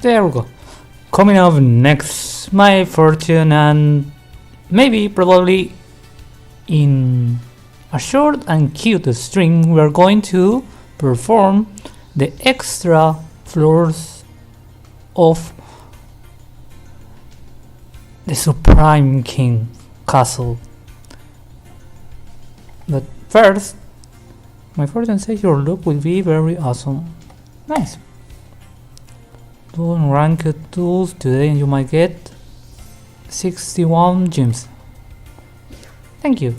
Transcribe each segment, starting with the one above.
There we go. Coming up next, my fortune, and maybe, probably, in a short and cute string, we're going to perform the extra floors of the Supreme King Castle. But first, my fortune says your luck will be very awesome. Nice. Doing ranked tools today and you might get 61 gems. Thank you.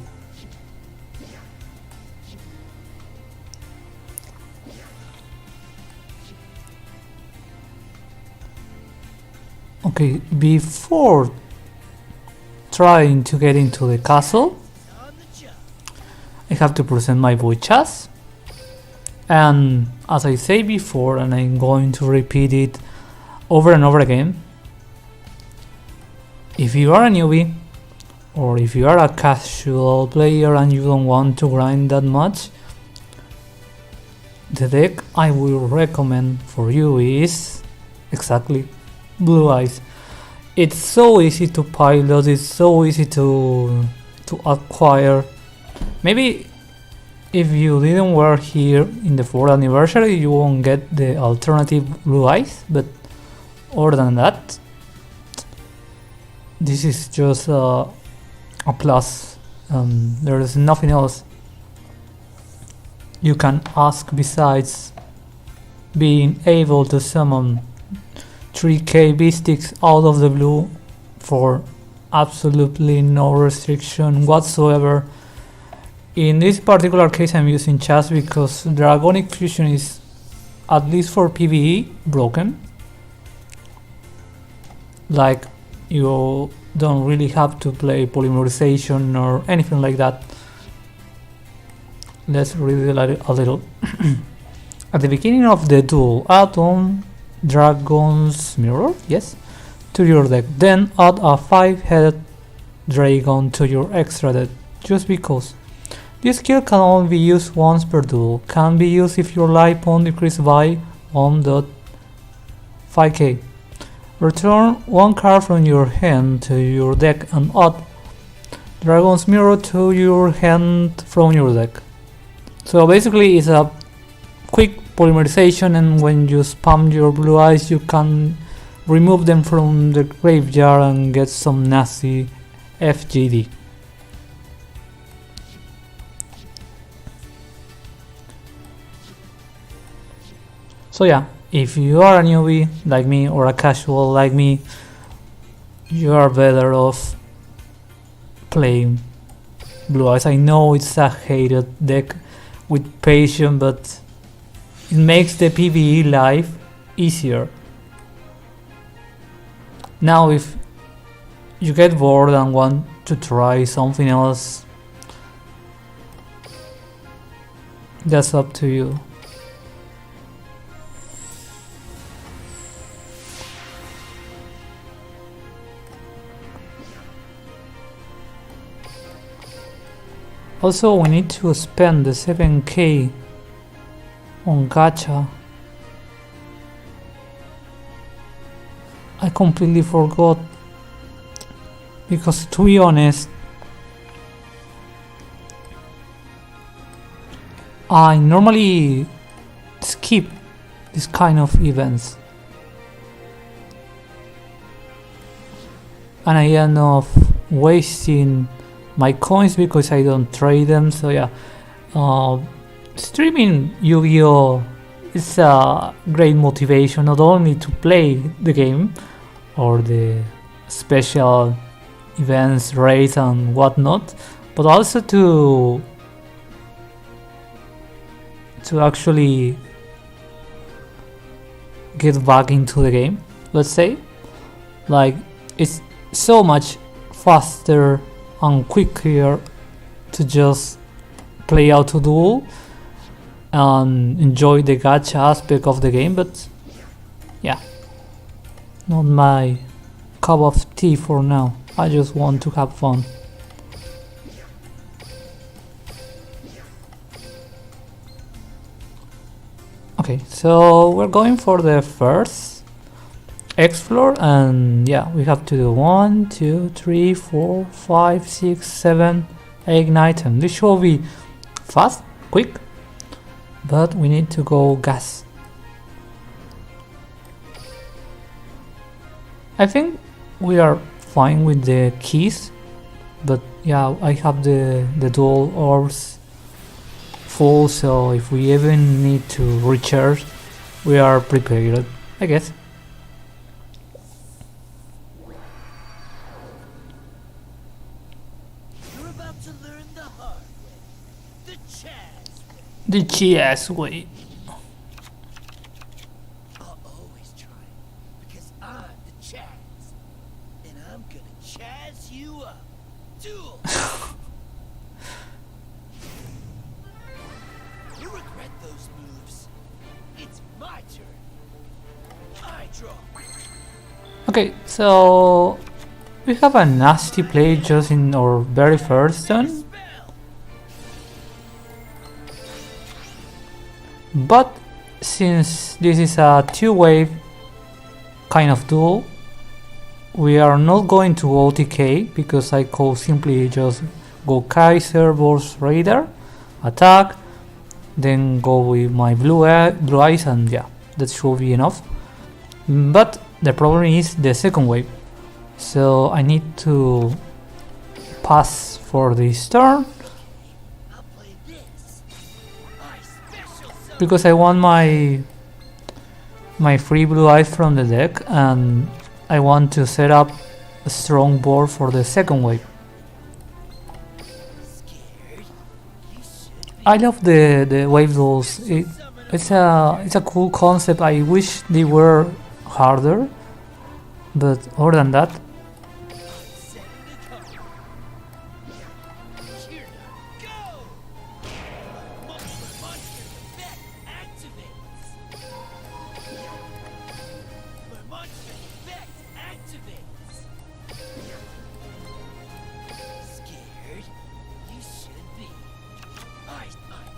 Okay, before trying to get into the castle, I have to present my boichas. And as I say before, and I'm going to repeat it over and over again, if you are a newbie or if you are a casual player and you don't want to grind that much, the deck I will recommend for you is exactly Blue Eyes. It's so easy to pilot, it's so easy to acquire. Maybe if you didn't work here in the 4th anniversary, you won't get the alternative Blue Eyes, but other than that, this is just a plus. There is nothing else you can ask besides being able to summon 3k beasts out of the blue for absolutely no restriction whatsoever. In this particular case I'm using Chas because Dragonic Fusion is, at least for PvE, broken. Like, you don't really have to play polymerization or anything like that. Let's read it a little. At the beginning of the duel, add on Dragon's Mirror, yes, to your deck. Then add a 5-headed dragon to your extra deck, just because. This skill can only be used once per duel. Can be used if your life point decreases by 1.5k. Return one card from your hand to your deck and add Dragon's Mirror to your hand from your deck. So basically it's a quick polymerization, and when you spam your Blue Eyes you can remove them from the graveyard and get some nasty FGD. So yeah, if you are a newbie like me or a casual like me, you are better off playing Blue Eyes. I know it's a hated deck with patience, but it makes the PvE life easier. Now if you get bored and want to try something else, that's up to you. Also, we need to spend the 7k on gacha. I completely forgot, because to be honest, I normally skip this kind of events and I end up wasting my coins because I don't trade them. So yeah, streaming Yu-Gi-Oh is a great motivation, not only to play the game or the special events, raids and whatnot, but also to actually get back into the game. Let's say, like, it's so much faster and quicker to just play out a duel and enjoy the gacha aspect of the game, but yeah, not my cup of tea for now. I just want to have fun. Okay, so we're going for the first explore, and yeah, we have to do 1 2 3 4 5 6 7 8 9 10. This should be fast, quick, but we need to go gas. I think we are fine with the keys, but yeah, I have the dual orbs full, so if we even need to recharge, we are prepared, I guess. You're about to learn the hard way. The Chaz way. The Chaz way. I'll always try because I'm the Chaz. And I'm gonna Chaz you up. Duel! You regret those moves. It's my turn. I draw. Okay, so we have a nasty play just in our very first turn, Spell! but since this is a two-wave kind of duel, we are not going to OTK because I could simply just go Kaiser, Boss Raider, attack, then go with my blue eyes, and yeah, that should be enough. But the problem is the second wave, so I need to pass for this turn I'll play this. I special summon. because I want my free blue eyes from the deck, and I want to set up a strong board for the second wave. Scared? You should be. I love the wave duels. It's a cool concept. I wish they were harder, but other than that, Set the card. Here now, go! Monster effect activates. My monster effect activates. Scared? You should be. I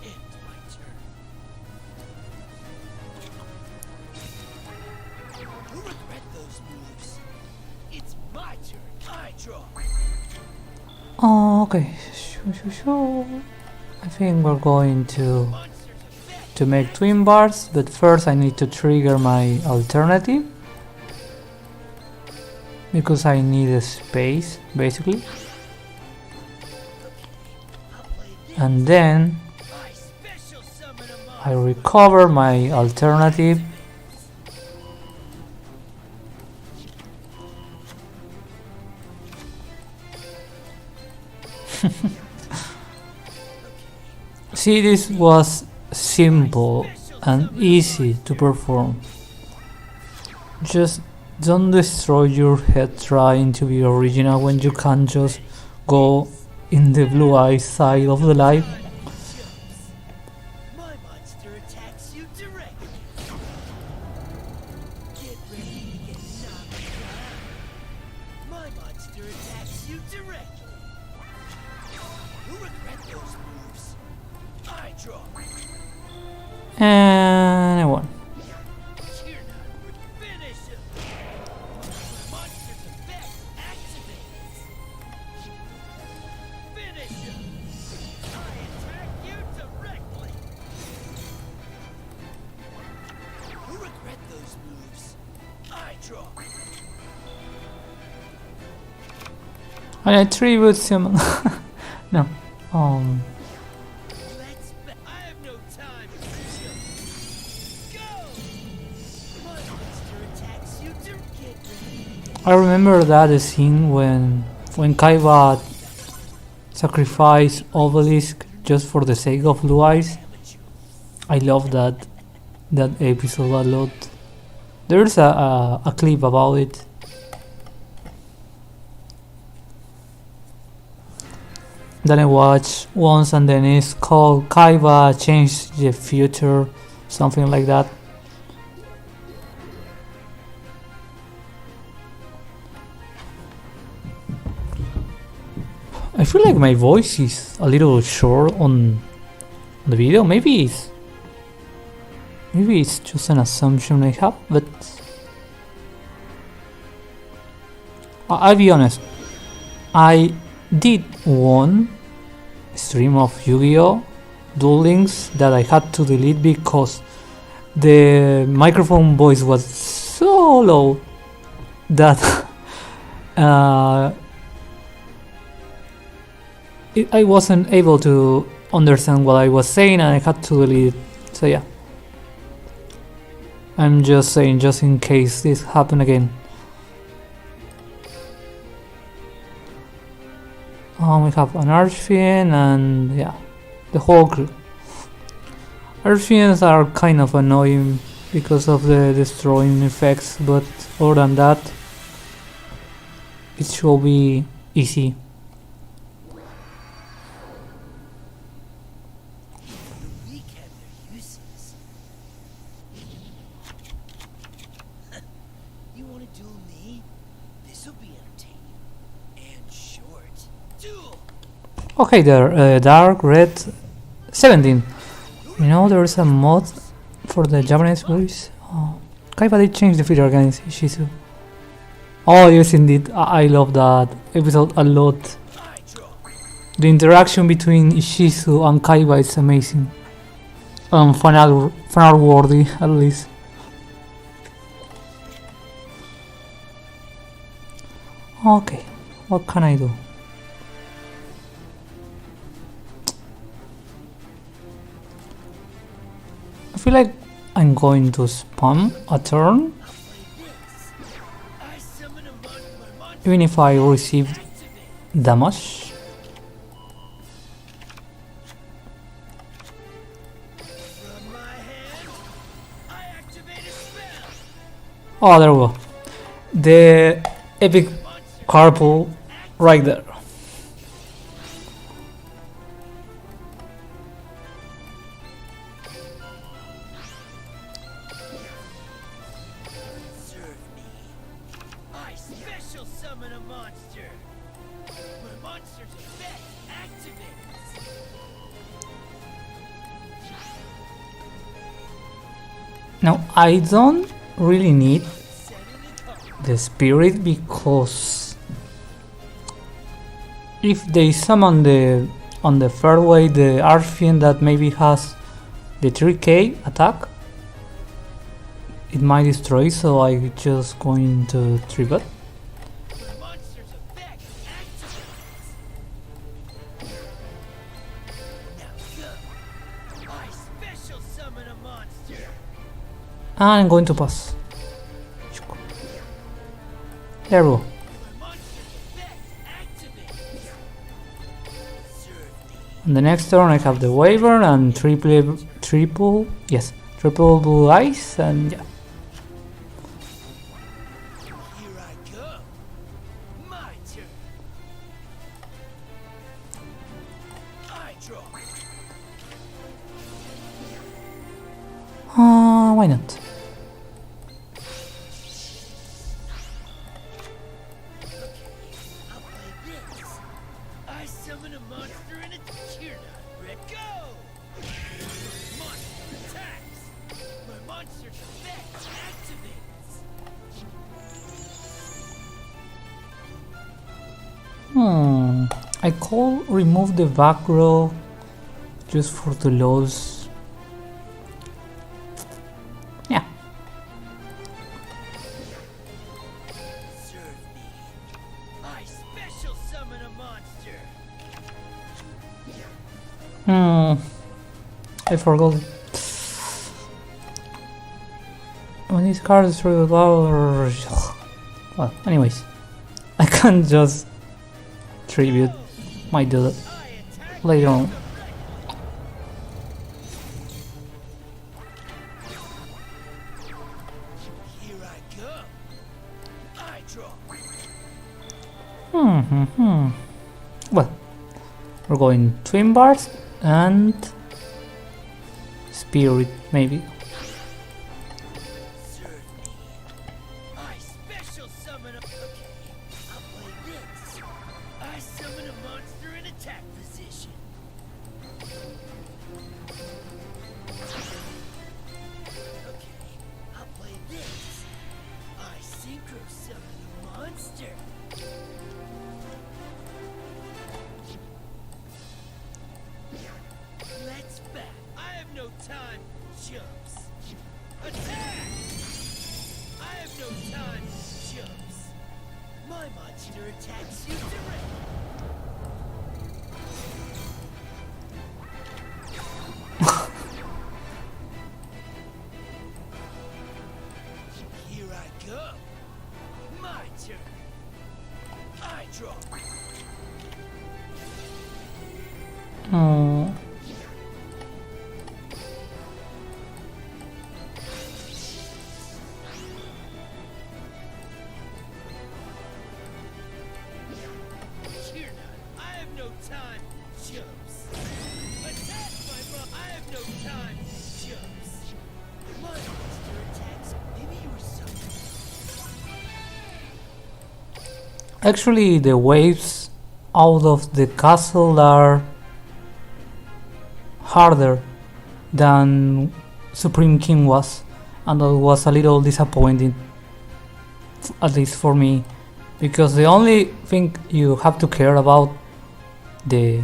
end my turn. You regret those moves. It's my turn. I draw. oh, okay. I think we're going Monster's effect. to make twin bars, but first I need to trigger my alternative because I need a space basically, I'll play this. and then I special summon a I monster. recover my alternative. See, this was simple and easy to perform. Just don't destroy your head trying to be original when you can just go in the blue eye side of the life. My monster attacks you directly. Get ready to get knocked down. My monster attacks you directly. You regret those moves. I draw. And I won. Here now, finish him. Monster's effect activates. Finish him. I attack you directly. You regret those moves. I draw. I attribute him. No. Let's I have no time for you. Go! My monster attacks you to get ready. I remember that scene when Kaiba sacrificed Obelisk just for the sake of blue eyes. I love that episode a lot. There's a clip about it. That I watched once, and then it's called Kaiba Changed the Future, something like that. I feel like my voice is a little short on the video. Maybe it's just an assumption I have, but I'll be honest. I did one stream of Yu-Gi-Oh! Duel Links that I had to delete because the microphone voice was so low that I wasn't able to understand what I was saying and I had to delete it. So yeah. I'm just saying, just in case this happened again. We have an Archfiend and yeah, the whole crew. Archfiends are kind of annoying because of the destroying effects, but other than that, it should be easy. The weak have their uses. You want to duel me? This'll be entertaining. And short. Duel! Okay there, Dark Red 17. You know there is a mod for the Japanese voice. Kaiba did change the feature against Ishizu. Oh yes indeed, I love that episode a lot. The interaction between Ishizu and Kaiba is amazing. Fan worthy at least. Okay, what can I do? I feel like I'm going to spam a turn, I summon a my monster even if I receive damage. from my hand. I activate a spell. Oh, there we go. The epic carpool right there. Serve me. I special summon a monster. My monster's effect activates. Now I don't really need Setting it up. the spirit because if they summon on the third way the Archfiend that maybe has the 3k attack, it might destroy, so I just going to tribute. My monster's effect activates. Now go. I special summon a monster. And I'm going to pass. There we go. My monster's effect activates. Serve me. On the next turn I have the Wyvern and triple blue eyes and yeah. Here I go. My turn. I draw. Why not? I'll play this. I summon a monster and it's here now. Red go. Monster attacks. My monster's effect activates. I could remove the back row just for the lows. Yeah. Serve me. I special summon a monster. I forgot it. When these cards destroy the power. Well, anyways, I can't just tribute. Might do that I attack. later on. Here I go. I draw. Well, we're going twin bars and spirit maybe. Serve me. I special summon a. Okay, I'll play this. I summon a monster in attack position. Okay, I'll play this. I synchro summon a monster. Let's back. I have no time, chumps. Attack! I have no time, chumps. My monster attacks you directly. Here I go. My turn. I draw. Oh. Here not. I have no time, chumps. Attack my mom. I have no time, chumps. My monster attacks. Maybe you were something. Actually, the waves out of the castle are harder than Supreme King was, and that was a little disappointing, at least for me, because the only thing you have to care about the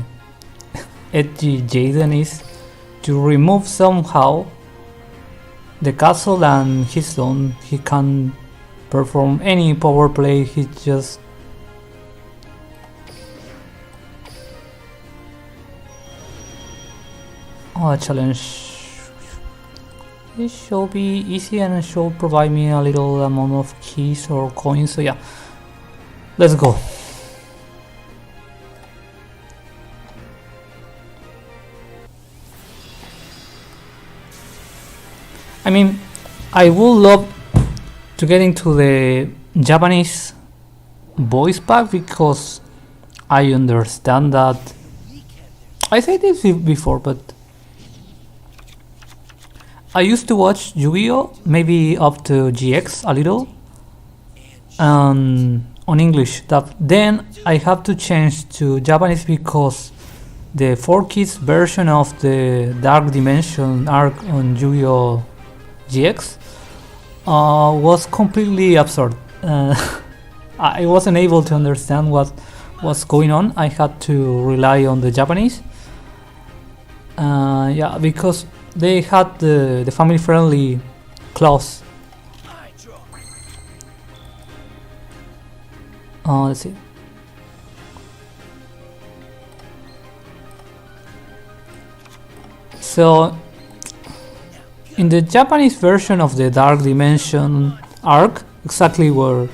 edgy Jaden is to remove somehow the castle and his own. He can perform any power play. He just a challenge. It should be easy and it should provide me a little amount of keys or coins. So yeah, let's go. I mean, I would love to get into the Japanese voice pack because I understand that. I said this before, but I used to watch Yu-Gi-Oh! Maybe up to GX a little, on English. That then I have to change to Japanese because the 4Kids version of the Dark Dimension arc on Yu-Gi-Oh! GX was completely absurd. I wasn't able to understand what was going on. I had to rely on the Japanese. Yeah, because they had the family-friendly clause. Let's see. So, in the Japanese version of the Dark Dimension arc, exactly where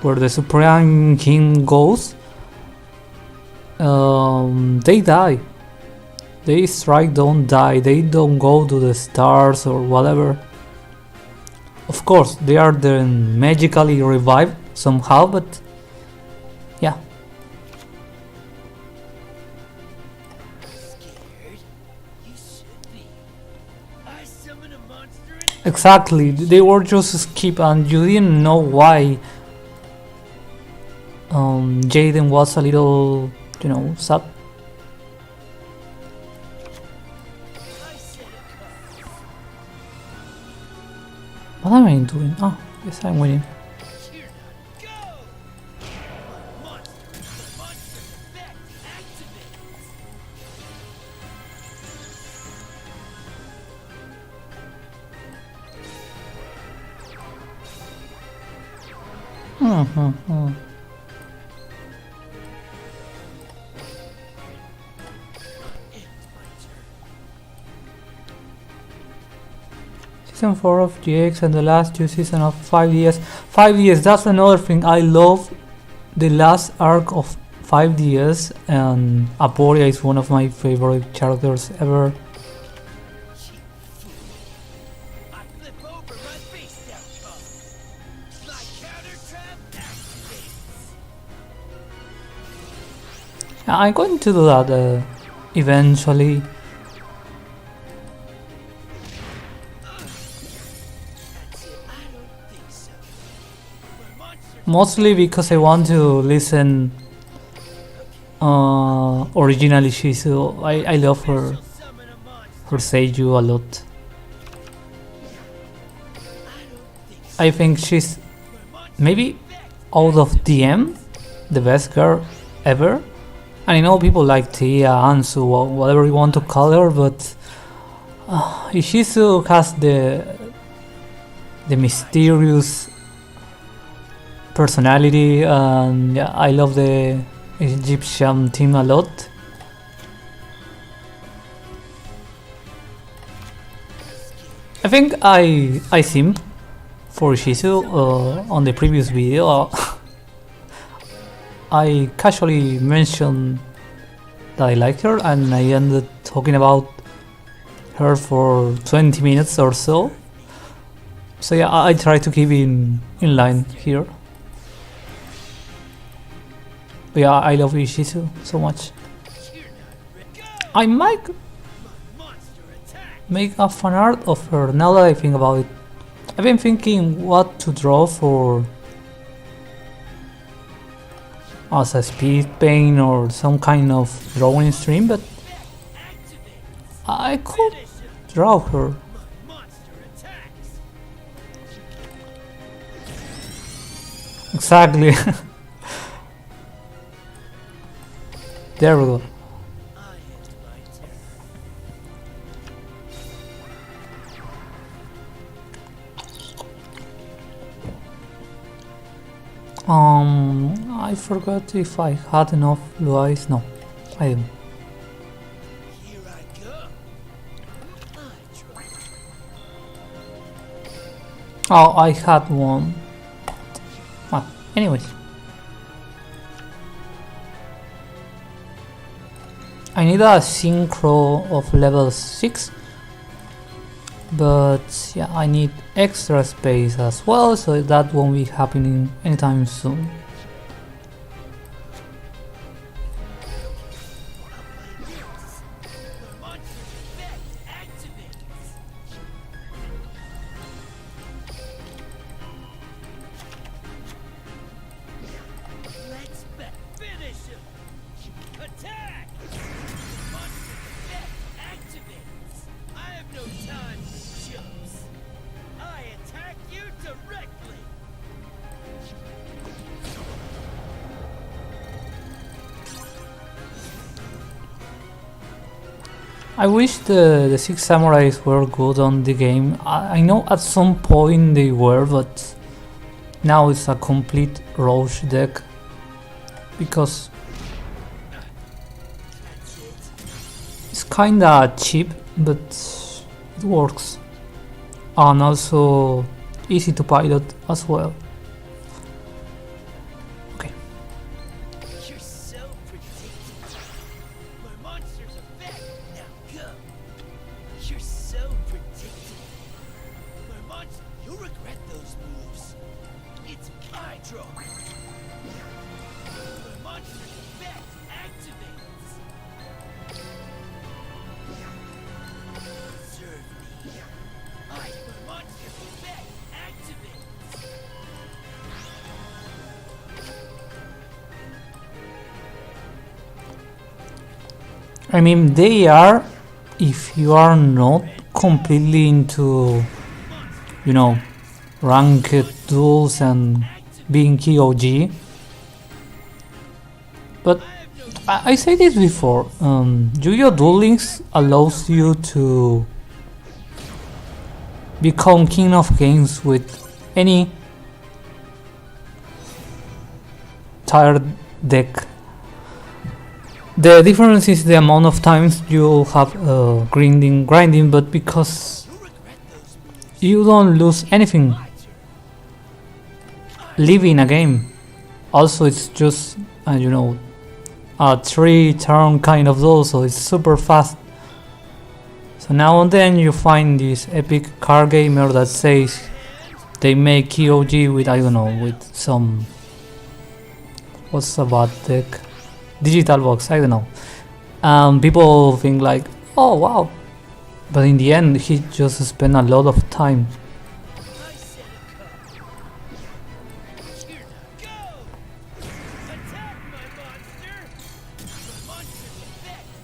the Supreme King goes, they die. They strike, don't die. They don't go to the stars or whatever. Of course, they are then magically revived somehow, but yeah. Scared? You should be. I summon a monster and Exactly, they were just skip and you didn't know why Jaden was a little, sad. I set a card. What am I doing? Oh, yes, I'm winning. Here not. Go! Monster effect activates. Hmm. It's my turn. Season 4 of GX and the last 2 seasons of 5DS. 5DS, that's another thing. I love the last arc of 5DS, and Aporia is one of my favorite characters ever. Cheap fool. I flip over my face down card. My counter trap activates. I'm going to do that eventually. That's it. I don't think so. My monster Mostly because I want to listen originally Shizu. I love her shall summon a monster. her seiyuu a lot. I don't think so. I think she's My monster maybe effect out of DM the best girl ever. And I know people like Tia, Ansu, or whatever you want to call her, but Ishizu has the mysterious personality, and yeah, I love the Egyptian team a lot. I think I simp for Ishizu on the previous video. I casually mentioned that I like her, and I ended talking about her for 20 minutes or so. So yeah, I try to keep in line here. But yeah, I love Ishizu so much. I might make a fan art of her now that I think about it. I've been thinking what to draw for as a speed paint or some kind of drawing stream, but I could draw her. Exactly. There we go. I forgot if I had enough blue eyes. No, I didn't. Here I go. Oh, I had one. Well, anyways. I need a synchro of level 6. But yeah, I need extra space as well, so that won't be happening anytime soon. I wish the 6 samurais were good on the game. I know at some point they were, but now it's a complete Roche deck because it's kinda cheap, but it works, and also easy to pilot as well. I mean, they are, if you are not completely into, you know, ranked duels and being KOG. But I said this before, Yu-Gi-Oh! Duel Links allows you to become king of games with any tired deck. The difference is the amount of times you have grinding, but because you don't lose anything leaving a game. Also, it's just you know, a 3-turn kind of duel, so it's super fast. So now and then you find this epic card gamer that says they make KOG with, I don't know, with some, what's a bad deck? Digital box, I don't know. People think like, oh wow, but in the end he just spent a lot of time.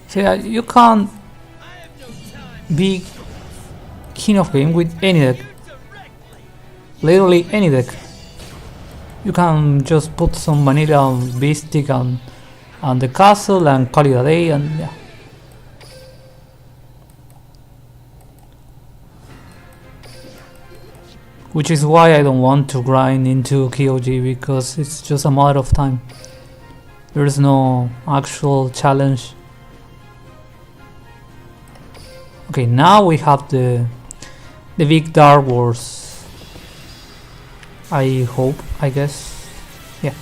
So yeah, you can't be king of game with any deck, literally any deck. You can just put some vanilla beastic on the castle and call it a day, and yeah. Which is why I don't want to grind into KOG, because it's just a matter of time. There is no actual challenge. Okay, now we have the big Dark Wars. I hope, I guess. Yeah.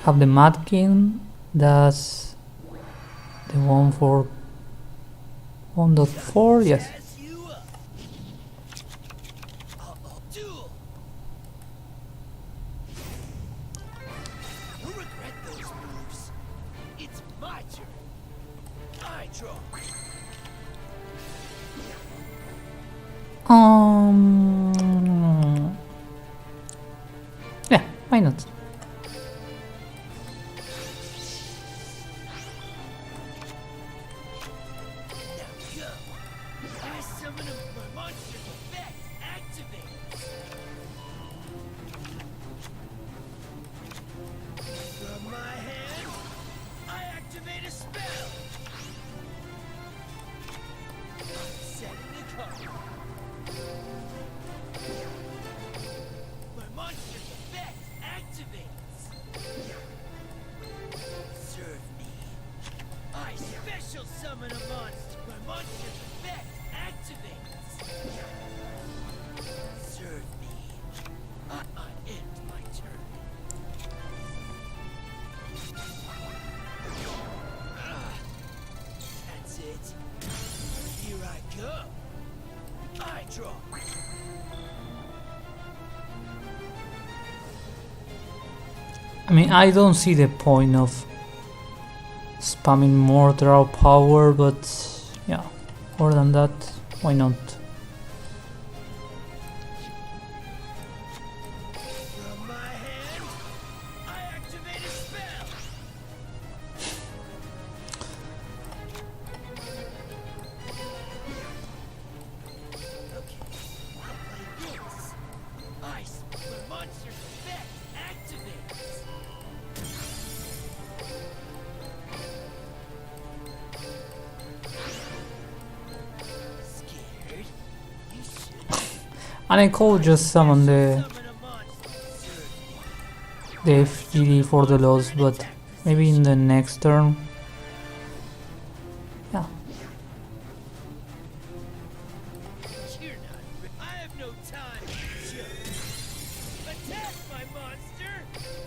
Have the Mad King, that's the one for 1.4, yes. Duel. You'll regret those moves. It's my turn. I draw. Yeah, why not? Now go. I summon my monster's effect. Activate. From my hand, I activate a spell. Setting a card. My monster's effect activates. Serve me. I special summon a monster. My monster's effect activates. Serve me. I end my turn. That's it. Here I go. I draw. I mean, I don't see the point of spamming more draw power, but yeah, more than that, why not? From my hand, I activate a spell. Okay, I'll play this. Ice, my monster's effect activates. Scared? You should. And I could just summon the Summon a monster. Serve me. the FGD for the loss, but maybe in the next turn. Yeah. You're not. I have no time to joke. Attack my monster!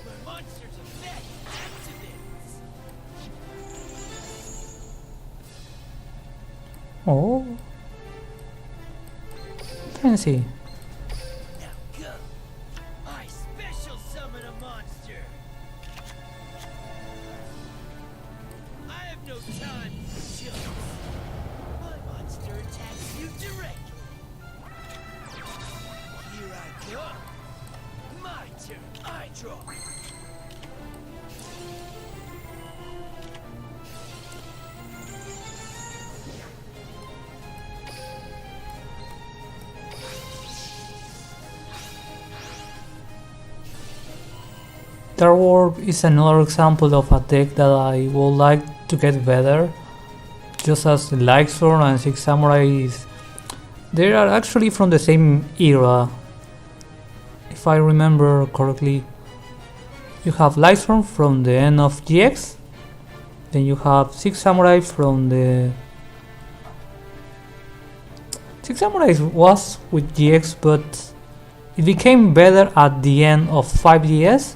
My monster's effect activates. Oh, fancy. Now go. I special summon a monster. I have no time for jokes. My monster attacks you directly. Here I go. My turn. I draw. Dark Warp is another example of a deck that I would like to get better. Just as the Lightsworn and Six Samurais, they are actually from the same era. If I remember correctly, you have Lightsworn from the end of GX, then you have Six Samurai from the... Six Samurai was with GX, but it became better at the end of 5DS.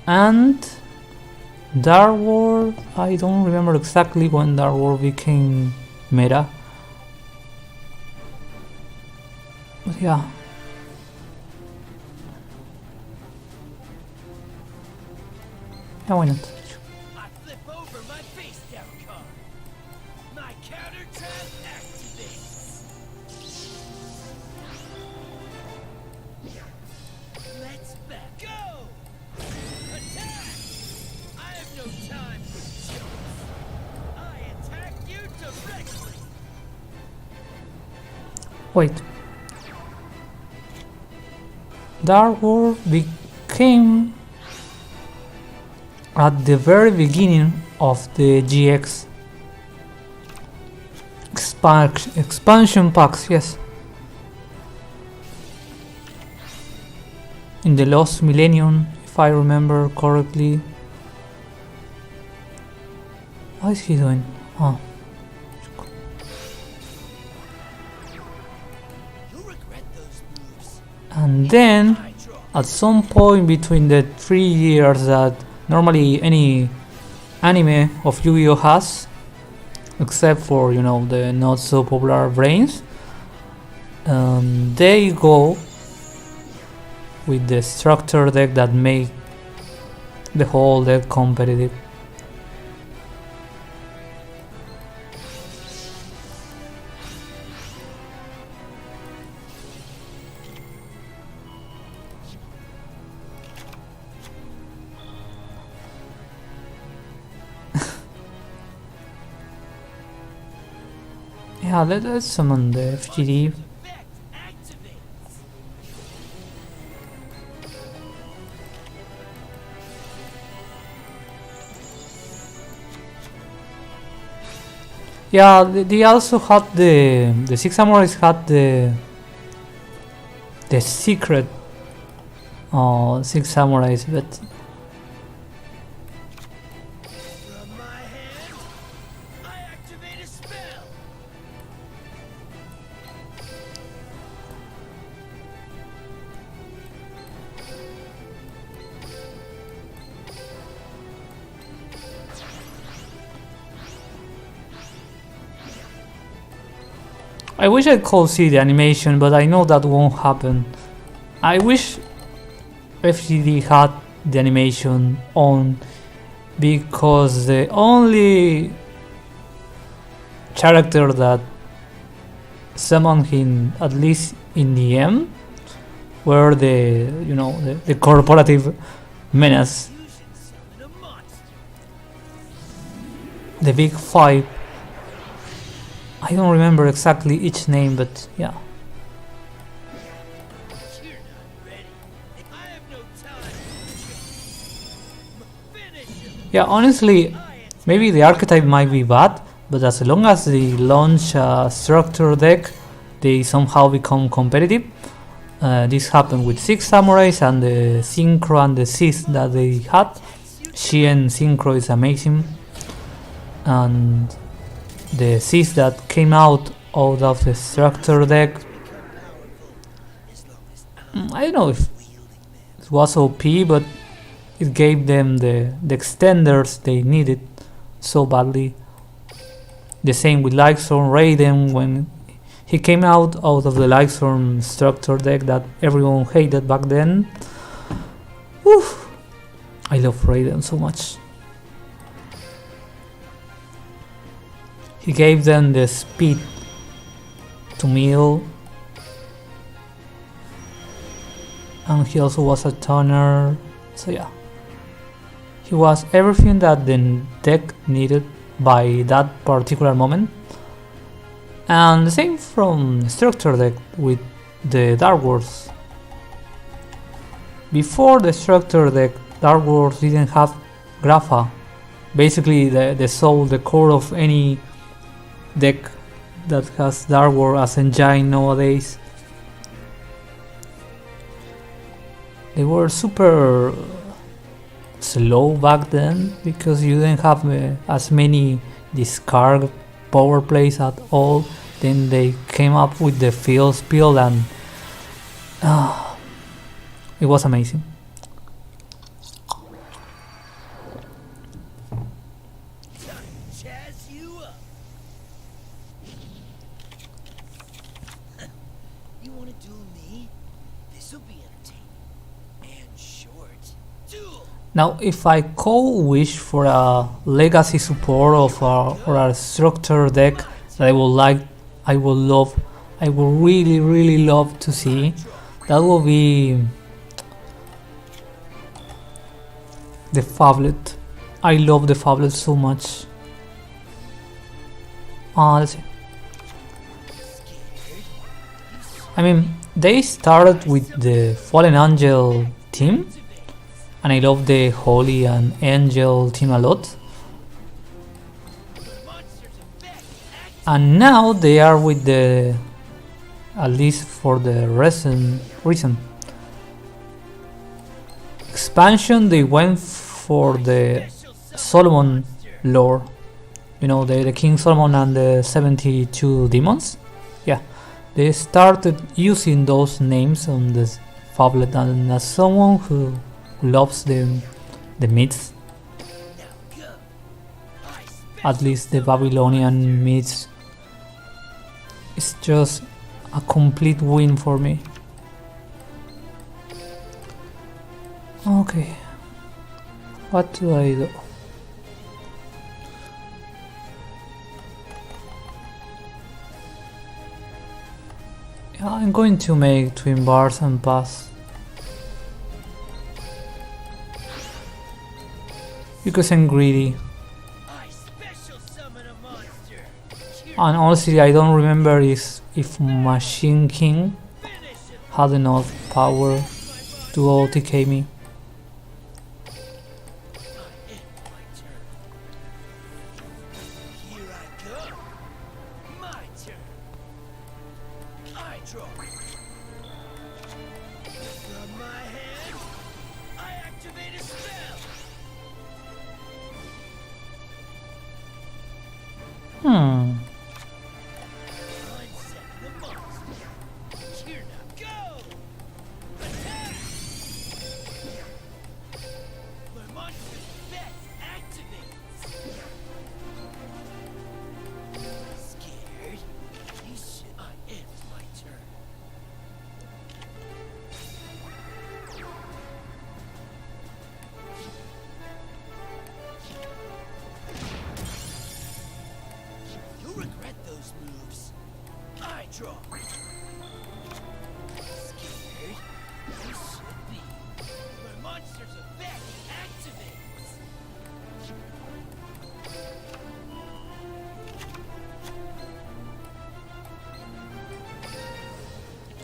And Dark World, I don't remember exactly when Dark World became meta. But yeah. Yeah, why not? I flip over my face down card. My counter trap activates. Let's back. Go! Attack! I have no time for jokes. I attack you directly. Wait. Dark World became at the very beginning of the GX expansion packs, yes. In the Lost Millennium, if I remember correctly. What is he doing? Oh. And then, at some point between the 3 years that normally any anime of Yu-Gi-Oh has, except for, you know, the not so popular brains, they go with the structure deck that make the whole deck competitive. Yeah, let's summon the FGD. Yeah, they also had the Six Samurais had the secret Six Samurais, but From my hand, I activate a spell. I wish I could see the animation, but I know that won't happen. I wish FGD had the animation on, because the only character that summoned him, at least in the end, were the, you know, the corporative menace, Fusion summon a monster. the big five. I don't remember exactly each name, but yeah. You're not ready. I have no time. Finish him. Yeah, honestly, maybe the archetype might be bad, but as long as they launch a structure deck, they somehow become competitive. This happened with Six Samurais and the Synchro and the Sis that they had. Shien Synchro is amazing, and the Sis that came out of the structure deck, I don't know if it was OP, but it gave them the extenders they needed so badly. The same with Lightstorm Raiden when he came out of the Lightstorm structure deck that everyone hated back then. Whew. I love Raiden so much. He gave them the speed to mill, and he also was a toner, so yeah. He was everything that the deck needed by that particular moment. And the same from structure deck with the Dark Wars. Before the structure deck, Dark Wars didn't have Grapha. Basically the soul, the core of any deck that has Dark Wars as engine nowadays. They were super slow back then because you didn't have as many discard power plays at all. Then they came up with the field spill, and it was amazing. Jazz you up. You want to duel me? This'll be entertaining. And short. Duel! Now, if I could wish for a legacy support of or a structure deck that I would really love to see, that will be the Phablet. I love the Phablet so much. Let's see. I mean, they started with the Fallen Angel team, and I love the Holy and Angel team a lot. And now they are with the, at least for the recent reason, expansion, they went for the Solomon lore. You know, the King Solomon and the 72 demons. Yeah, they started using those names on this phablet, and as someone who loves the myths, at least the Babylonian myths, it's just a complete win for me. Okay, what do I do? Yeah, I'm going to make twin bars and pass, because I'm greedy. And honestly, I don't remember if Machine King had enough power to OTK me.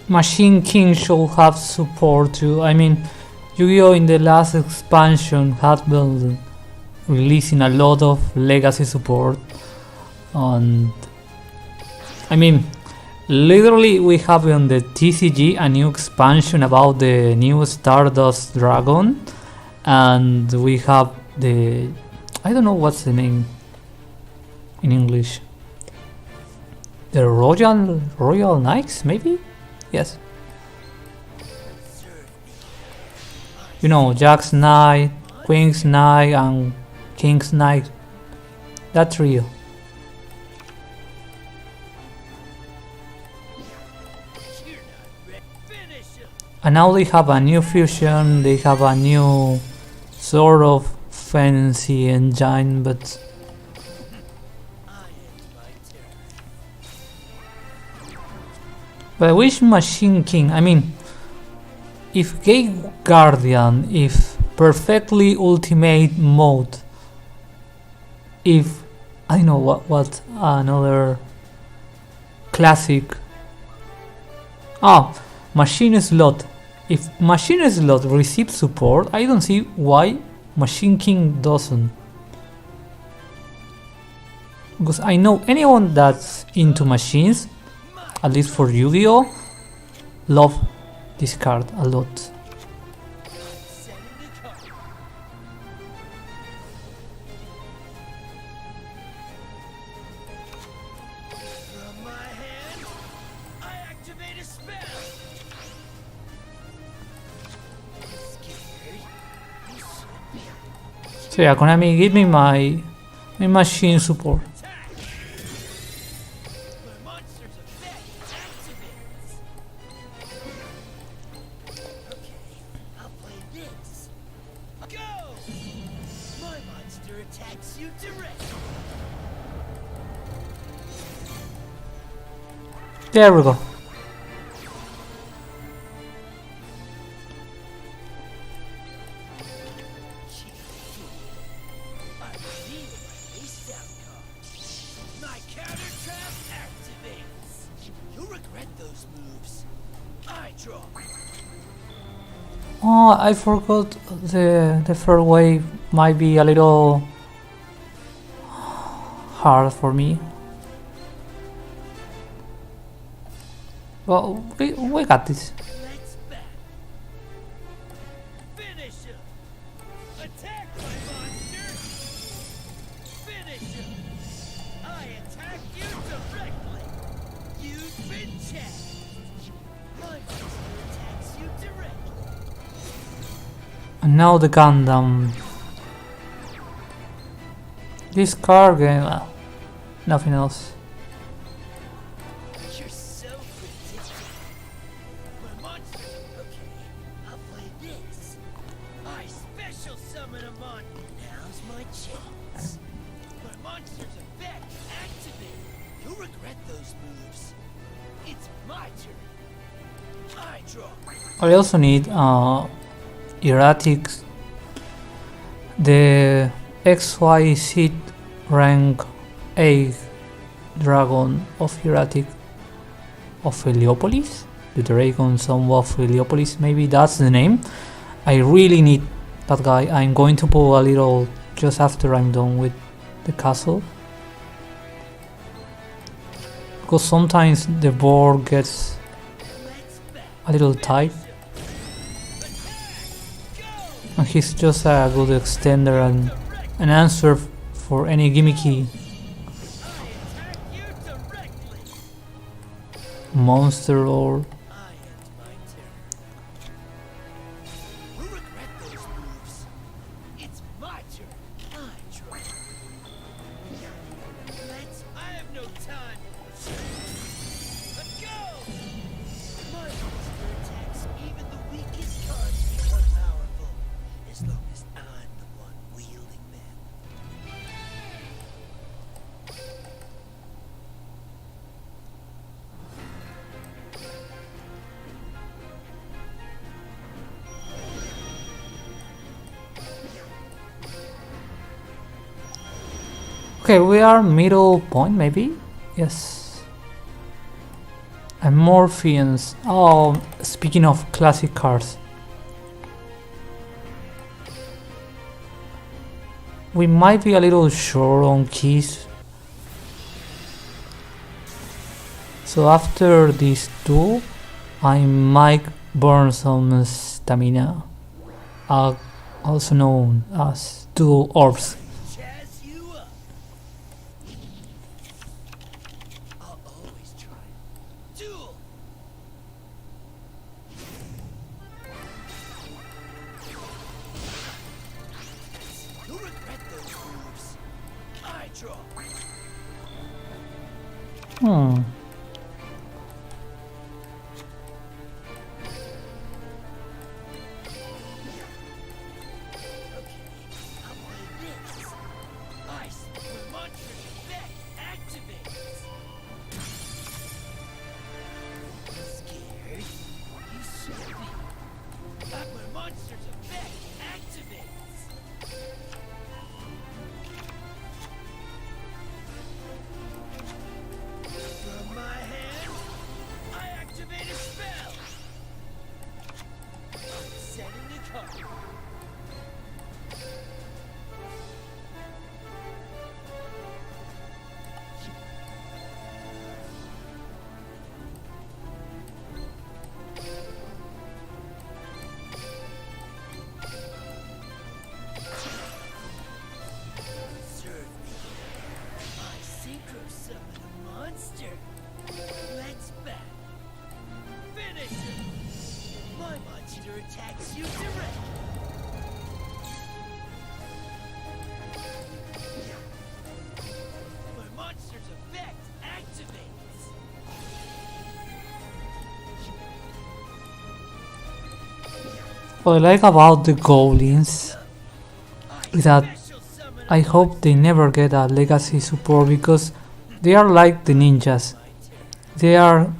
Machine King should have support too. I mean, Yu-Gi-Oh! In the last expansion had been releasing a lot of legacy support, and I mean, literally we have on the TCG a new expansion about the new Stardust Dragon, and we have the, I don't know what's the name in English, the Royal Knights, maybe? Yes. You know, Jack's Knight, Queen's Knight, and King's Knight. That trio. And now they have a new fusion, they have a new sort of fancy engine, but I wish Machine King, I mean, if Gate Guardian, if perfectly ultimate mode, if, I know what another classic, Machine Slot, if Machine Slot receives support, I don't see why Machine King doesn't. Because I know anyone that's into machines, at least for Yu-Gi-Oh, love this card a lot. So yeah, Konami, give me my machine support. There we go. draw. Oh, I forgot the third wave might be a little hard for me. Well, we got this. Let's back. Finish him. Attack my monster. Finish him. I attack you directly. You've been challenged. My monster attacks you directly. And now the Gundam. This card game, nothing else. You're so predictable. My monster. Okay, I'll play this. I special summon a mon. Now's my chance. My monster's effect activated. You'll regret those moves. It's my turn. I draw. I also need erratic, the XYZ rank 8 dragon of erratic of Heliopolis, the dragon son of Heliopolis, maybe that's the name. I really need that guy. I'm going to pull a little just after I'm done with the castle, because sometimes the board gets Let's back. a little tight. And he's just a good extender and an answer for any gimmicky I attack you directly. monster or I end my turn. You'll regret those moves. It's my turn. I draw. I have no time. Let's go! My monster attacks even the weakest cards become powerful. As long as I'm the one wielding them. okay, we are middle point maybe? Yes. And Morpheans. Oh, speaking of classic cards, we might be a little short on keys, so after this duel I might burn some stamina, also known as dual orbs. Chaz you up. I'll always try. Duel. You'll regret those moves. I draw. Okay, I'll play this. Ice, when monster's effect activates. Scared? You should be. But when monster's effect activates. From my hand, I activate a spell. I'm setting the card. Serve me. I synchro summon a monster. Let's back. Finish him. My monster attacks you directly. My monster's effect activates. What I like about the goblins is that Special summon I hope they never get a legacy support, because they are like the ninjas. They are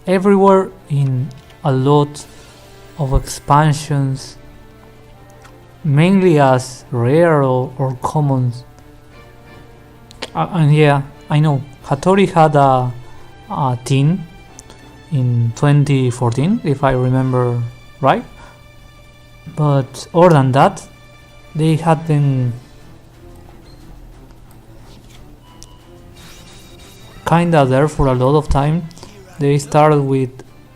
everywhere in a lot of expansions, mainly as rare or commons. And yeah, I know Hattori had a team in 2014, if I remember right. But other than that, they had been kinda there for a lot of time. They started with,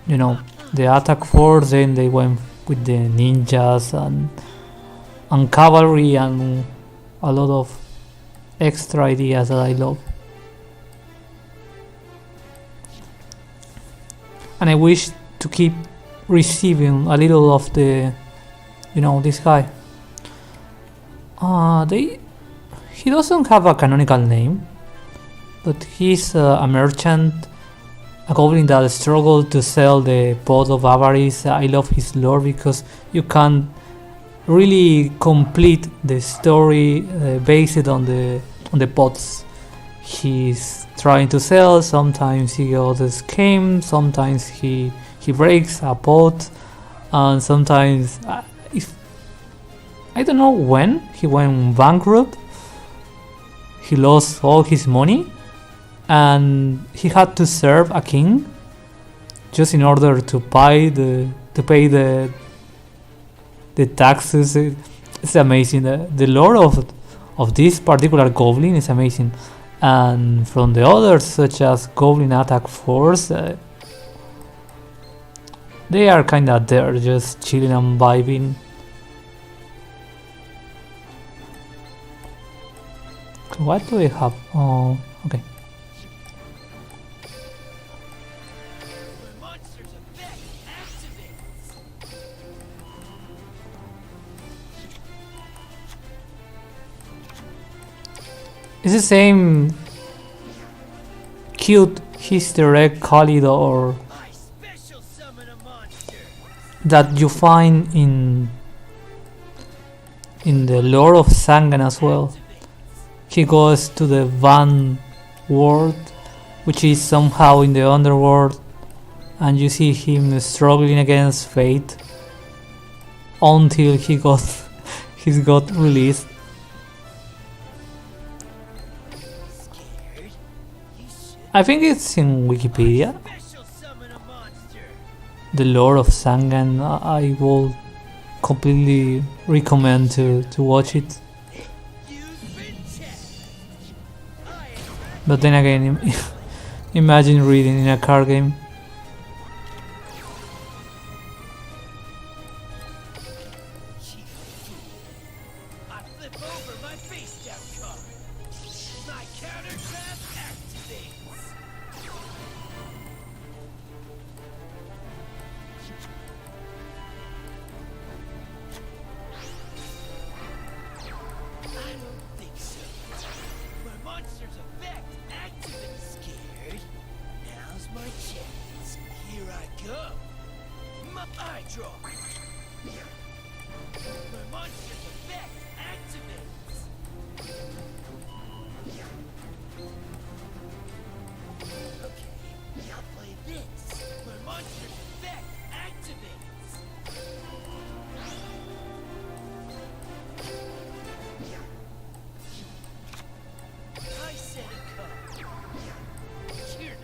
you know, the attack force, then they went with the ninjas and cavalry and a lot of extra ideas that I love. And I wish to keep receiving a little of the, you know, this guy. He doesn't have a canonical name, but he's a merchant, a goblin that struggled to sell the pot of avarice. I love his lore because you can really complete the story based on the pots he's trying to sell. Sometimes he goes scam, sometimes he breaks a pot, and sometimes if I don't know when he went bankrupt, he lost all his money and he had to serve a king just in order to pay the taxes. It's amazing. The lore of this particular goblin is amazing, and from the others such as Goblin Attack Force, they are kinda there, just chilling and vibing. What do we have? Oh, okay. It's the same cute Easter egg corridor that you find in the lore of Sangan as well. He goes to the Van world, which is somehow in the underworld, and you see him struggling against fate until he got released. I think it's in Wikipedia. The lore of Sangan. I will completely recommend to watch it. But then again, imagine reading in a card game.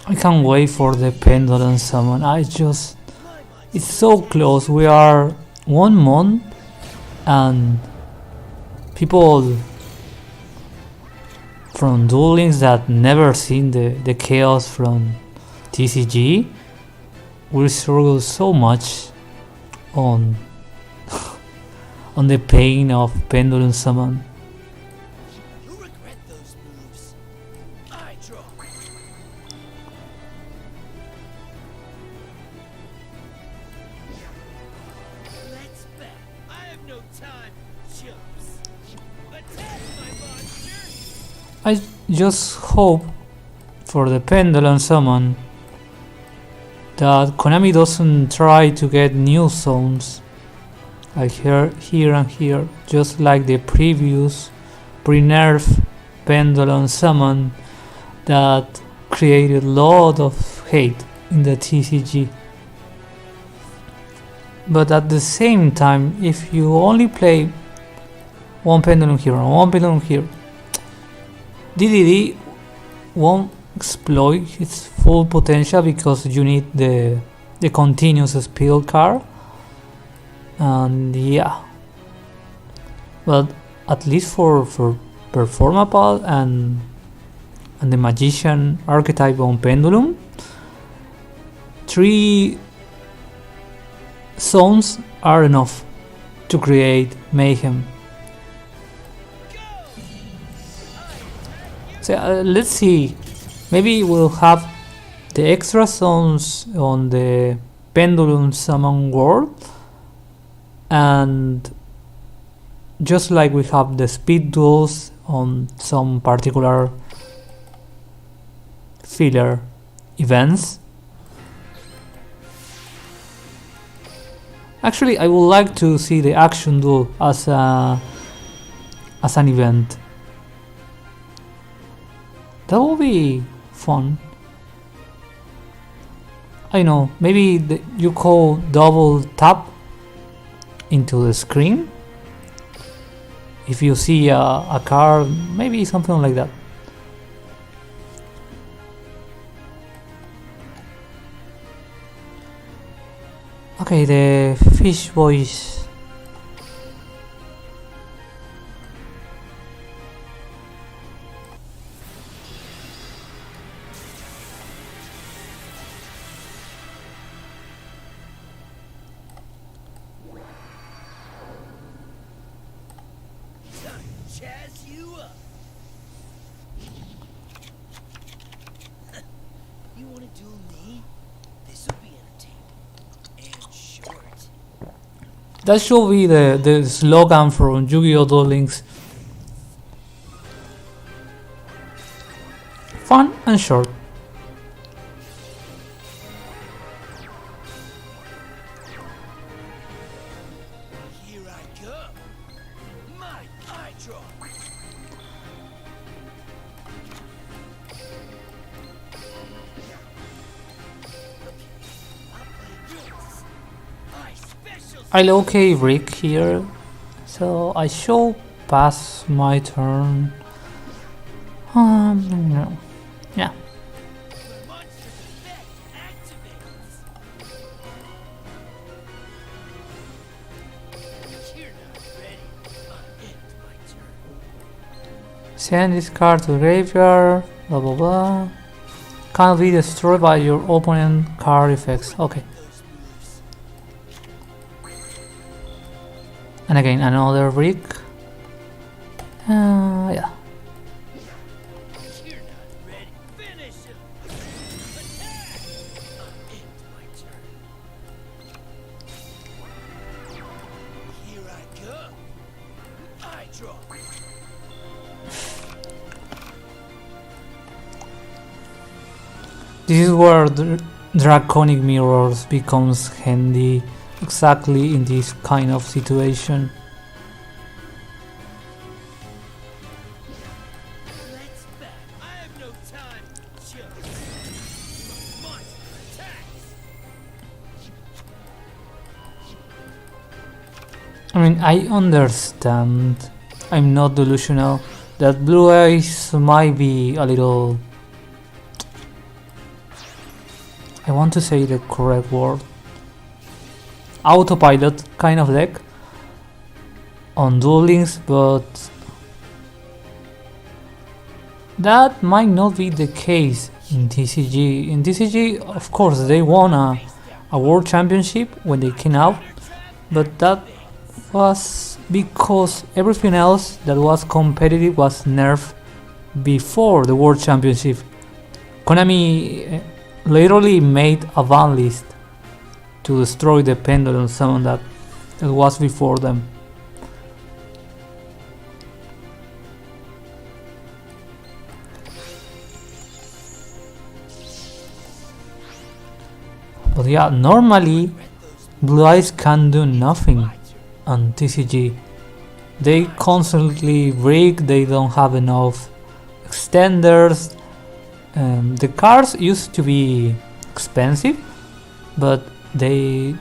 I can't wait for the pendulum summon. It's so close. We are 1 month and people from Duel Links that never seen the chaos from TCG will struggle so much on on the pain of pendulum summon. I just hope for the pendulum summon that Konami doesn't try to get new zones like here and here, just like the previous pre-nerf pendulum summon that created a lot of hate in the TCG. But at the same time, if you only play one pendulum here and one pendulum here, DDD won't exploit its full potential because you need the continuous speed card. And yeah, but at least for Performapal and the Magician archetype on Pendulum, 3 zones are enough to create mayhem. So let's see, maybe we'll have the extra zones on the Pendulum Summon World, and just like we have the speed duels on some particular filler events. Actually, I would like to see the action duel as an event. That will be fun. I know, maybe you call double tap into the screen if you see a card, maybe something like that. Okay, the fish voice. Jazz you up. You wanna duel me? This'll be entertaining. And short. That should be the slogan from Yu-Gi-Oh! Duel Links. Fun and short. Here I go. My eye draw. I'll play this. I special. I okay Rick here, so I should pass my turn. No. Yeah. Monster effect activates. You're not ready. I'll end my turn. Send this card to graveyard. Blah blah blah. Can't be destroyed by your opponent card effects. Okay. Those moves. And again another Rick. Yeah. You're not ready. Finish him. Attack. I'll end my turn. Here I go. I draw. This is where the draconic mirrors becomes handy, exactly in this kind of situation. Let's back. I have no time. Just monster attacks. I mean, I understand, I'm not delusional, that blue eyes might be a little, I want to say the correct word, autopilot kind of deck on Duel Links, but that might not be the case in TCG. In TCG, of course, they won a world championship when they came out, but that was because everything else that was competitive was nerfed before the world championship. Konami literally made a ban list to destroy the Pendulum Summon that was before them. But yeah, normally Blue Eyes can do nothing on TCG. They constantly break, they don't have enough extenders. The cards used to be expensive, but they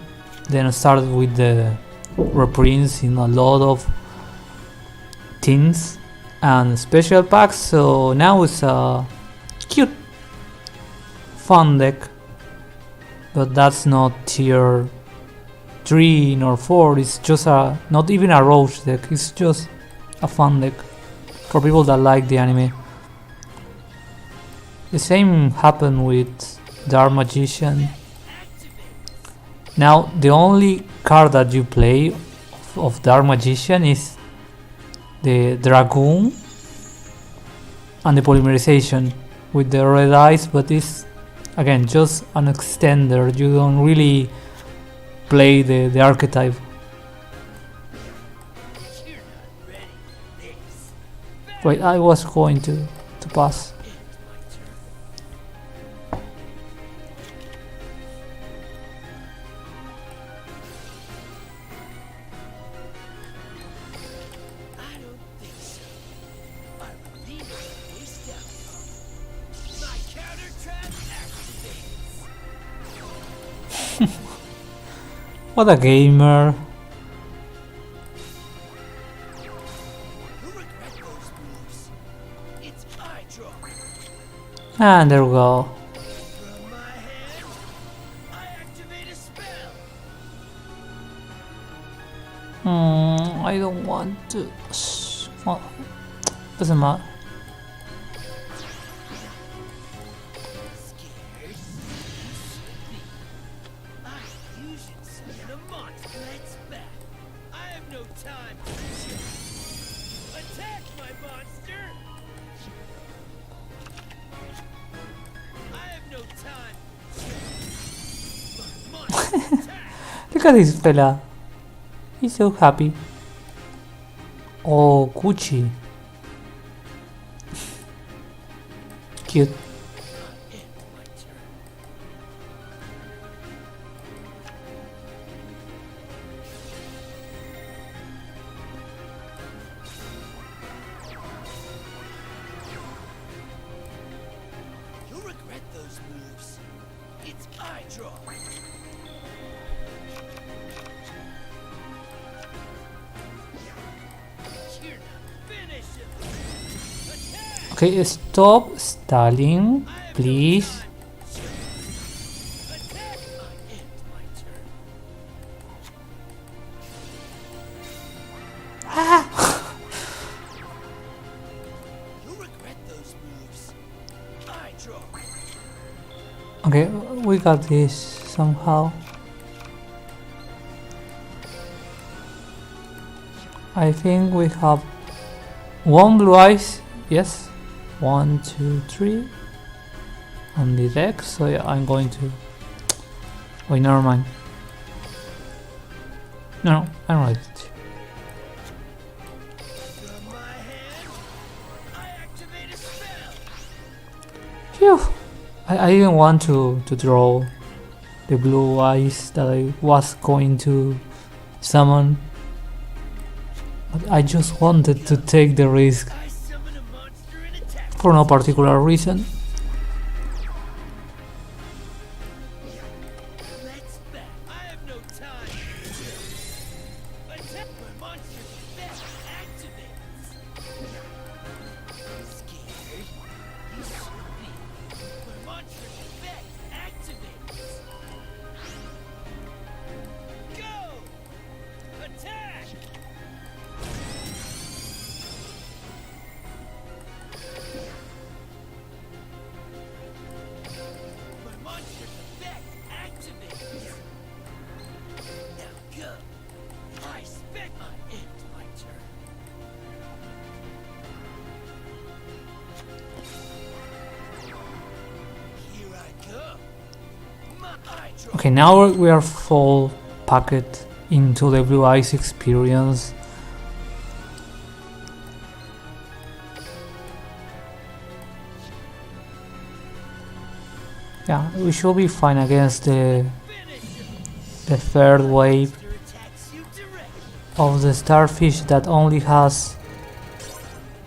then started with the reprints in a lot of tins and special packs, so now it's a cute fun deck, but that's not tier 3 nor 4. It's just not even a roach deck, it's just a fun deck for people that like the anime. The same happened with Dark Magician. Now the only card that you play of Dark Magician is the Dragoon and the Polymerization with the red eyes, but it's again just an extender. You don't really play the archetype. Wait, I was going to pass. What a gamer. And there we go. I don't want to. Well, doesn't matter. Look at this fella. He's so happy. Oh, Gucci. Cute. You'll regret those moves. It's eye draw. Okay, stop stalling, please. Okay, we got this somehow. I think we have one blue eyes, yes. 1, 2, 3 on the deck, so yeah, I'm going to. Wait, never mind. No, I'm right. Phew! I didn't want to draw the blue eyes that I was going to summon, but I just wanted to take the risk for no particular reason. Okay, now we are full packed into the Blue Eyes experience. Yeah, we should be fine against the third wave of the starfish that only has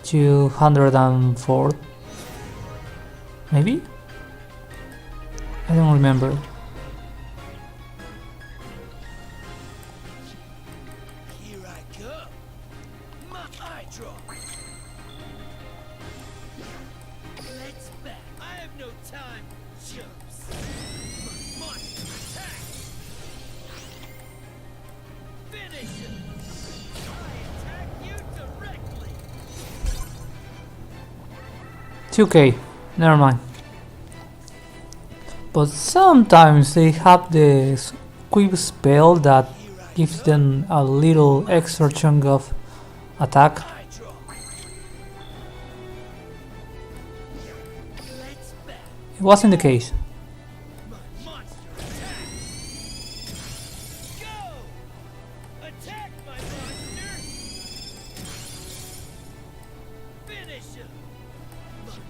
204. Maybe? I don't remember. Monster attack! Finish him! I attack you directly! 2k, never mind. But sometimes they have the quick spell that gives them a little extra chunk of attack. I draw. Let's bet. It wasn't the case. Monster attack! Go! Attack my monster! Finish him!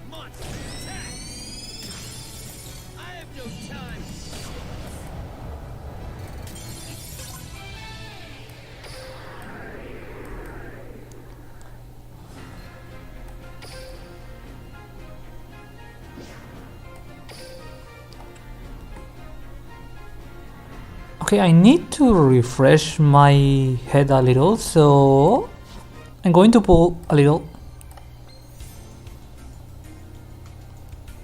Monster attack! I have no time. Okay, I need to refresh my head a little, so I'm going to pull a little.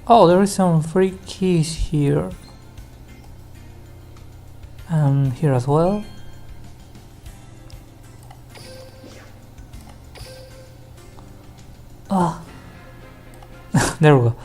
Oh, there is some free keys here. And here as well. Ah, there we go.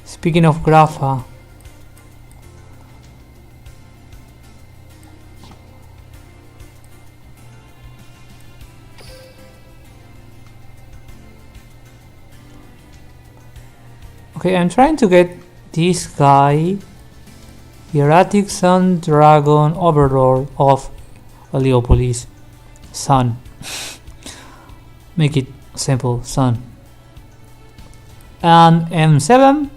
Speaking of Grapha, okay, I'm trying to get this guy, Hieratic Sun Dragon Overlord of Heliopolis, Sun. Make it simple, Sun. And M7,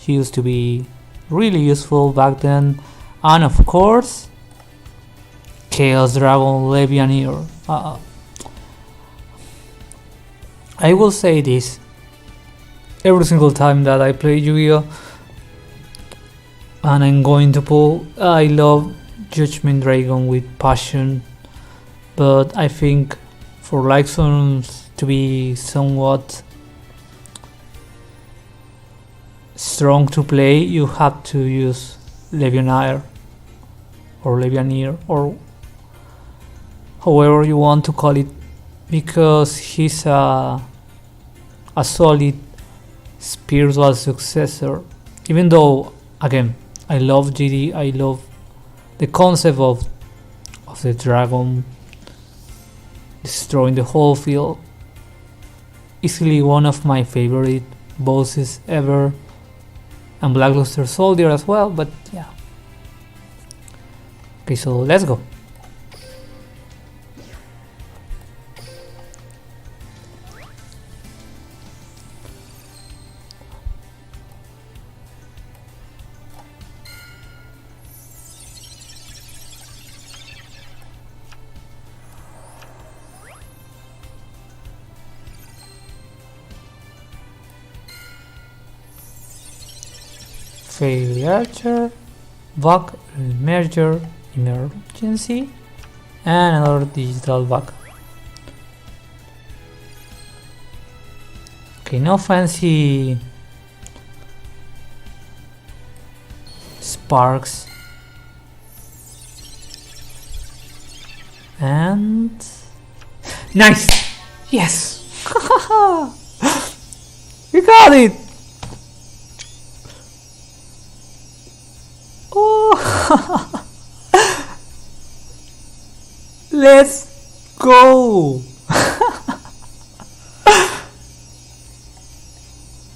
he used to be really useful back then, and of course Chaos Dragon Levianeer. I will say this every single time that I play Yu-Gi-Oh! And I'm going to pull, I love Judgment Dragon with passion, but I think for Lyxons to be somewhat strong to play, you have to use Levianeer or Levianeer or however you want to call it, because he's a solid spiritual successor. Even though, again, I love GD, I love the concept of the dragon destroying the whole field. Easily one of my favorite bosses ever, and Blackluster Soldier as well, but yeah. Okay, so let's go. Failure, bug, merger, emergency, and another digital bug. Okay, no fancy sparks, and nice, yes, we got it. Let's go.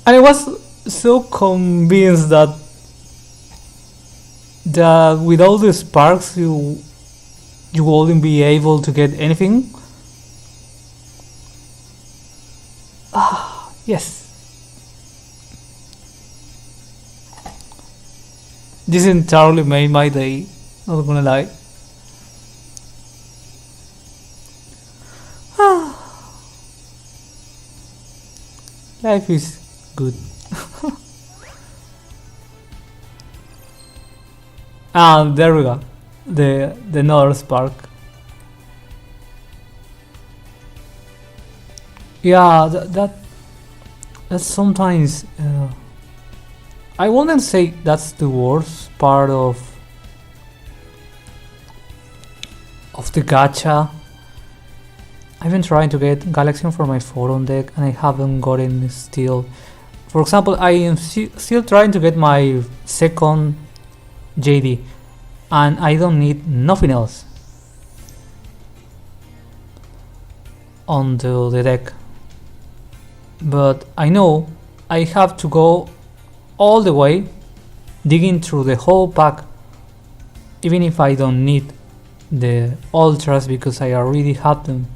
And I was so convinced that with all the sparks you wouldn't be able to get anything. Yes. This entirely made my day, not gonna lie. life is good. And there we go. The another spark. Yeah, that's sometimes. I wouldn't say that's the worst part of the gacha. I've been trying to get Galaxian for my Photon deck and I haven't gotten still. For example, I am still trying to get my second JD and I don't need nothing else onto the deck. But I know I have to go all the way, digging through the whole pack, even if I don't need the ultras because I already have them.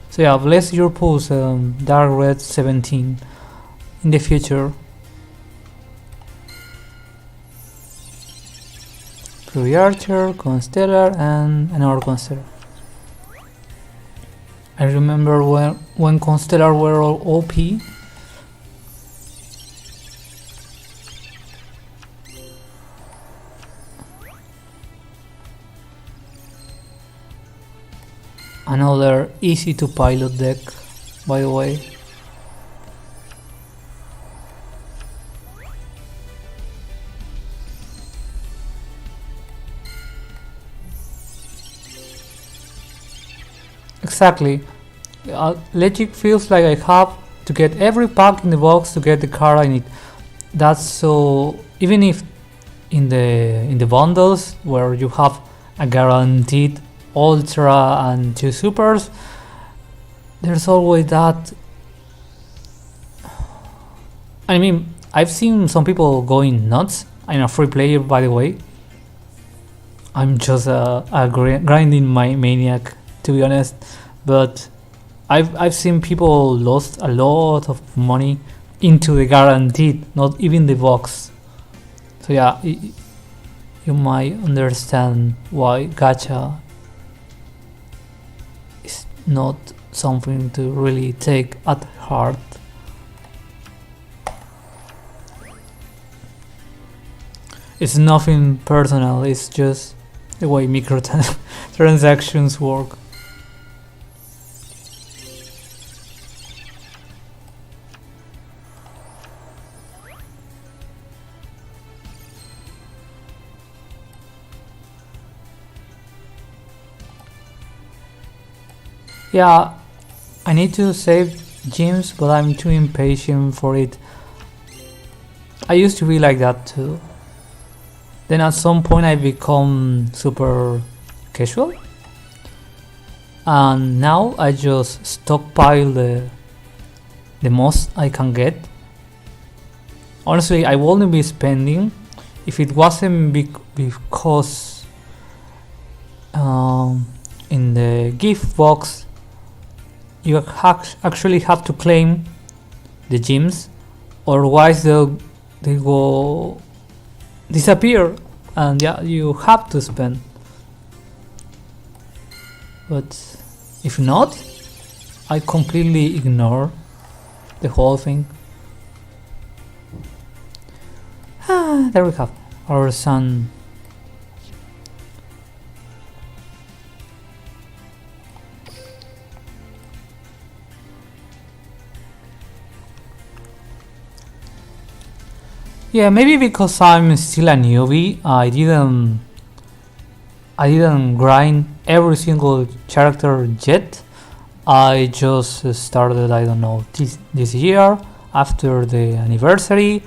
So yeah, bless your pulse, Dark Red 17 in the future. Fury Archer, Constellar, and another Constellar. I remember when Constellar were all OP. Another easy to pilot deck, by the way. Exactly. Logic feels like I have to get every pack in the box to get the card I need. That's so. Even if in the bundles where you have a guaranteed ultra and 2 supers, there's always that. I mean, I've seen some people going nuts. I'm a free player, by the way. I'm just a grinding my maniac, to be honest. But I've seen people lost a lot of money into the guaranteed, not even the box. So yeah, you might understand why gacha is not something to really take at heart. It's nothing personal, it's just the way microtransactions work. Yeah, I need to save gems, but I'm too impatient for it. I used to be like that too. Then at some point I become super casual. And now I just stockpile the most I can get. Honestly, I wouldn't be spending if it wasn't because in the gift box you actually have to claim the gems, otherwise they go disappear, and yeah, you have to spend. But if not, I completely ignore the whole thing. There we have our sun. Yeah, maybe because I'm still a newbie, I didn't grind every single character yet. I just started, I don't know, this year after the anniversary,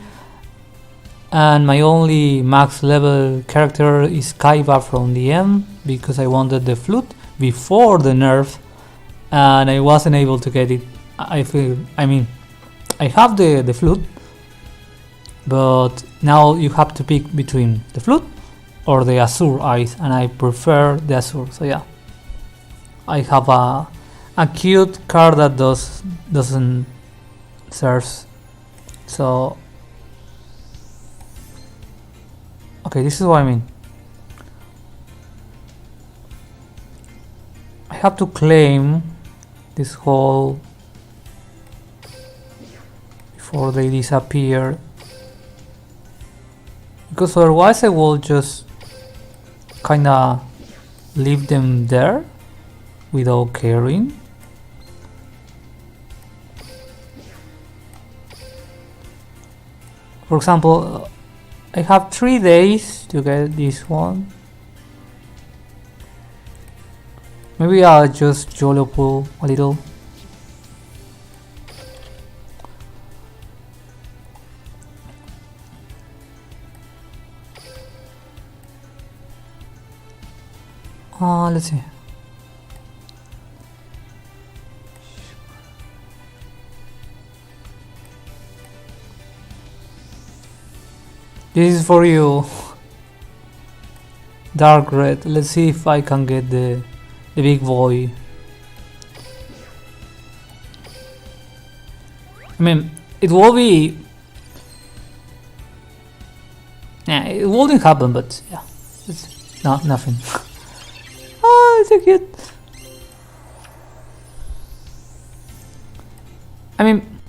and my only max level character is Kaiba from the M because I wanted the flute before the nerf, and I wasn't able to get it. I have the flute, but now you have to pick between the flute or the Azure Eyes, and I prefer the Azure. So yeah, I have a cute card that doesn't serve. So okay, this is what I mean. I have to claim this hole before they disappear, because otherwise I will just kinda leave them there without caring. For example, I have 3 days to get this one. Maybe I'll just YOLO pull a little. Let's see. This is for you. Dark red. Let's see if I can get the big boy. I mean, it will be... Yeah, it wouldn't happen, but yeah. It's not nothing. Oh, it's so cute. I mean,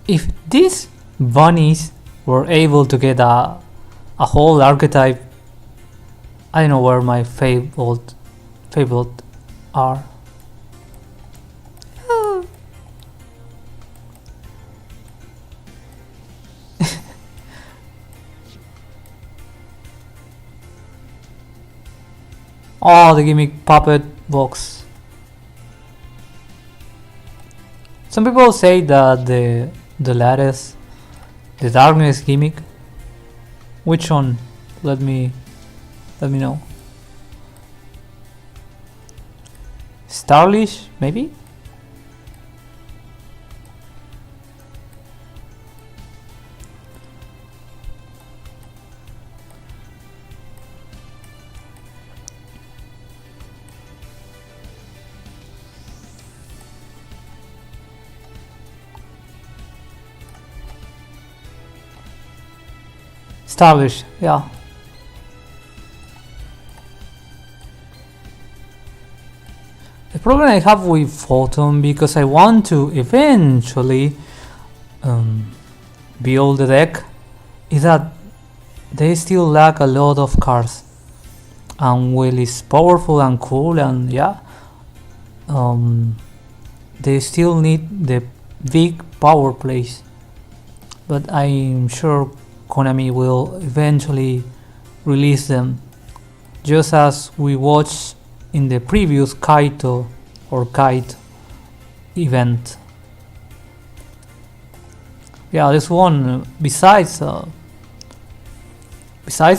if these bunnies were able to get a whole archetype, I don't know where my fabled are. Oh, the gimmick puppet box. Some people say that the lattice, the darkness gimmick. Which one? Let me know. Starlish, maybe? Starlish, yeah. The problem I have with Photon, because I want to eventually build the deck, is that they still lack a lot of cards. And while it's powerful and cool and yeah, they still need the big power plays. But I'm sure Konami will eventually release them, just as we watched in the previous Kaito or Kite event. Yeah, this one, besides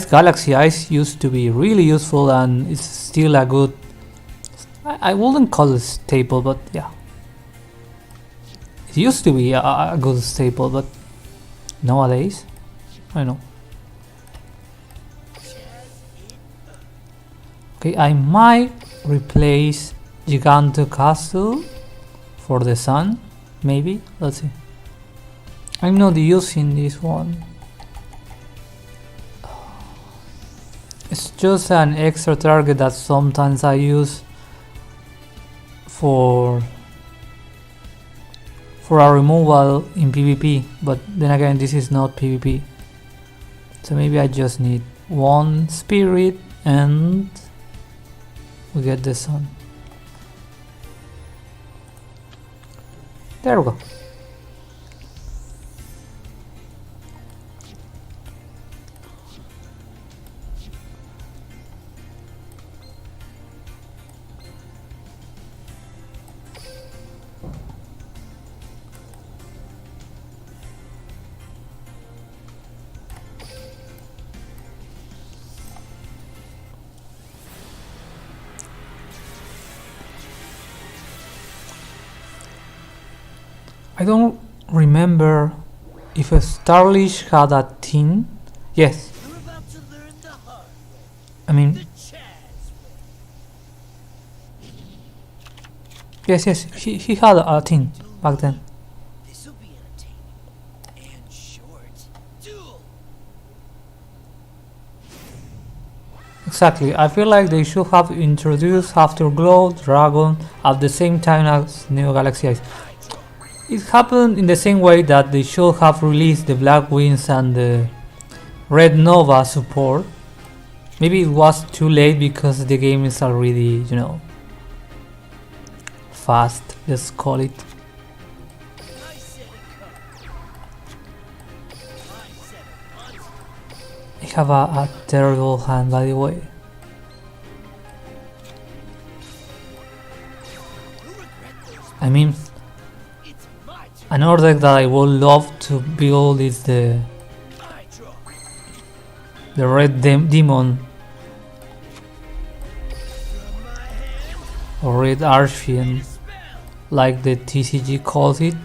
Galaxy Ice, used to be really useful, and it's still a good, I wouldn't call it staple, but yeah, it used to be a good staple, but nowadays, I know. Okay, I might replace Giganto Castle for the sun, maybe. Let's see. I'm not using this one. It's just an extra target that sometimes I use for a removal in PvP, but then again this is not PvP. So maybe I just need one spirit and we get the sun. There we go. I don't remember if a Starlish had a tin. Yes. You're about to learn the hard way. I mean, The Chaz way. yes, he had a tin back then. This'll be entertaining and short. Duel. Exactly, I feel like they should have introduced Afterglow Dragon at the same time as Neo Galaxy Ice. It happened in the same way that they should have released the Black Wings and the Red Nova support. Maybe it was too late because the game is already, you know, fast, let's call it. I said a card. I said a monster. I have a terrible hand, by the way. You regret those. I mean, It's my turn. another deck that I would love to build is I draw. the Red Demon From my hand. or Red Archfiend, Spell. like the TCG calls it.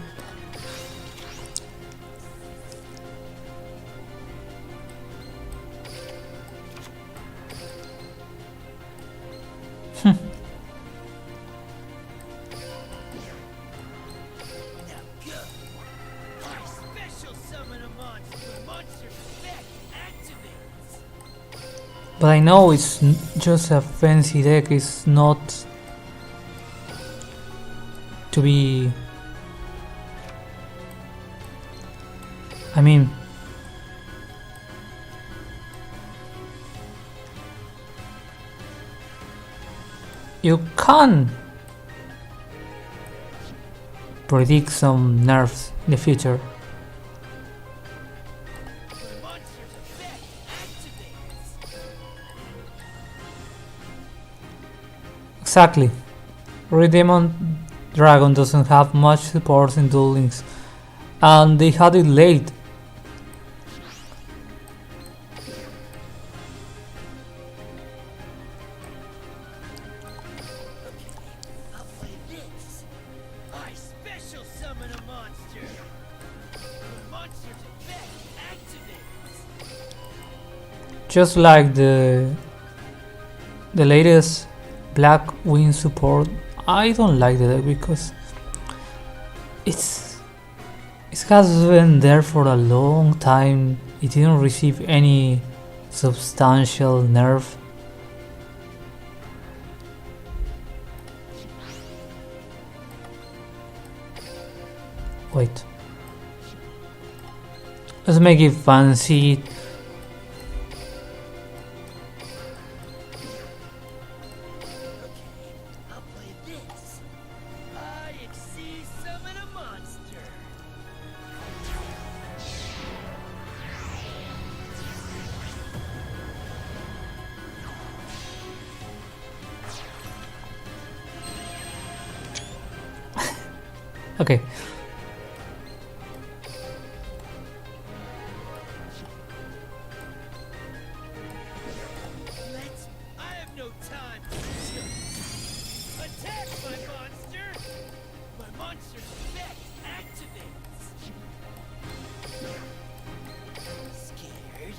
Now go. I special summon a monster. Monster effect activates. But I know it's just a fancy deck, it's not to be... I mean... You can predict some nerfs in the future. The monster's effect activates. Exactly. Red Demon Dragon doesn't have much support in Duel Links, and they had it late. I'll play this. I special summon a monster. The monster's effect activates. Just like the latest Black Wing support, I don't like the deck because it has been there for a long time. It didn't receive any substantial nerf. Wait. Let's make it fancy. I'll play this. I exceed summon a monster. Okay. Let's. I have no time for chips. Attack my monster. My monster's effect activates. Scared?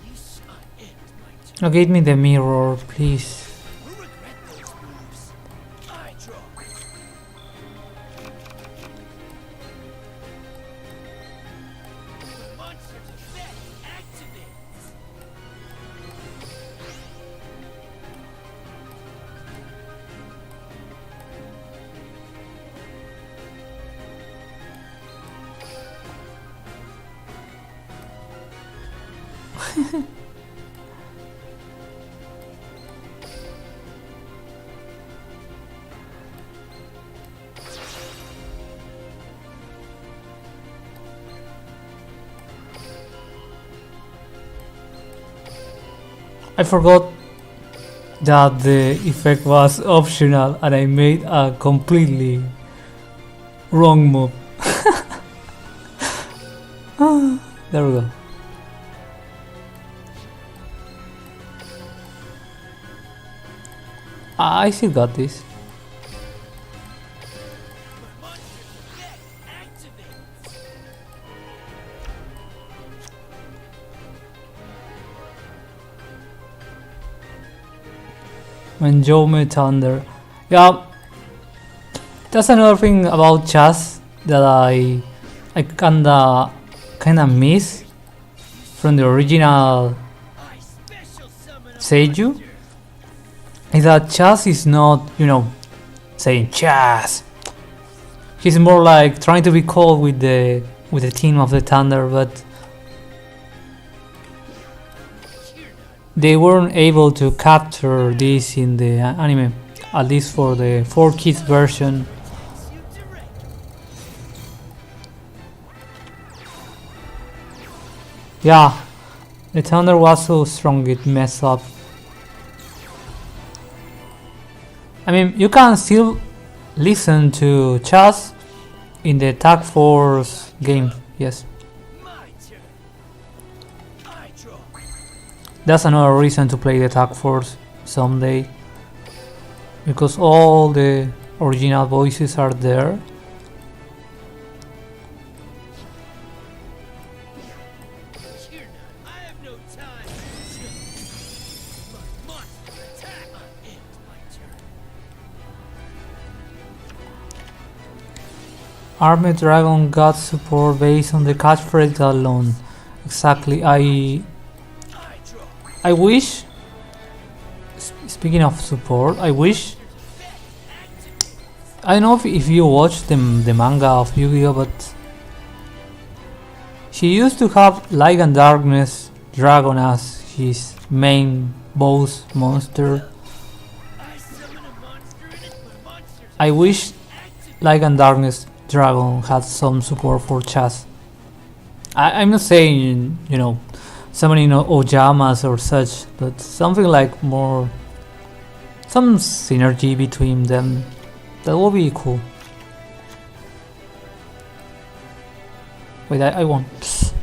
You saw it, my turn. Now give me the mirror, please. You regret those moves. I draw. The monster's effect activates. I forgot that the effect was optional and I made a completely wrong move. There we go. I still got this. My monster's effect activates. When Joe met Thunder. Yeah, that's another thing about chess that I kinda miss from the original I special summon a Seiju. monster. is that Chaz is not, saying Chaz. He's more like trying to be cool with the team of the Thunder, but they weren't able to capture this in the anime, at least for the 4Kids version. Yeah, the Thunder was so strong it messed up. I mean, you can still listen to Chaz in the Tag Force game, yes. That's another reason to play the Tag Force someday, because all the original voices are there. Armed Dragon got support based on the catchphrase alone. Exactly, I wish, speaking of support, I don't know if you watched the manga of Yu-Gi-Oh, but she used to have Light and Darkness Dragon as his main boss monster. I wish Light and Darkness Dragon had some support for Chaz. I'm not saying, summoning Ojamas or such, but something like more, some synergy between them. That would be cool. Wait, I won't.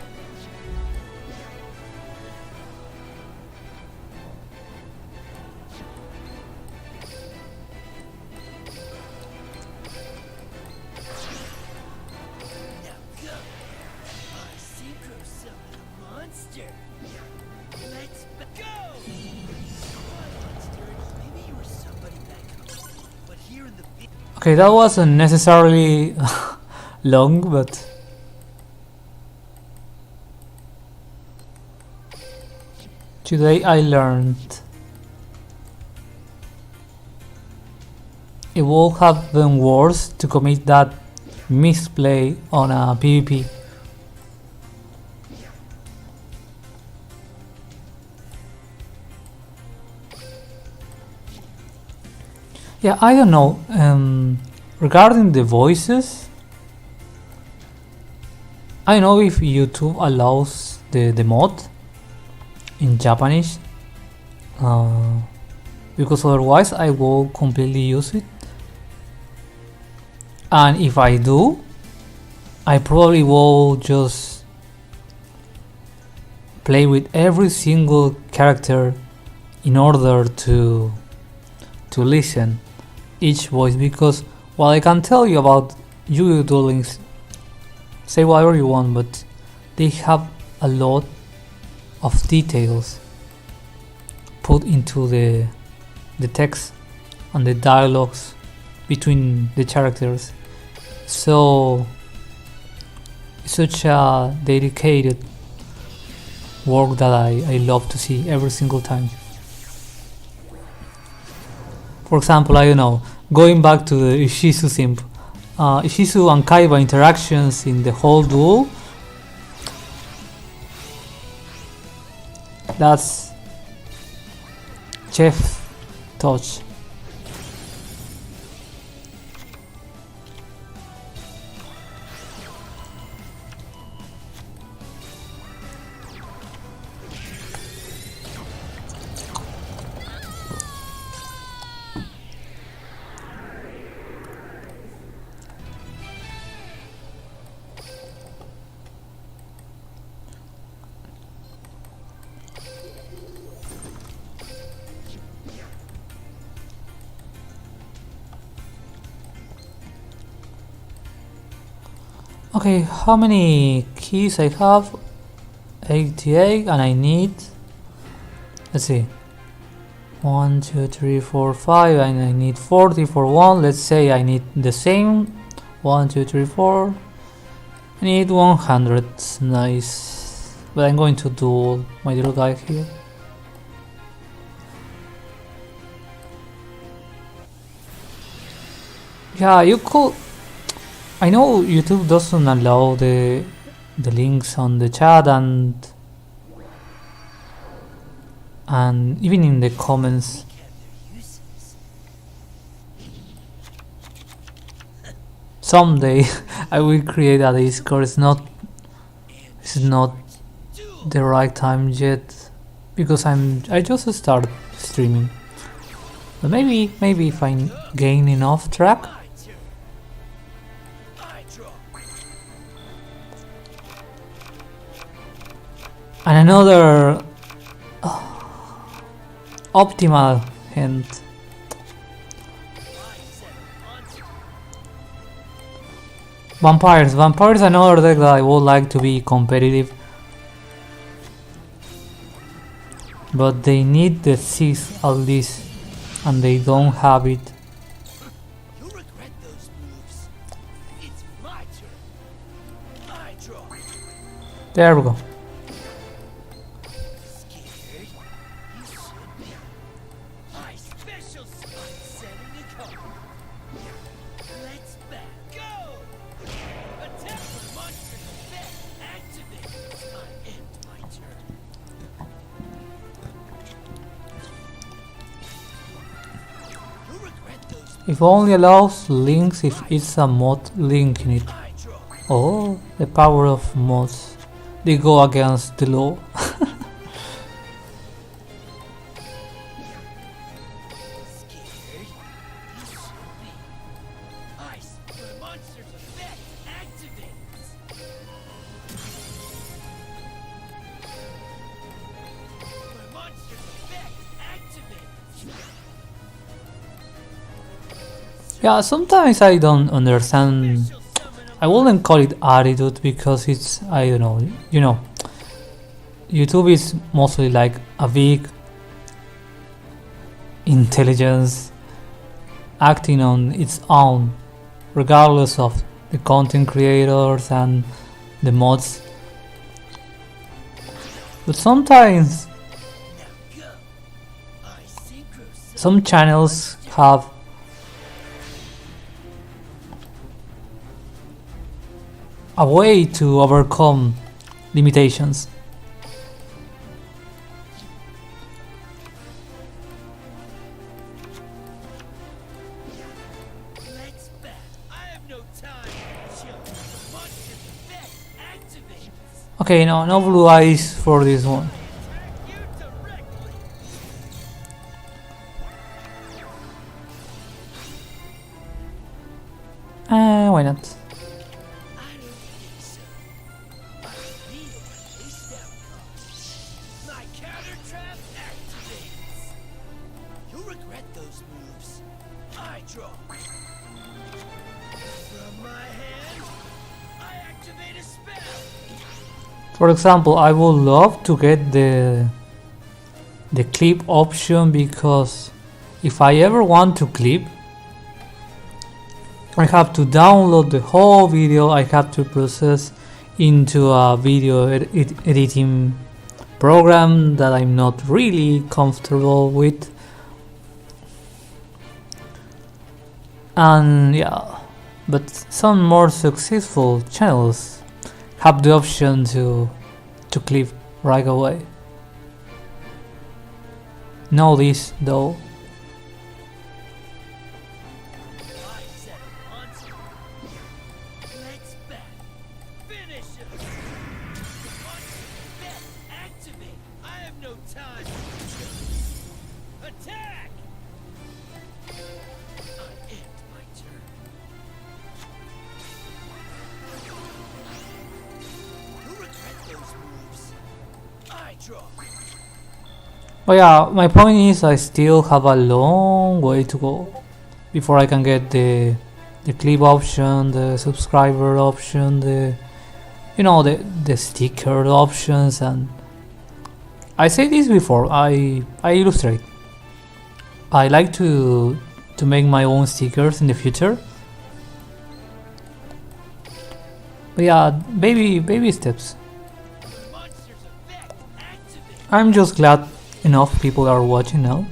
Okay, that wasn't necessarily long, but today I learned it would have been worse to commit that misplay on a PvP. Yeah, I don't know. Regarding the voices, I don't know if YouTube allows the mod in Japanese, because otherwise I will completely use it. And if I do, I probably will just play with every single character in order to listen each voice, because while I can tell you about Yu-Gi-Oh! Duel Links, say whatever you want, but they have a lot of details put into the text and the dialogues between the characters. So it's such a dedicated work that I love to see every single time. For example, I don't know, going back to the Ishizu simp, Ishizu and Kaiba interactions in the whole duel, that's chef touch. Okay, how many keys I have? 88, and I need, let's see, 1, 2, 3, 4, 5, and I need 40 for one. Let's say I need the same, 1, 2, 3, 4. I need 100. Nice. But I'm going to duel my little guy here. Yeah, you could. I know YouTube doesn't allow the links on the chat and even in the comments. Have their uses. Someday I will create a Discord. It's not Duel. the right time yet because I just started streaming. But maybe if I gain enough track. My turn. I draw. And another optimal hint. I set a monster. Vampires. Vampires are another deck that I would like to be competitive. But they need the 6 at least. And they don't have it. You'll regret those moves. It's my turn. I draw. There we go. Scared? You should be. My special spot setting a card. Let's back. Go! Attack for monster effect. Activate. I end my turn. You'll regret those. If only allows links if it's a mod link in it. I draw. Oh, the power of mods. They go against the law. Scared? You should be. Ice for monster's effect activates. For monster's effect activates. Yeah, sometimes I don't understand. Special summon I wouldn't call it attitude because it's, I don't know, you know, YouTube is mostly like a big intelligence acting on its own, regardless of the content creators and the mods. But sometimes now go. I synchro summon some channels have a way to overcome limitations. Let's back. I have no time. Chill. The monster's effect activates. Okay, no blue eyes for this one. Attack you directly. Why not? I don't think so. I need a face down card. My counter trap activates. You'll regret those moves. I draw. From my hand, I activate a spell. For example, I would love to get the clip option because if I ever want to clip, I have to download the whole video. I have to process into a video editing program that I'm not really comfortable with. And yeah, but some more successful channels have the option to clip right away. Know this though. I set a monster. Let's back. Finish him. The monster's effect activate. I have no time. Attack! I end my turn. You'll regret those moves. I draw. But yeah, my point is I still have a long way to go before I can get the clip option, the subscriber option, the sticker options. And I say this before, I illustrate. I like to make my own stickers in the future. But yeah, baby steps. The monster's effect activate. I'm just glad enough people are watching now.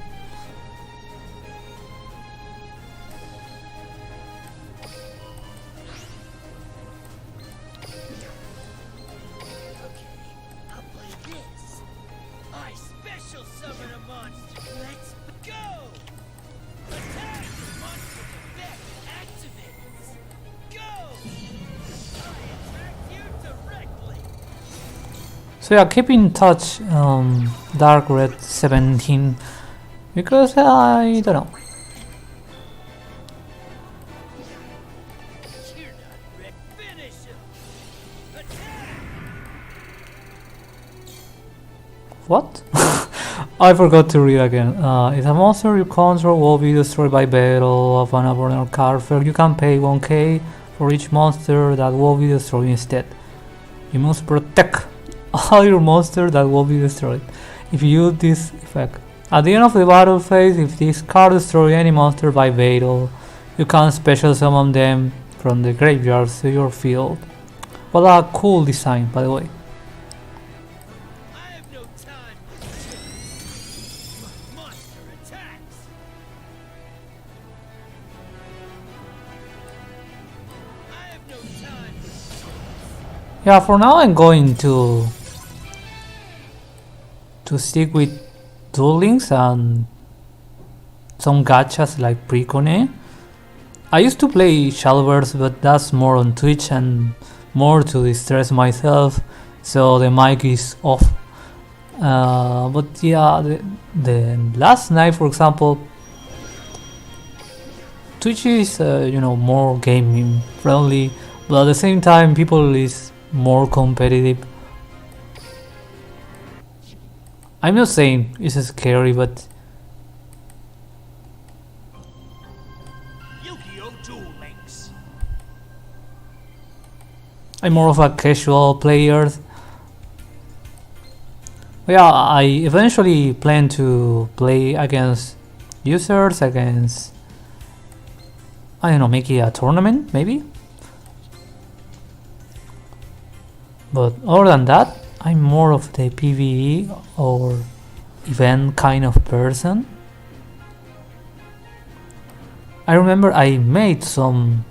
So yeah, keep in touch, Dark Red 17, because I don't know. You're not ready. Finish him. Attack! What? I forgot to read again. If a monster you control will be destroyed by battle of an opponent card, you can pay 1k for each monster that will be destroyed instead. You must protect all your monsters that will be destroyed if you use this effect. At the end of the battle phase, if this card destroys any monster by battle, you can special summon them from the graveyard to your field. What a cool design, by the way. I have no time for chips. Monster attacks. I have no time for chips. Yeah, for now I'm going to stick with Duel Links and some gachas like Precone. I used to play Shadowverse, but that's more on Twitch and more to distress myself, so the mic is off. But yeah, the last night, for example, Twitch is more gaming friendly, but at the same time, people is more competitive. I'm not saying it's scary, but Yu-Gi-Oh! Duel Links. I'm more of a casual player. Yeah, I eventually plan to play against users, against, I don't know, make it a tournament maybe. But other than that, I'm more of the PvE or event kind of person. I remember I made some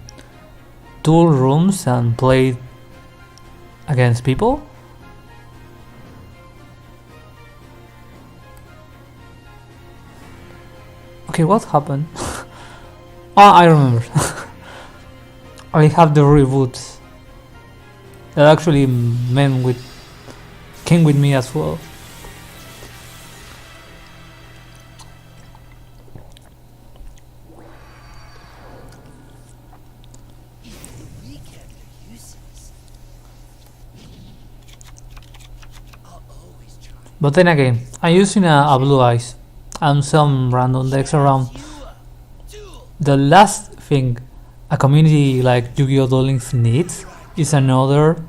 duel rooms and played against people. Okay, what happened? I remember. I have the reboot that actually came with me as well. We get their uses. I'll always try. But then again, I'm using a blue eyes and some random decks around. Duel. The last thing a community like Yu-Gi-Oh! Duel Links needs is another,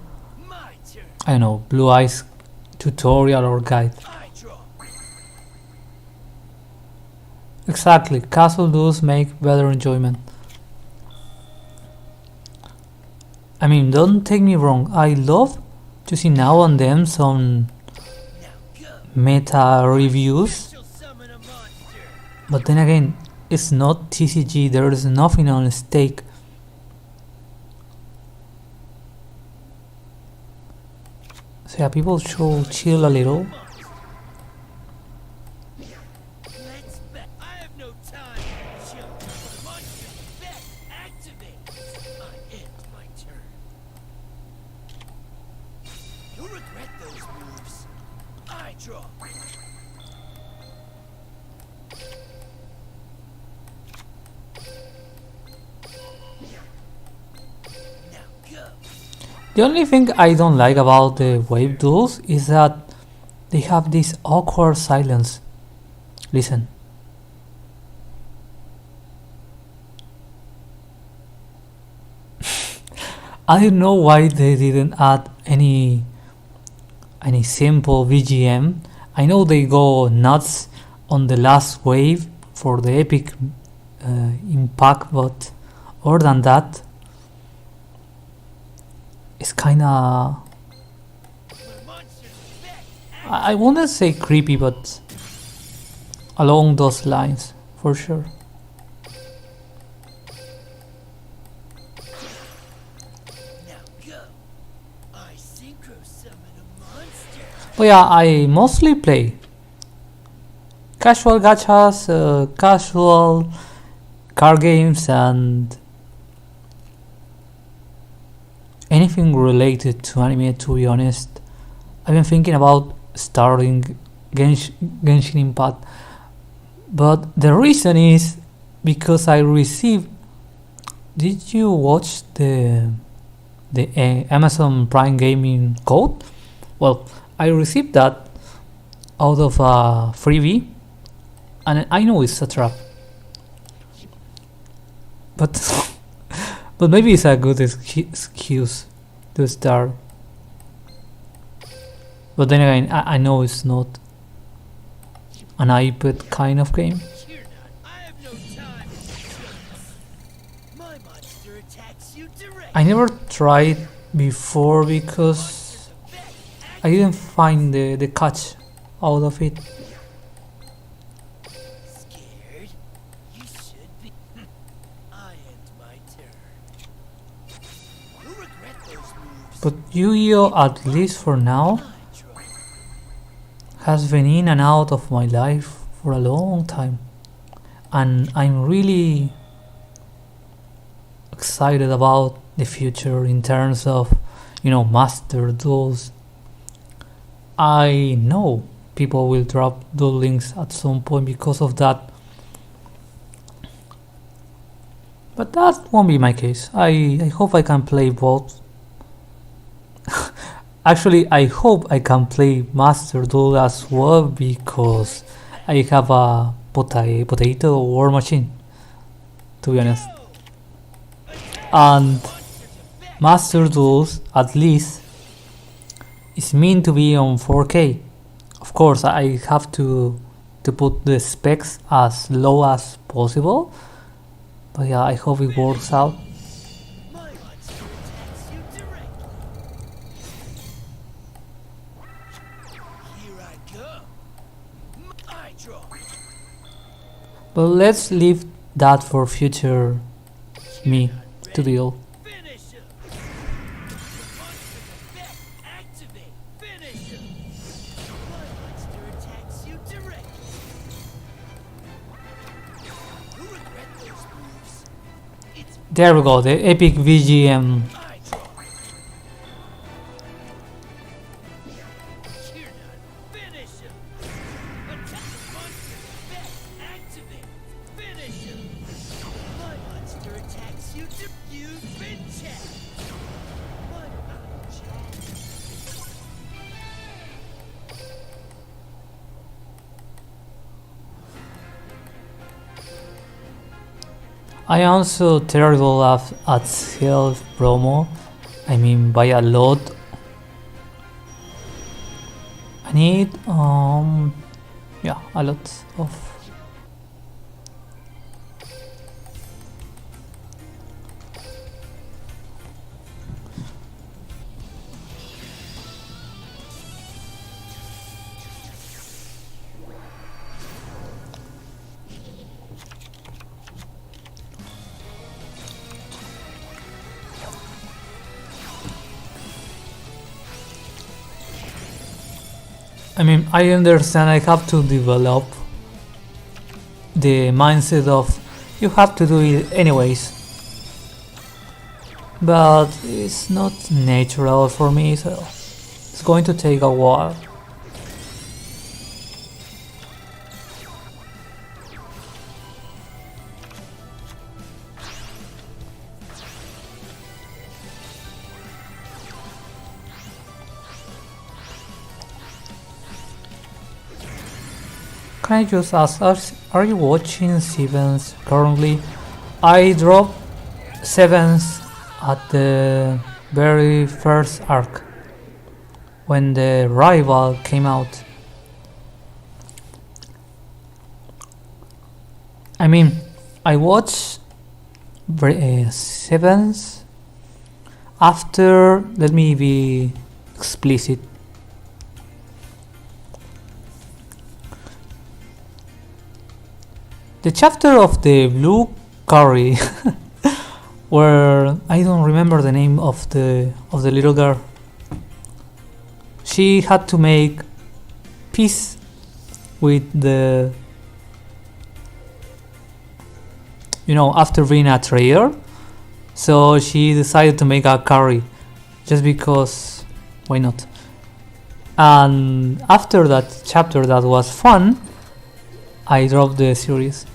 My turn. I don't know, blue eyes tutorial or guide. I draw. Exactly, casual duels make better enjoyment. I mean, don't take me wrong, I love to see now and then some Now go. meta reviews, She'll summon a monster. but then again, it's not TCG, there is nothing on stake. So yeah, people should chill a little. Let's bet. I have no time for chill. Monster bet. Activate. I end my turn. You'll regret those moves. I draw. Now go. The only thing I don't like about the wave duels is that they have this awkward silence. Listen. I don't know why they didn't add any simple VGM. I know they go nuts on the last wave for the epic impact, but other than that, it's kinda, My monster's bet. I wouldn't say creepy, but along those lines, for sure. Now go. I synchro summon a monster. But yeah, I mostly play casual gachas, casual card games, and anything related to anime, to be honest. I've been thinking about starting Genshin Impact, but the reason is because I received. Did you watch the Amazon Prime Gaming code? Well, I received that out of a freebie, and I know it's a trap, but but maybe it's a good excuse to start. But then again, I know it's not an iPad kind of game. You're not. I have no time for jokes. My monster attacks you directly. I never tried before because I didn't find the catch out of it. Scared? You should be. I end my turn. You'll regret those moves. But Yu-Gi-Oh, at least for now, I draw. has been in and out of my life for a long time, and I'm really excited about the future in terms of, master duels. I know people will drop Duel Links at some point because of that, but that won't be my case. I hope I can play both. Actually, I hope I can play Master Duel as well because I have a potato war machine, to be honest. And Master Duels, at least, is meant to be on 4K. Of course, I have to put the specs as low as possible, but yeah, I hope it works out. My monster attacks you directly. Here I go. I draw. But let's leave that for future me to deal. Finish him. The monster's effect. Activate. Finish him. My monster attacks you directly. You'll regret those moves. It's There we go, the epic VGM. I draw. You're not. Finish him. Attack the monster's effect. Activate. Finish him. My monster attacks you. You've been checked. My I am also terrible at self promo. I mean, by a lot. I need yeah, a lot of. I mean, I understand I have to develop the mindset of you have to do it anyways, but it's not natural for me, so it's going to take a while. Can I just ask, are you watching Sevens currently? I dropped Sevens at the very first arc, when the rival came out. I mean, I watched Sevens after, let me be explicit, the chapter of the blue curry where I don't remember the name of the little girl. She had to make peace with the, after being a traitor, so she decided to make a curry just because why not. And after that chapter that was fun, I dropped the series.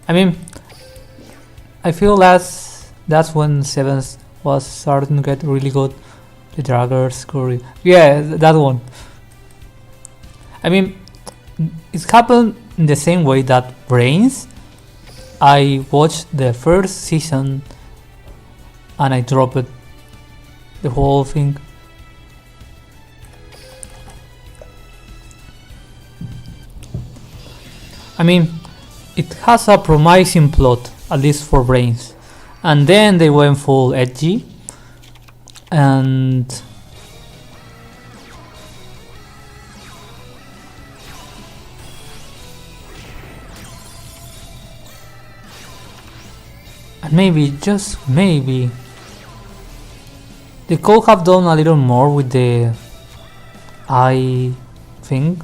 I mean, I feel that's when 7th was starting to get really good. The Dragger's Curry. Yeah, that one. I mean, it's happened in the same way that Brains. I watched the first season and I dropped it, the whole thing. I mean, it has a promising plot, at least for Brains, and then they went full edgy and maybe, just maybe, they could have done a little more with the eye thing.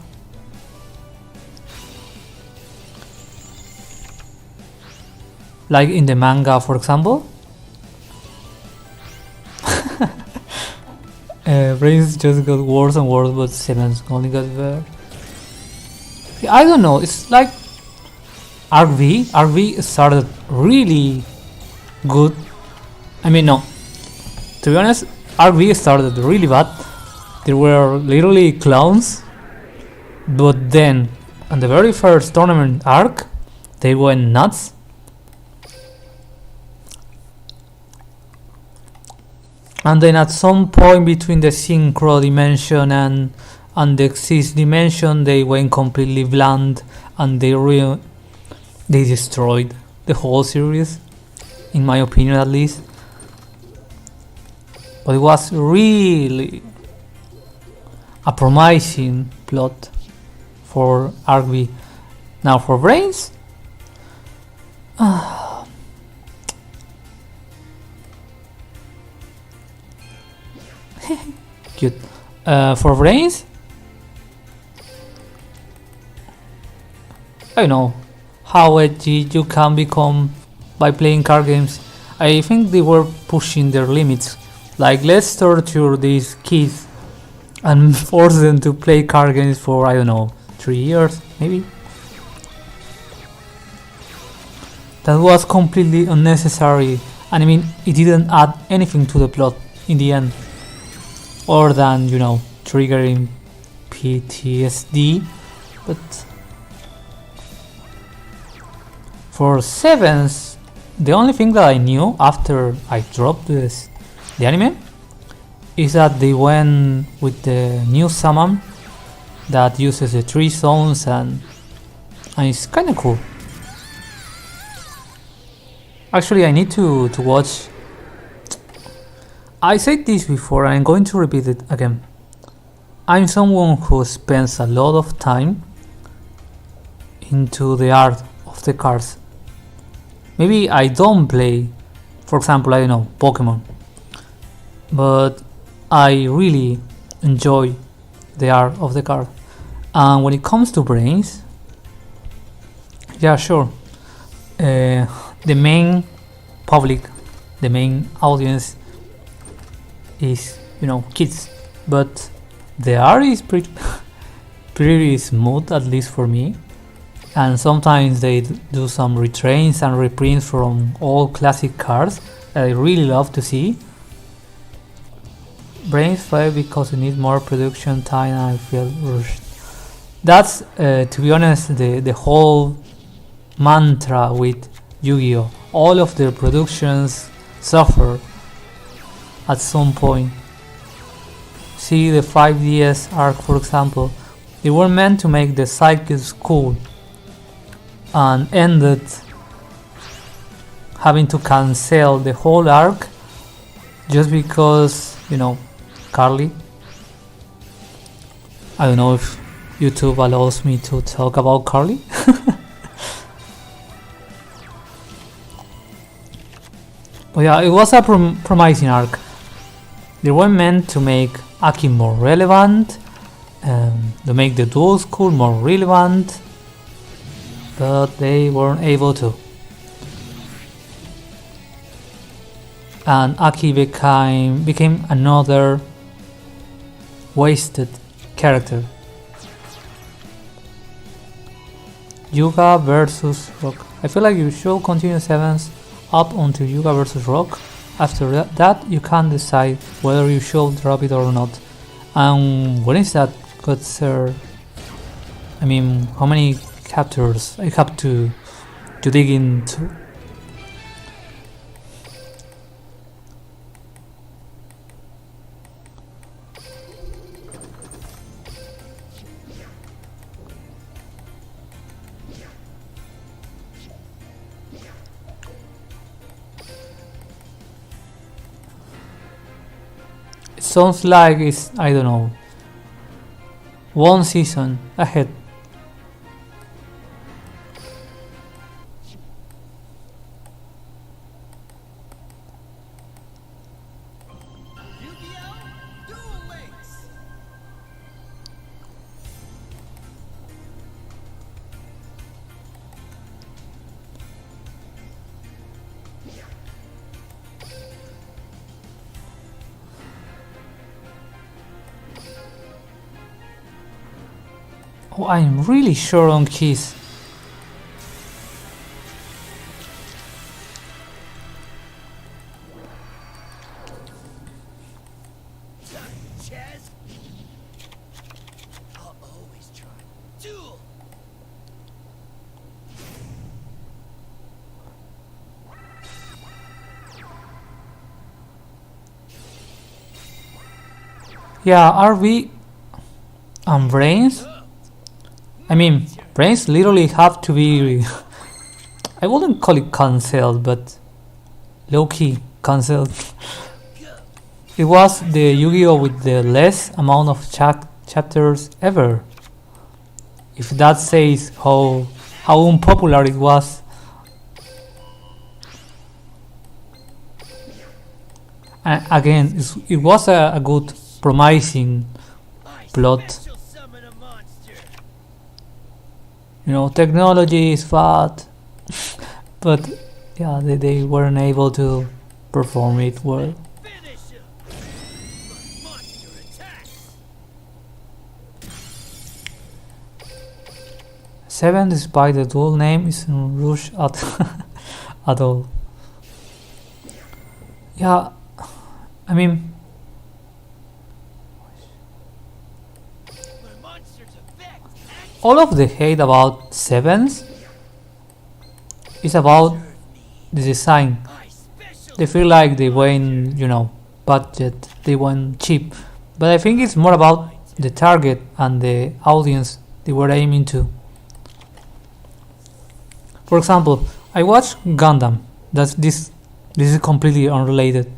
Like in the manga, for example. Brains just got worse and worse, but 7th only got better. I don't know, it's like RV started really good. I mean, no, to be honest, RV started really bad. There were literally clowns, but then on the very first tournament arc they went nuts. And then at some point between the synchro dimension and the exist dimension, they went completely bland and they destroyed the whole series, in my opinion at least. But it was really a promising plot for RB. Now for Brains, cute. For Brains, I don't know how edgy you can become by playing card games. I think they were pushing their limits. Like, let's torture these kids and force them to play card games for, I don't know, 3 years maybe. That was completely unnecessary, and I mean, it didn't add anything to the plot in the end, other than, you know, triggering PTSD. But for 7th, the only thing that I knew after I dropped the anime is that they went with the new summon that uses the 3 zones, and it's kinda cool. Actually, I need to watch. I said this before and I'm going to repeat it again. I'm someone who spends a lot of time into the art of the cards. Maybe I don't play, for example, I don't know, Pokemon, but I really enjoy the art of the card. And when it comes to Brains, yeah, sure, the main public, the main audience is, you know, kids, but the art is pretty smooth, at least for me. And sometimes they do some retrains and reprints from all classic cards that I really love to see. Brains 5 because it needs more production time and I feel rushed. That's to be honest the whole mantra with Yu-Gi-Oh! All of their productions suffer at some point. See the 5DS arc, for example. They were meant to make the Psychics cool and ended having to cancel the whole arc just because, you know, Carly. I don't know if YouTube allows me to talk about Carly. But yeah, it was a promising arc. They were meant to make Aki more relevant, to make the dual school more relevant, but they weren't able to. and Aki became another wasted character. Yuga versus Rock. I feel like you should continue 7s up until Yuga versus Rock. After that, you can decide whether you should drop it or not. And when is that good, sir? I mean, how many chapters I have to dig into? It sounds like it's, I don't know, one season ahead. Yugioh, Duel links. Oh, I'm really sure on keys. Chaz. I'll always try. Duel. Yeah, are we on brains? I mean, brains literally have to be. I wouldn't call it cancelled, but low-key cancelled. It was the Yu-Gi-Oh with the less amount of chapters ever. If that says how unpopular it was. And again, it was a good, promising plot. Special summon a monster. You know, technology is fat, but yeah, they weren't able to perform it well. Finish him. My monster attacks. 7, despite the dual name, isn't rushed at all. Yeah, I mean, My monster's effect. all of the hate about 7s is about the design. I special. They feel like they went, you know, budget, they went cheap. But I think it's more about the target and the audience they were aiming to. For example, I watched Gundam. This is completely unrelated.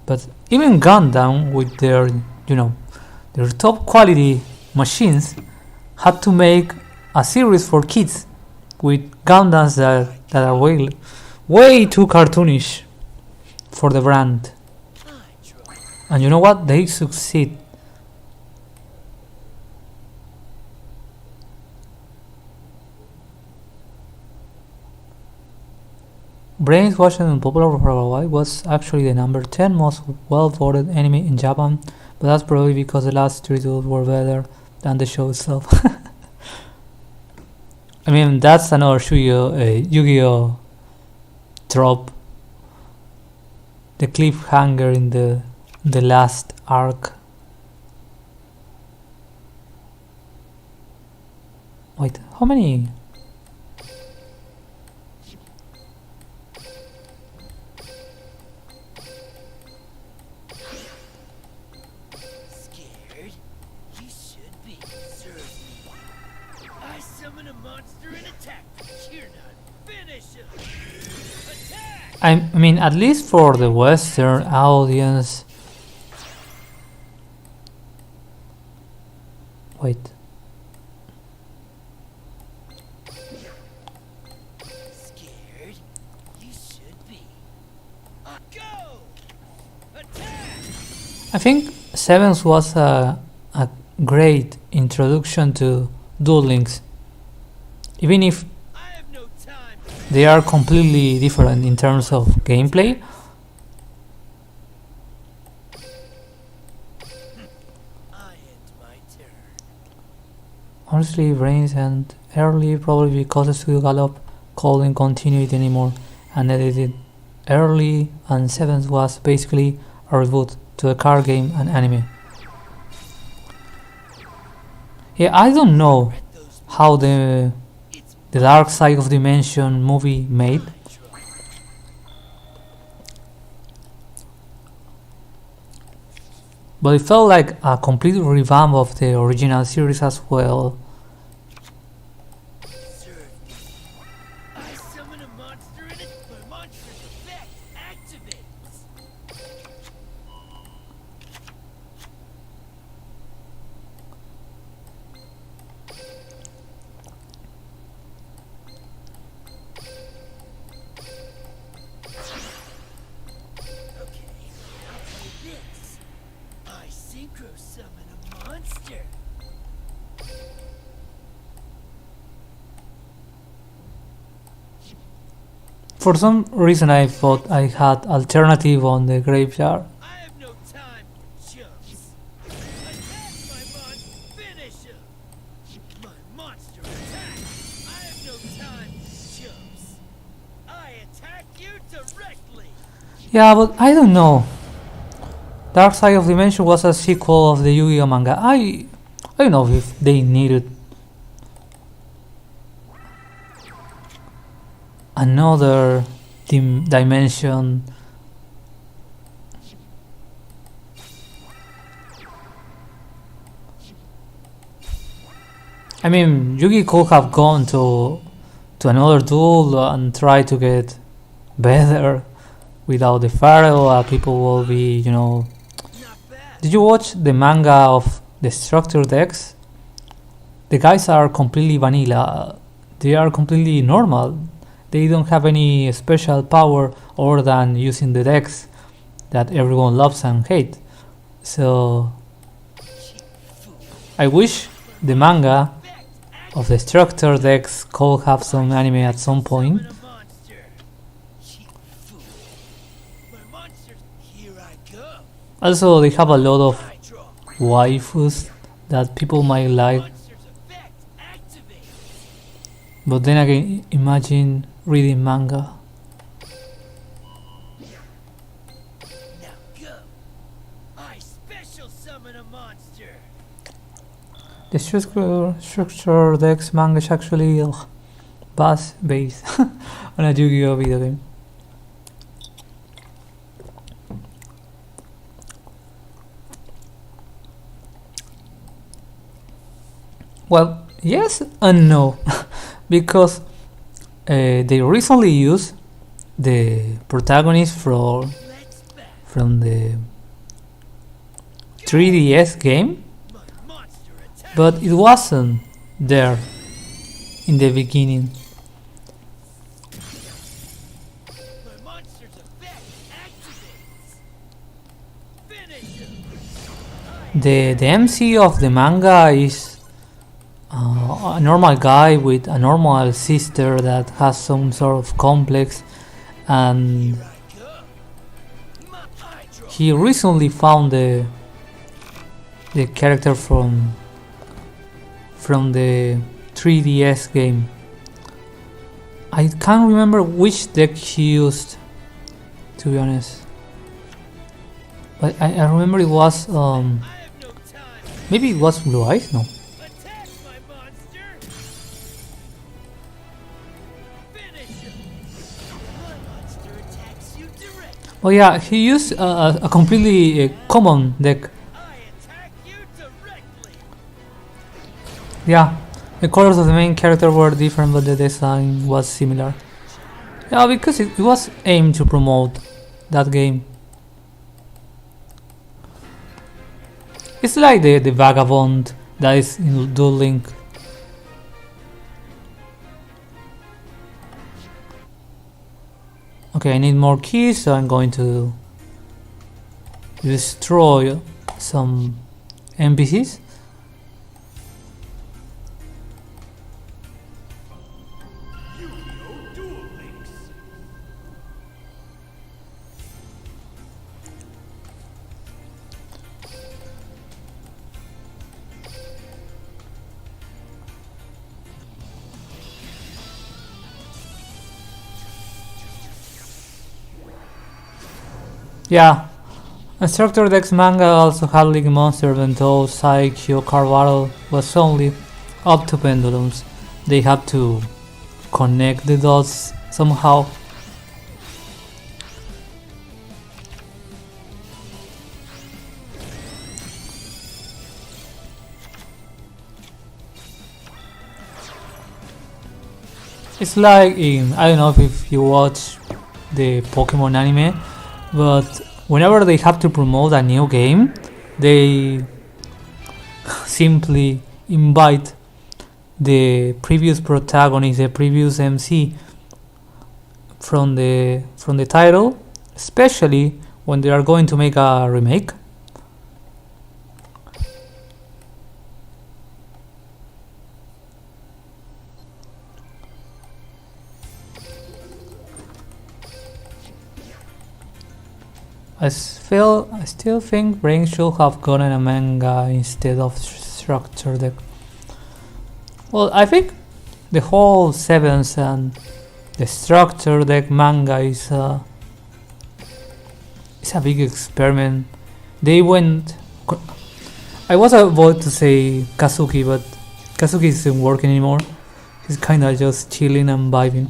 But even Gundam with their, you know, their top quality machines had to make a series for kids with Gundams that are way too cartoonish for the brand. I try. And you know what? They succeed. Brains wasn't unpopular for a while. Was actually the number 10 most well-voted anime in Japan, but that's probably because the last 3 duels were better than the show itself. I mean, that's another Yu-Gi-Oh trope. The cliffhanger in the last arc. Wait, how many? Scared? You should be. Serve me. I summon a monster and attack. You're not. Finish him. Attack. I mean, at least for the Western audience. Wait. Scared? You should be. Go. Attack. I think Sevens was a great introduction to Duel Links. Even if I have no time. they are completely different in terms of gameplay, honestly, Brains and early probably because Studio Gallop couldn't continue it anymore and edited early, and 7th was basically a reboot to the card game and anime. Yeah, I don't know Read those how the it's Dark Side of Dimension movie made, my trouble. but it felt like a complete revamp of the original series as well. Serve me. I summon a monster and my monster's effect activates. Okay, I'll play this. I synchro summon a monster. For some reason I thought I had alternative on the graveyard. I have no time, chumps. Attack my finish him. My monster attack. I have no time, chumps. I attack you directly. Yeah, but I don't know. Dark Side of Dimension was a sequel of the Yu-Gi-Oh manga. I don't know if they needed another dimension. I mean, Yugi could have gone to another duel and try to get better without the Pharaoh. People will be, Not bad. Did you watch the manga of the structure decks? The guys are completely vanilla. They are completely normal. They don't have any special power other than using the decks that everyone loves and hates. So I wish the manga Effect of the structure decks could have some anime at some point. summon a monster. Cheap fool. My monsters. Here I go. Also, they have a lot of I draw. waifus that people might like. Monster's effect activates. But then again, imagine reading manga. Now go. I special summon a monster. The structure decks manga is actually based on a Yu-Gi-Oh video game. Well, yes and no, because they recently used the protagonist Let's back. from the 3DS game, My monster attack. but it wasn't there in the beginning. My monster's effect activates. Finish him. The MC of the manga is a normal guy with a normal sister that has some sort of complex, and Here I go. I draw. he recently found the character from the 3DS game. I can't remember which deck he used, to be honest, but I remember it was I have no time. maybe it was Blue Eyes. No, Attack my monster. Finish him. My monster attacks you directly. oh yeah, he used a completely common deck. I attack you directly. Yeah, the colors of the main character were different, but the design was similar. Yeah, because it was aimed to promote that game. It's like the vagabond that is in Duel Link. Okay, I need more keys, so I'm going to destroy some NPCs. Yugioh Duel Links. Yeah, a structure decks manga also had League Monster, even though Saikyo card battle was only up to pendulums. They had to connect the dots somehow. It's like in, I don't know if you watch the Pokemon anime, but whenever they have to promote a new game, they simply invite the previous protagonist, the previous MC from the title, especially when they are going to make a remake. I still think Brain should have gotten a manga instead of structure deck. Well, I think the whole sevens and the structure deck manga is a big experiment. They went. I was about to say Kazuki, but Kazuki isn't working anymore. He's kinda just chilling and vibing.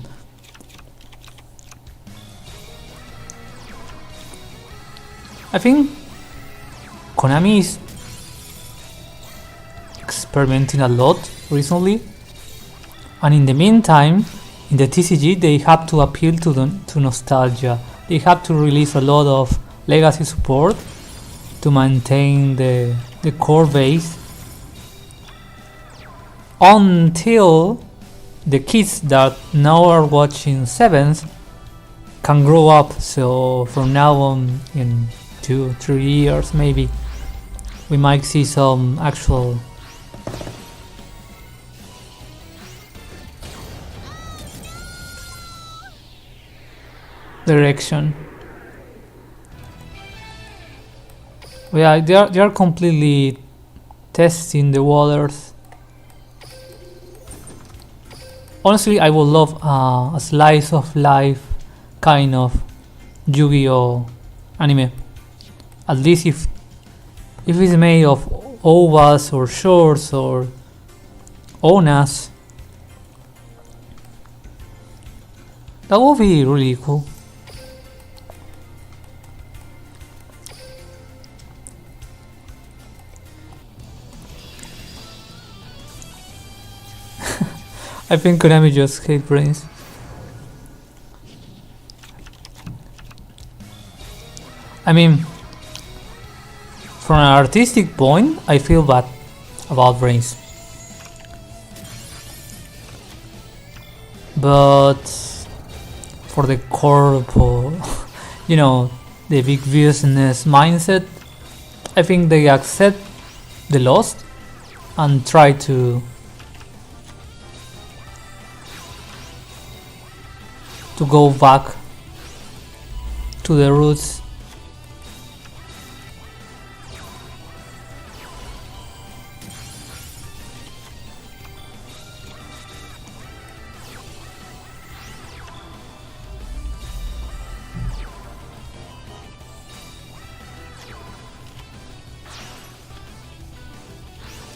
I think Konami is experimenting a lot recently, and in the meantime, in the TCG they have to appeal to nostalgia. They have to release a lot of legacy support to maintain the core base until the kids that now are watching sevens can grow up. So from now on, in 2-3 years maybe, we might see some actual direction. Yeah, they are completely testing the waters. Honestly, I would love a slice of life kind of Yu-Gi-Oh anime. At least if it's made of OVAs or shorts or ONAs, that would be really cool. I think Konami just hate brains. I mean, from an artistic point, I feel bad about brains. But for the corpo, the big business mindset, I think they accept the loss and try to go back to the roots.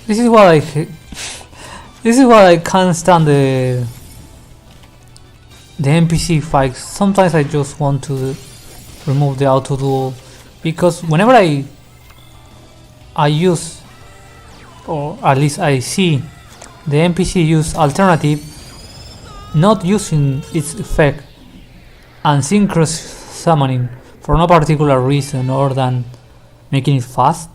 This is what I this is why I can't stand the NPC fights. Sometimes I just want to remove the auto duel, because whenever I use, or at least I see the NPC use alternative, not using its effect and synchronous summoning for no particular reason other than making it fast,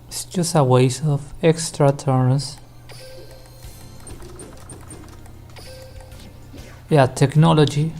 it's just a waste of extra turns. Yeah, technology.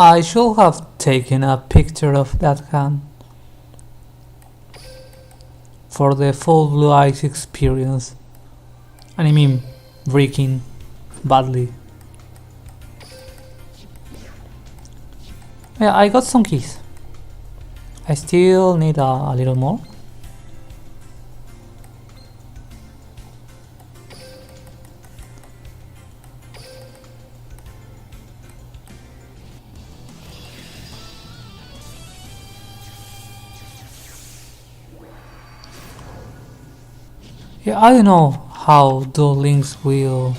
I should have taken a picture of that hand for the full Blue Eyes experience. And I mean, breaking badly. Yeah, I got some keys. I still need a little more. Yeah, I don't know how Duel Links will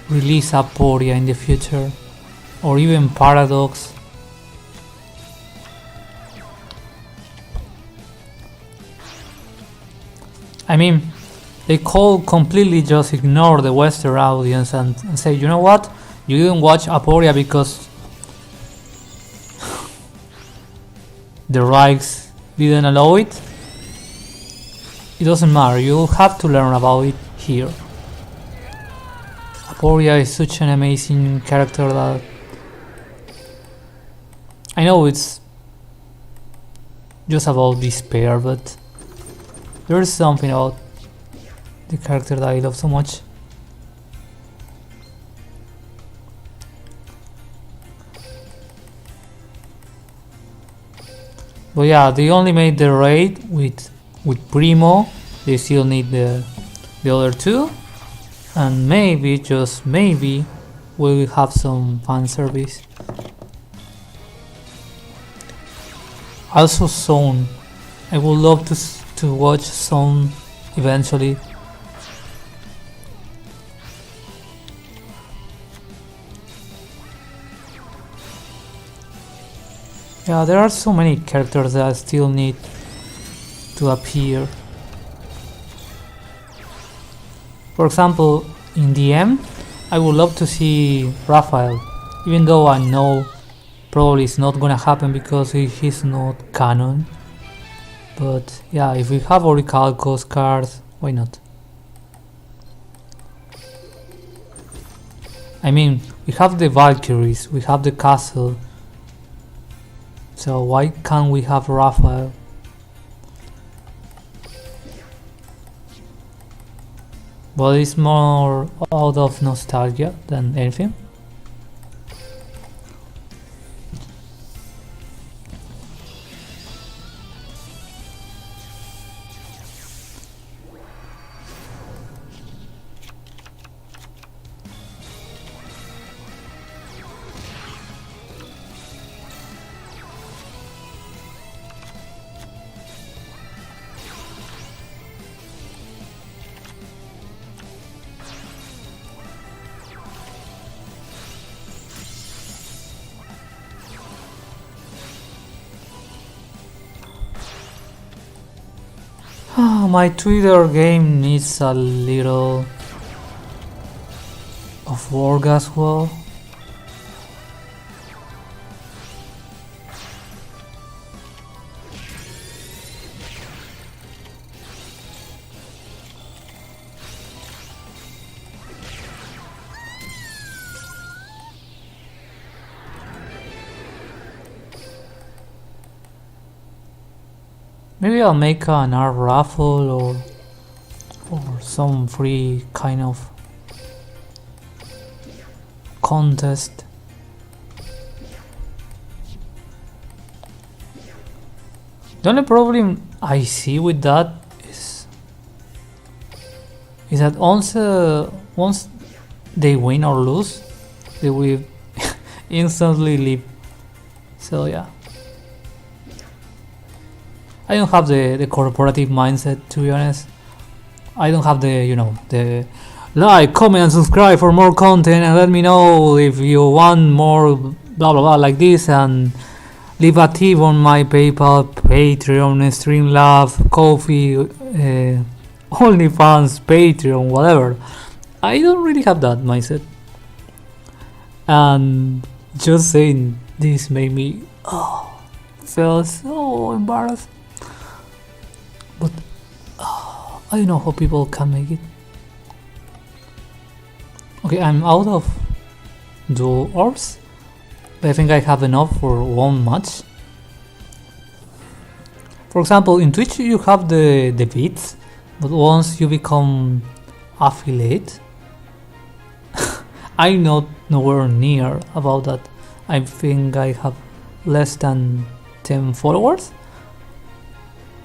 release Aporia in the future, or even Paradox. I mean, they could completely just ignore the Western audience and say, you know what, you didn't watch Aporia because the rights didn't allow it. It doesn't matter, you have to learn about it here. Aporia is such an amazing character that I know it's just about despair, but there is something about the character that I love so much. But yeah, they only made the raid with Primo. They still need the other two, and maybe, just maybe, we will have some fan service. Also Zone. I would love to watch Zone eventually. Yeah, there are so many characters that still need to appear. For example, in DM, I would love to see Raphael, even though I know probably it's not gonna happen because he's not canon. But yeah, if we have Orichalcos cards, why not? I mean, we have the Valkyries, we have the castle, so why can't we have Raphael? But it's more out of nostalgia than anything. My Twitter game needs a little of work as well. Maybe I'll make an art raffle or some free kind of contest. The only problem I see with that is that once they win or lose, they will instantly leave. So yeah. I don't have the corporative mindset, to be honest. I don't have the like, comment and subscribe for more content and let me know if you want more blah blah blah like this, and leave a tip on my PayPal, Patreon, Streamlab, Ko-fi, OnlyFans, Patreon, whatever. I don't really have that mindset. And just saying this made me feel so embarrassed. But I don't know how people can make it. Okay, I'm out of dual orbs. but I think I have enough for one match. For example, in Twitch you have the bits, but once you become affiliate, I'm not nowhere near about that. I think I have less than 10 followers.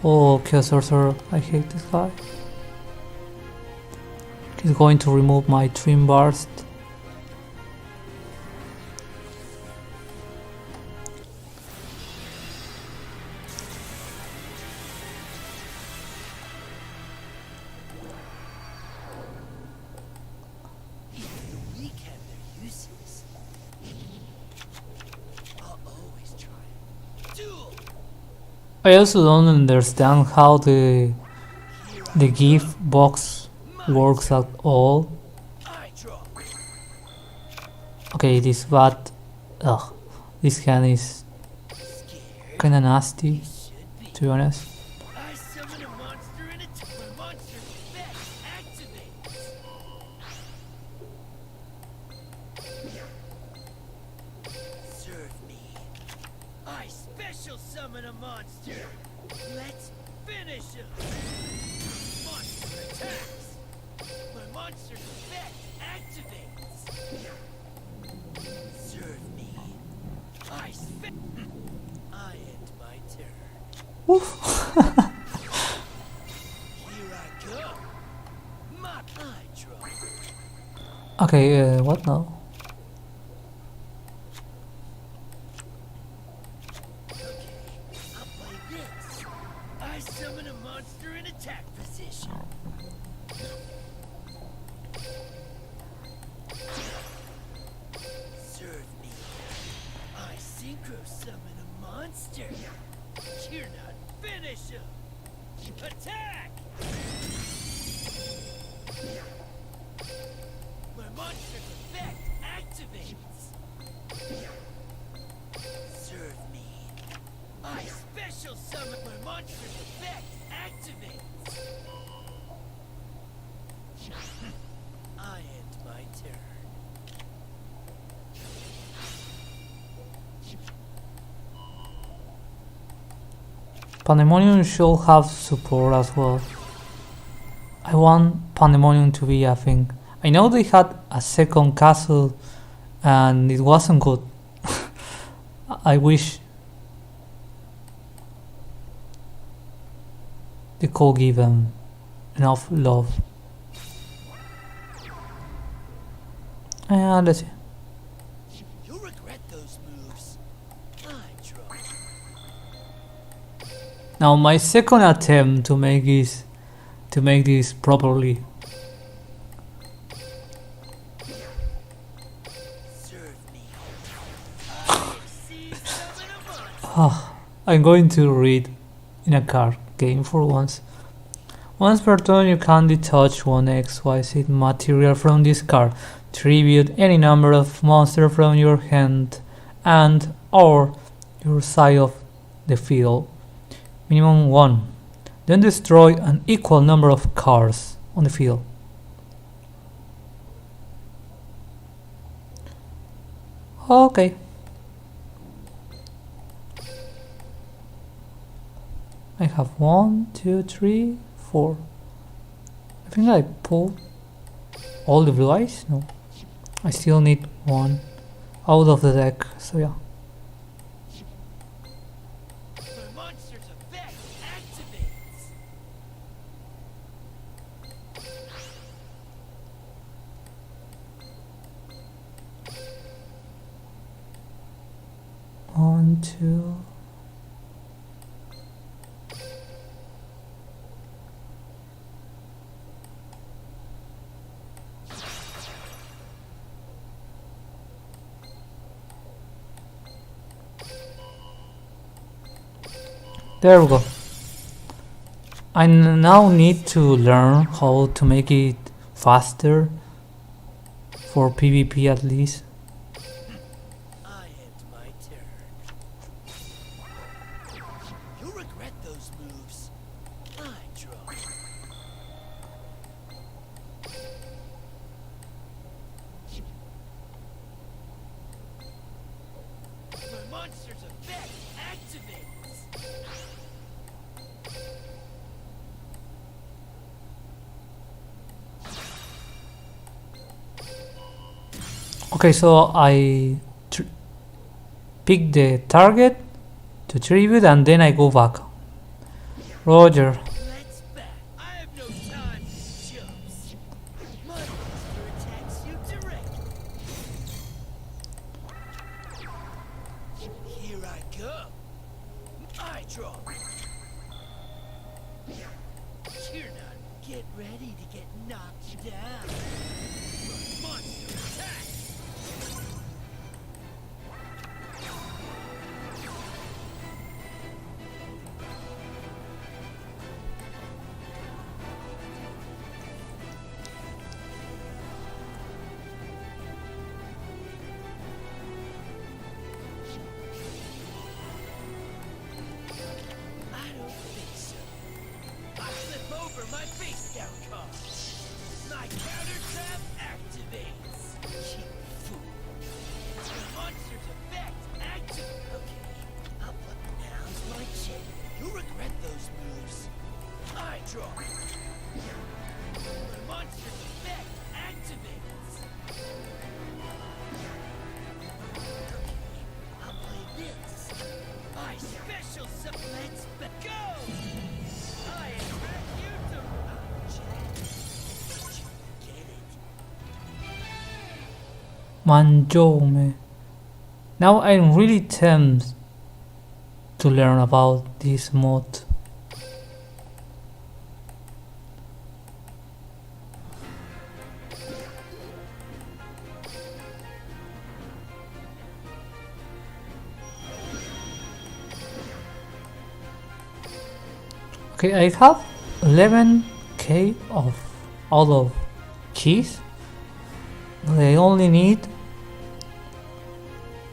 Oh, Chaos Sorcerer, I hate this guy. He's going to remove my Twin Burst. The weak have their uses. I'll always try. Duel! I also don't understand how the gift box works at all. I draw. Okay, this bad. Ugh, this hand is Scared? kinda nasty, Should be. to be honest. I summon a monster and my monster effect activates. Serve me. I special summon a monster. Let's finish him. Monster attacks. My monster effect activates. Serve me. I end my turn. Oof. Here I go. My I draw. Okay, what now? Okay, I'll play this. I summon a monster in attack position. Serve me. I synchro summon a monster. You're not finish him. Attack! My monster's effect activates. Serve me. I special summon my monster's effect activates. I end my turn. Pandemonium should have support as well. I want Pandemonium to be a thing. I know they had a second castle and it wasn't good. I wish they could give them enough love. Let's see. You'll regret those moves. I draw. Now my second attempt to make this properly. Serve me. I see summon a monster. I'm going to read in a card game for once. Once per turn you can detach one XYZ material from this card. Tribute any number of monsters from your hand and or your side of the field. Minimum 1. Then destroy an equal number of cards on the field. Okay. I have 1, 2, 3, 4. I think I pulled all the blue eyes? No. I still need one out of the deck, so yeah. My monster's effect activates. One, two. There we go. I now need to learn how to make it faster for PvP at least. I end my turn. You'll regret those moves. I draw. monster's effect activates. Okay, so I pick the target to tribute and then I go back. Roger. Let's back. I have no time for jumps. My monster attacks you directly. Here I go. I draw. You're not. Get ready to get knocked down. Monster attack. I don't think so. I flip over my face down card. My counter trap activates. You fool. The monster's effect activates. Okay. Up now's my chin. You'll regret those moves. I draw. The monster's effect activates. Okay. I'll play this. My special let's go! I attract you to Did you get it? Manjome. Now I'm really tempted to learn about this mod. Okay, I have 11k of all of keys. I only need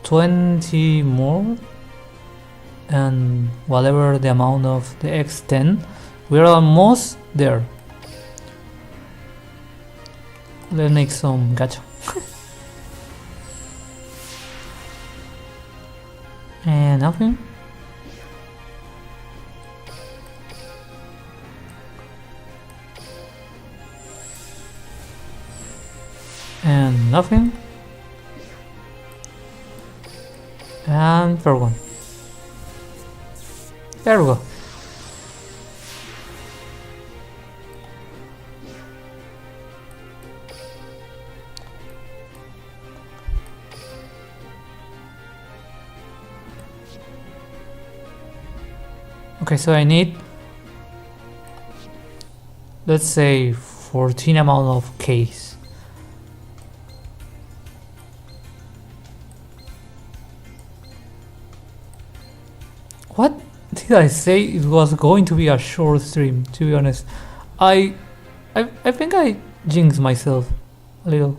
20 more and whatever the amount of the X10. We're almost there. Let's make some gacha. And nothing. And nothing. And third one. There we go. Okay, so I need, let's say, 14 amount of Ks. What did I say? It was going to be a short stream, to be honest. I think I jinxed myself a little.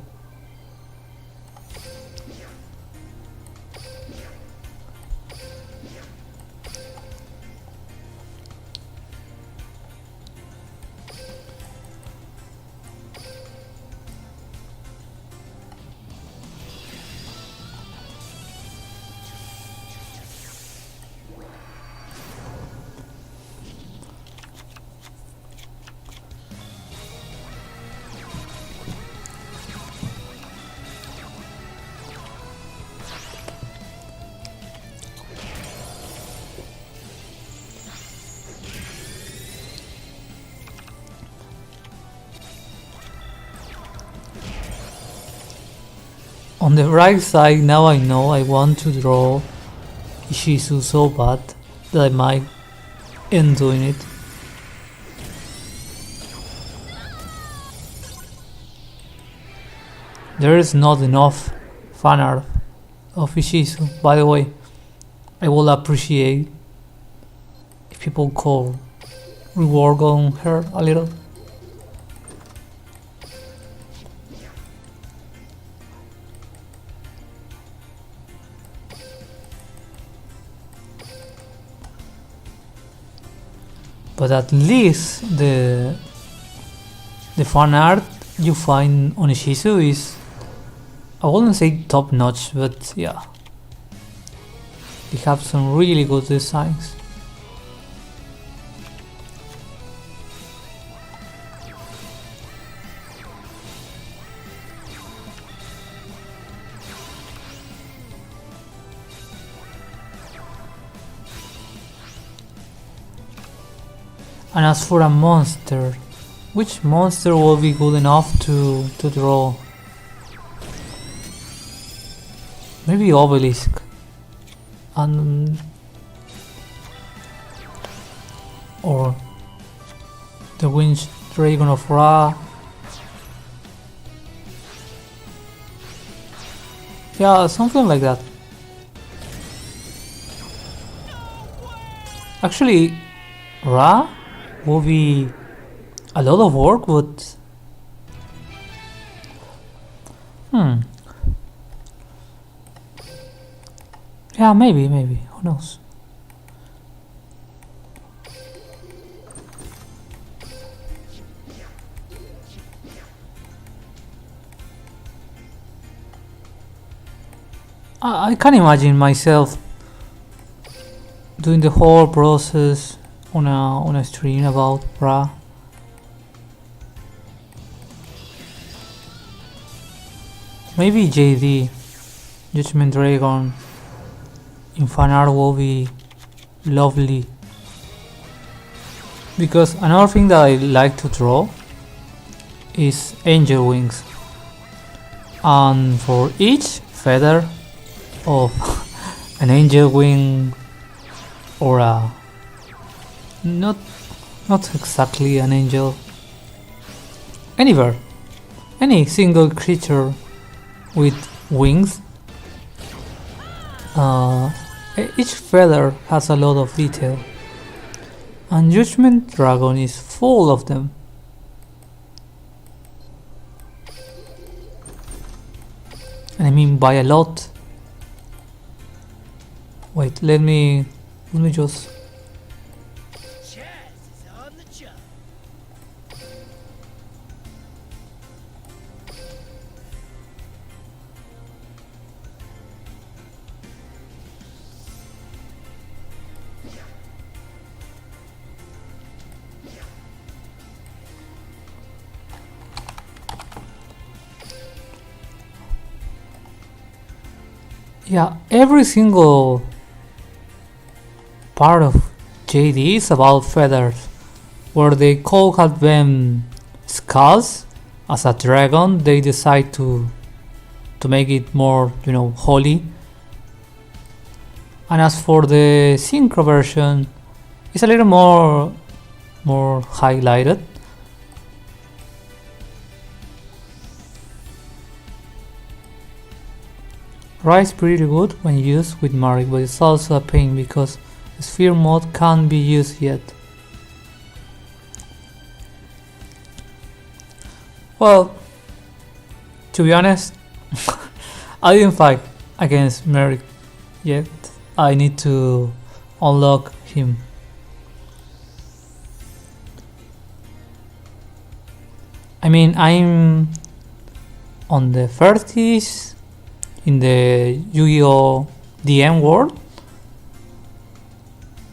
On the right side, now I know I want to draw Ishizu so bad that I might end doing it. There is not enough fan art of Ishizu, by the way. I will appreciate if people could rework on her a little. But at least the fan art you find on Ishizu is, I wouldn't say top notch, but yeah. They have some really good designs. And as for a monster, which monster will be good enough to draw? Maybe Obelisk. And or the Winged Dragon of Ra. Yeah, something like that. Actually, Ra will be a lot of work, but yeah, maybe, who knows. I can imagine myself doing the whole process on a stream about Ra. Maybe JD, Judgment Dragon, in fan art will be lovely. Because another thing that I like to draw is angel wings. And for each feather of an angel wing, or a not exactly an angel, any bird, any single creature with wings, each feather has a lot of detail, and Judgment Dragon is full of them. And I mean by a lot. Wait, let me just. Chaz is on the job. Yeah, every single part of JD is about feathers, where they could have them skulls as a dragon. They decide to make it more, holy. And as for the synchro version, it's a little more highlighted. Ra is pretty good when used with Marik, but it's also a pain because Sphere mode can't be used yet. Well, to be honest, I didn't fight against Marik yet. I need to unlock him. I mean, I'm on the 30s in the Yu-Gi-Oh! DM world.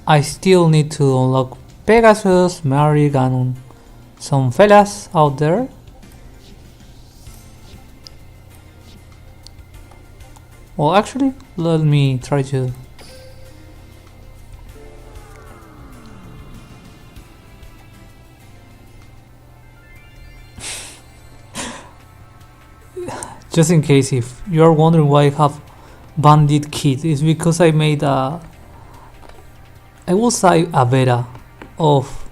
I still need to unlock Pegasus, Marik, and some fellas out there. Well, actually, let me try to. Just in case if you are wondering why I have Bandit Kit, it's because I made I will say a beta of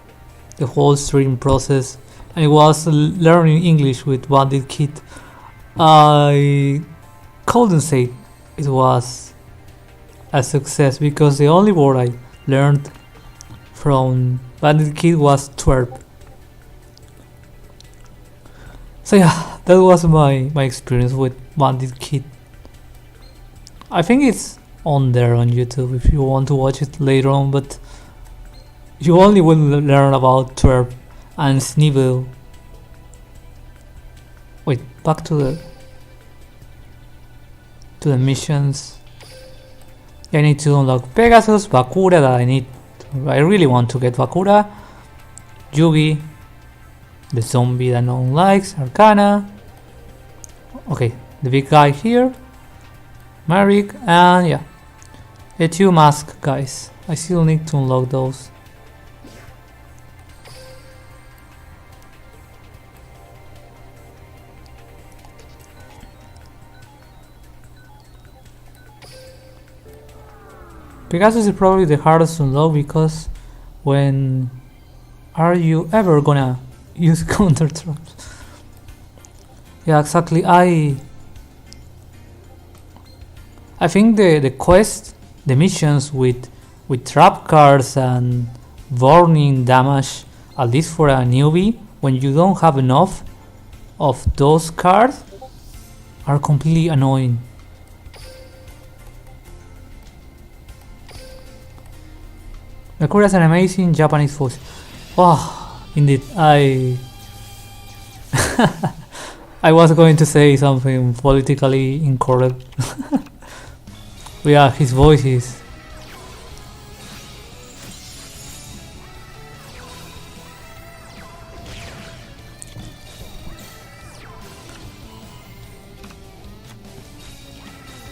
the whole stream process, and it was learning English with Bandit Kit. I couldn't say it was a success because the only word I learned from Bandit Kit was twerp. So yeah, that was my experience with Bandit Kit. I think it's on there on YouTube if you want to watch it later on, but you only will learn about twerp and Snivel. Wait, back to the missions. I need to unlock Pegasus, Bakura that I really want to get Bakura, Yugi, the zombie that no one likes, Arcana, okay, the big guy here, Marik, and yeah, the 2 mask guys. I still need to unlock those. Pegasus is probably the hardest to unlock because when are you ever gonna use counter traps? Yeah, exactly. I think the quest, the missions with trap cards and warning damage, at least for a newbie, when you don't have enough of those cards, are completely annoying. Bakura is an amazing Japanese voice. Wow, indeed, I was going to say something politically incorrect. But yeah, his voice is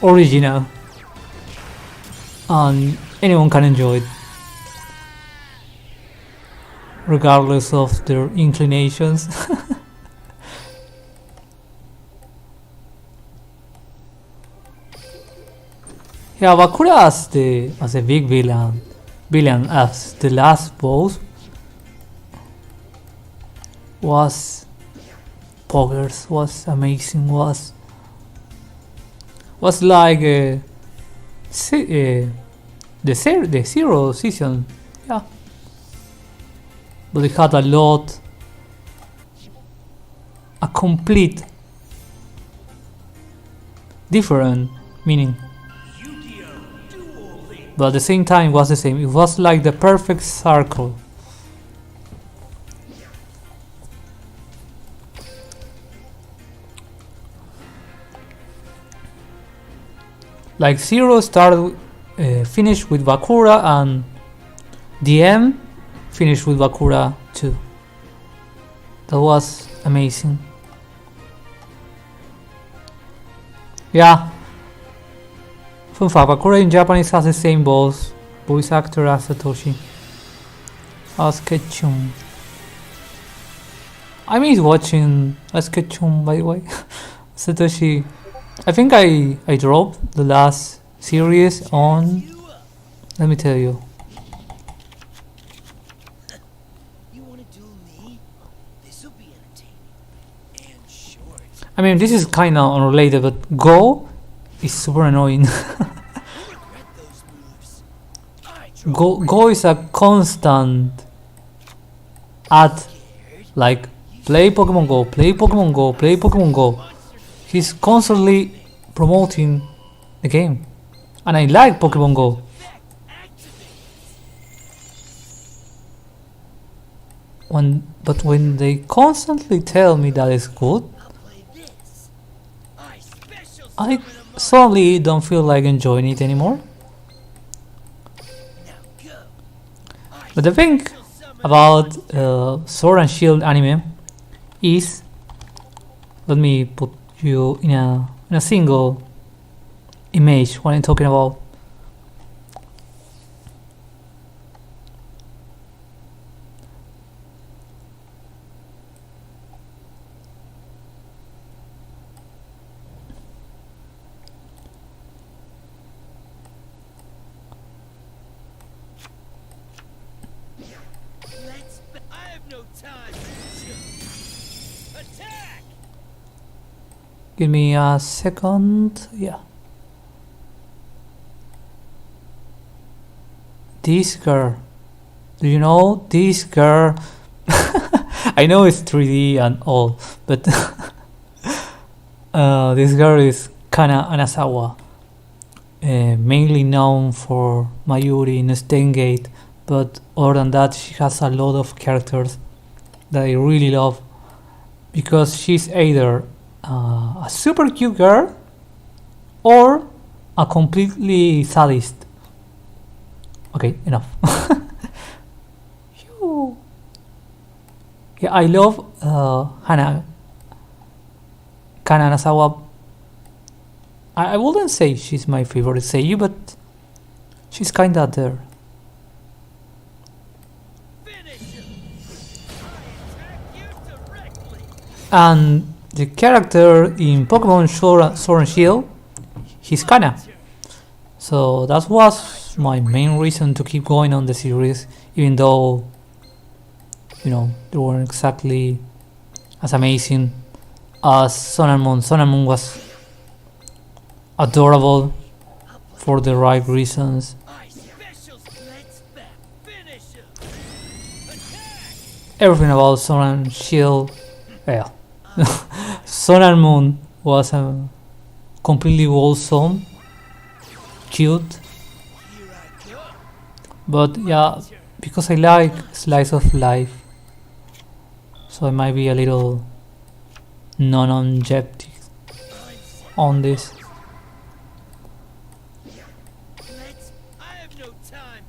original and anyone can enjoy it regardless of their inclinations. Yeah, Bakura as a big villain as the last boss was poggers, was amazing, was like the zero season, yeah. But it had a complete different meaning. But at the same time it was the same. It was like the perfect circle. Like Zero started, finished with Bakura, and DM finished with Bakura too. That was amazing. Yeah. Fun fact, Bakura in Japanese has the same voice actor as Satoshi. As Ketchum. I miss watching as Ketchum, by the way. Satoshi. I think I dropped the last series on, let me tell you. You want to duel me? This'll be entertaining and short. I mean, this is kinda unrelated, but Go is super annoying. Go is a constant ad, like play Pokemon Go, play Pokemon Go, play Pokemon Go. He's constantly promoting the game, and I like Pokemon Go. But when they constantly tell me that it's good, I suddenly don't feel like enjoying it anymore. But the thing about Sword and Shield anime is, let me put you in a single image what I'm talking about. I have no time. Attack! Give me a second. Yeah. This girl. Do you know this girl? I know it's 3D and all, but this girl is Kana Anasawa, mainly known for Mayuri in Steingate, but other than that she has a lot of characters that I really love, because she's either a super cute girl or a completely sadist Okay, enough. Phew. Yeah, I love Kananasawa. I wouldn't say she's my favorite seiyuu, but she's kinda there. Finish him. I attack you directly. And the character in Pokemon Sword and Shield, he's Kana. So that was my main reason to keep going on the series, even though, you know, they weren't exactly as amazing as Sun and Moon. Sun and Moon was adorable for the right reasons. I special splits back. Finish him. Attack. Everything about Sun and Shield, well, Sun and Moon was completely wholesome, cute, Here I go. but yeah, because I like slice of life, so I might be a little non-objective on this. Let's. I have no time.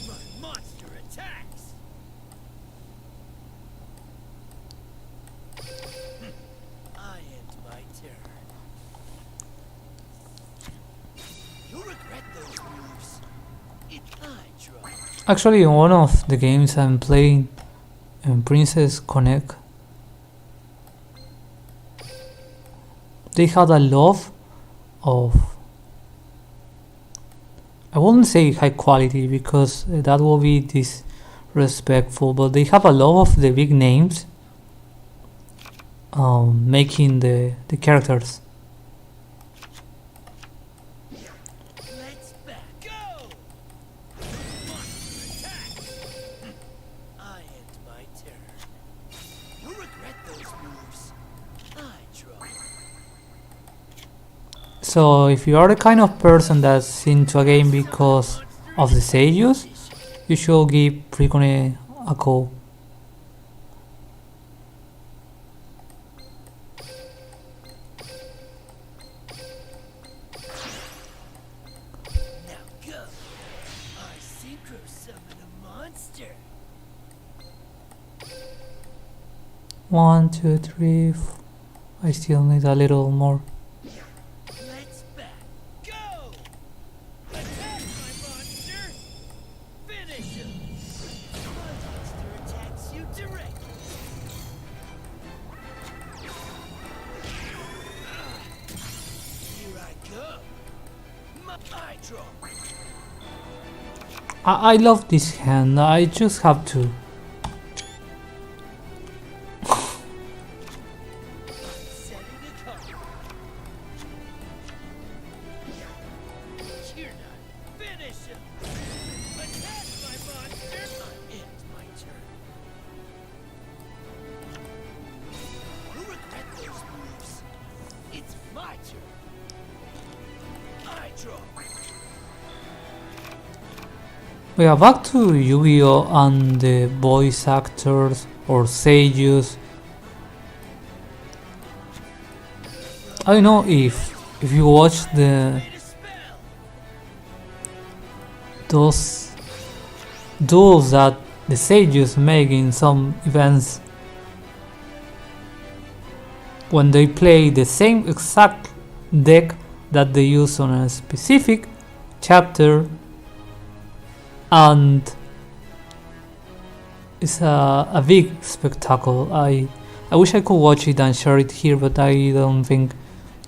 My monster attacks. I end my turn. You'll regret those moves. It's I draw. Actually, in one of the games I'm playing in Princess Connect, they had a lot of, I wouldn't say high quality because that will be disrespectful, but they have a lot of the big names making the characters. Let's back. Go! Monster attack! I end my turn. You'll regret those moves. I draw. So if you are the kind of person that's into a game because of the seiyus, you should give Precone a go. Now go. I synchro summon a monster. 1, 2, 3. I still need a little more. Let's back. Go! Attack my monster! Finish him! My monster attacks you directly. Here I go. I draw. I love this hand, I just have to. Setting a card. You're not. Finish him. Attack my monster. I end my turn. You'll regret those moves. It's my turn. I draw. We are back to Yu-Gi-Oh! And the voice actors or seiyus. I don't know if you watch the Made a spell. those duels that the seiyus make in some events when they play the same exact deck that they use on a specific chapter, and it's a big spectacle. I wish I could watch it and share it here, but I don't think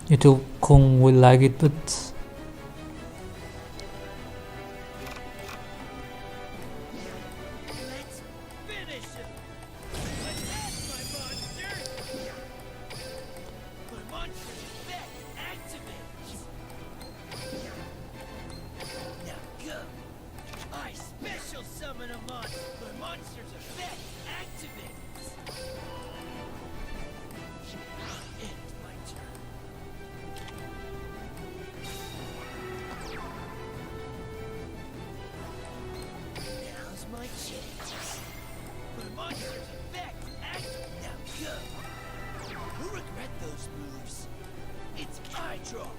YouTube will like it. But Let's finish him. Attack my monster. My monster's effect activates. Now go. I special summon a monster. My monster's effect activates. End my turn. Now's my chance. My monster's effect activates. Now go. You'll regret those moves. It's I draw.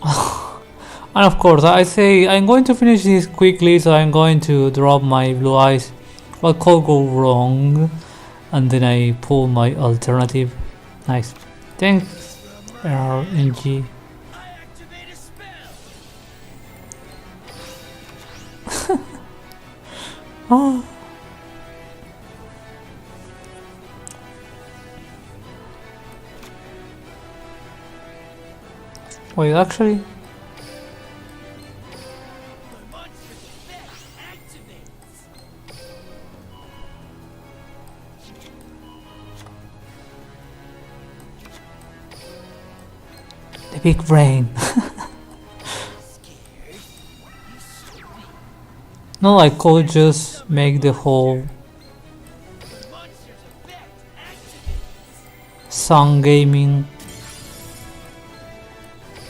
And of course, I say I'm going to finish this quickly, so I'm going to drop my blue eyes. What could go wrong? And then I pull my alternative. Nice. Thanks, RNG. I activate a spell. Oh. Wait, actually, My monster's effect activates. the big brain. Scared? You stupid. No, I could just make the whole My monster's effect activates. Sun Gaming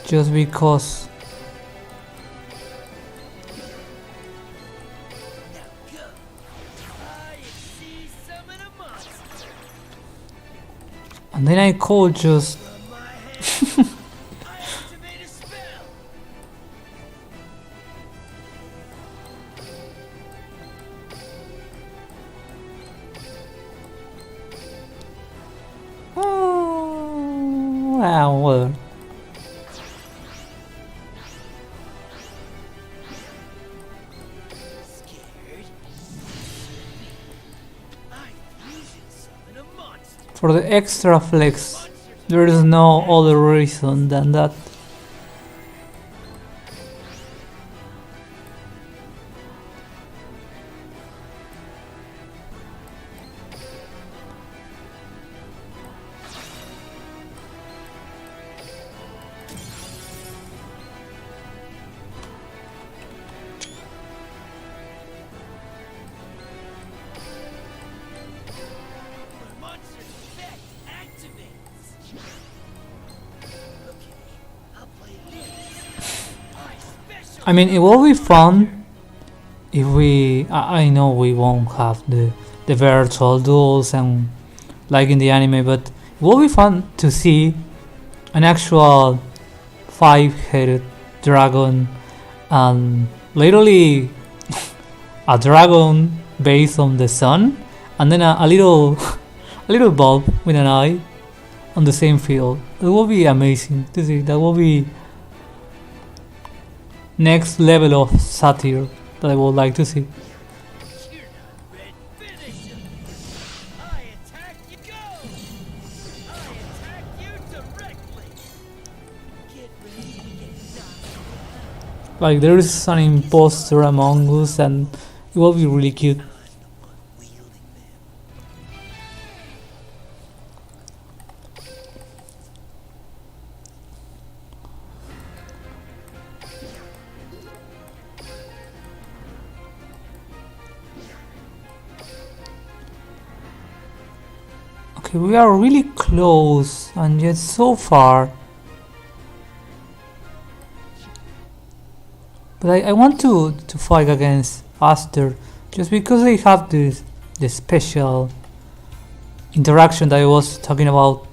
just because. Now go. Try and see some of the monsters. And then I could just. From my hand, I activate a spell. Oh, well. Scared? I fusion summon a monster. For the extra flex, there is no other reason than that. My monster's effect activates. Okay, I'll play this. My special. I mean, it will be fun if we. I know we won't have the virtual duels and like in the anime, but it will be fun to see an actual five-headed dragon and literally a dragon based on the sun, and then a little a little bulb with an eye on the same field. It will be amazing to see. That will be next level of satire that I would like to see. You're not red. Finish him. I attack you. Go. I attack you directly. Get ready to get knocked. Like there is an imposter among us, and it will be really cute. I'm the one wielding them. Okay, we are really close, and yet so far. But I want to fight against Aster just because they have this special interaction that I was talking about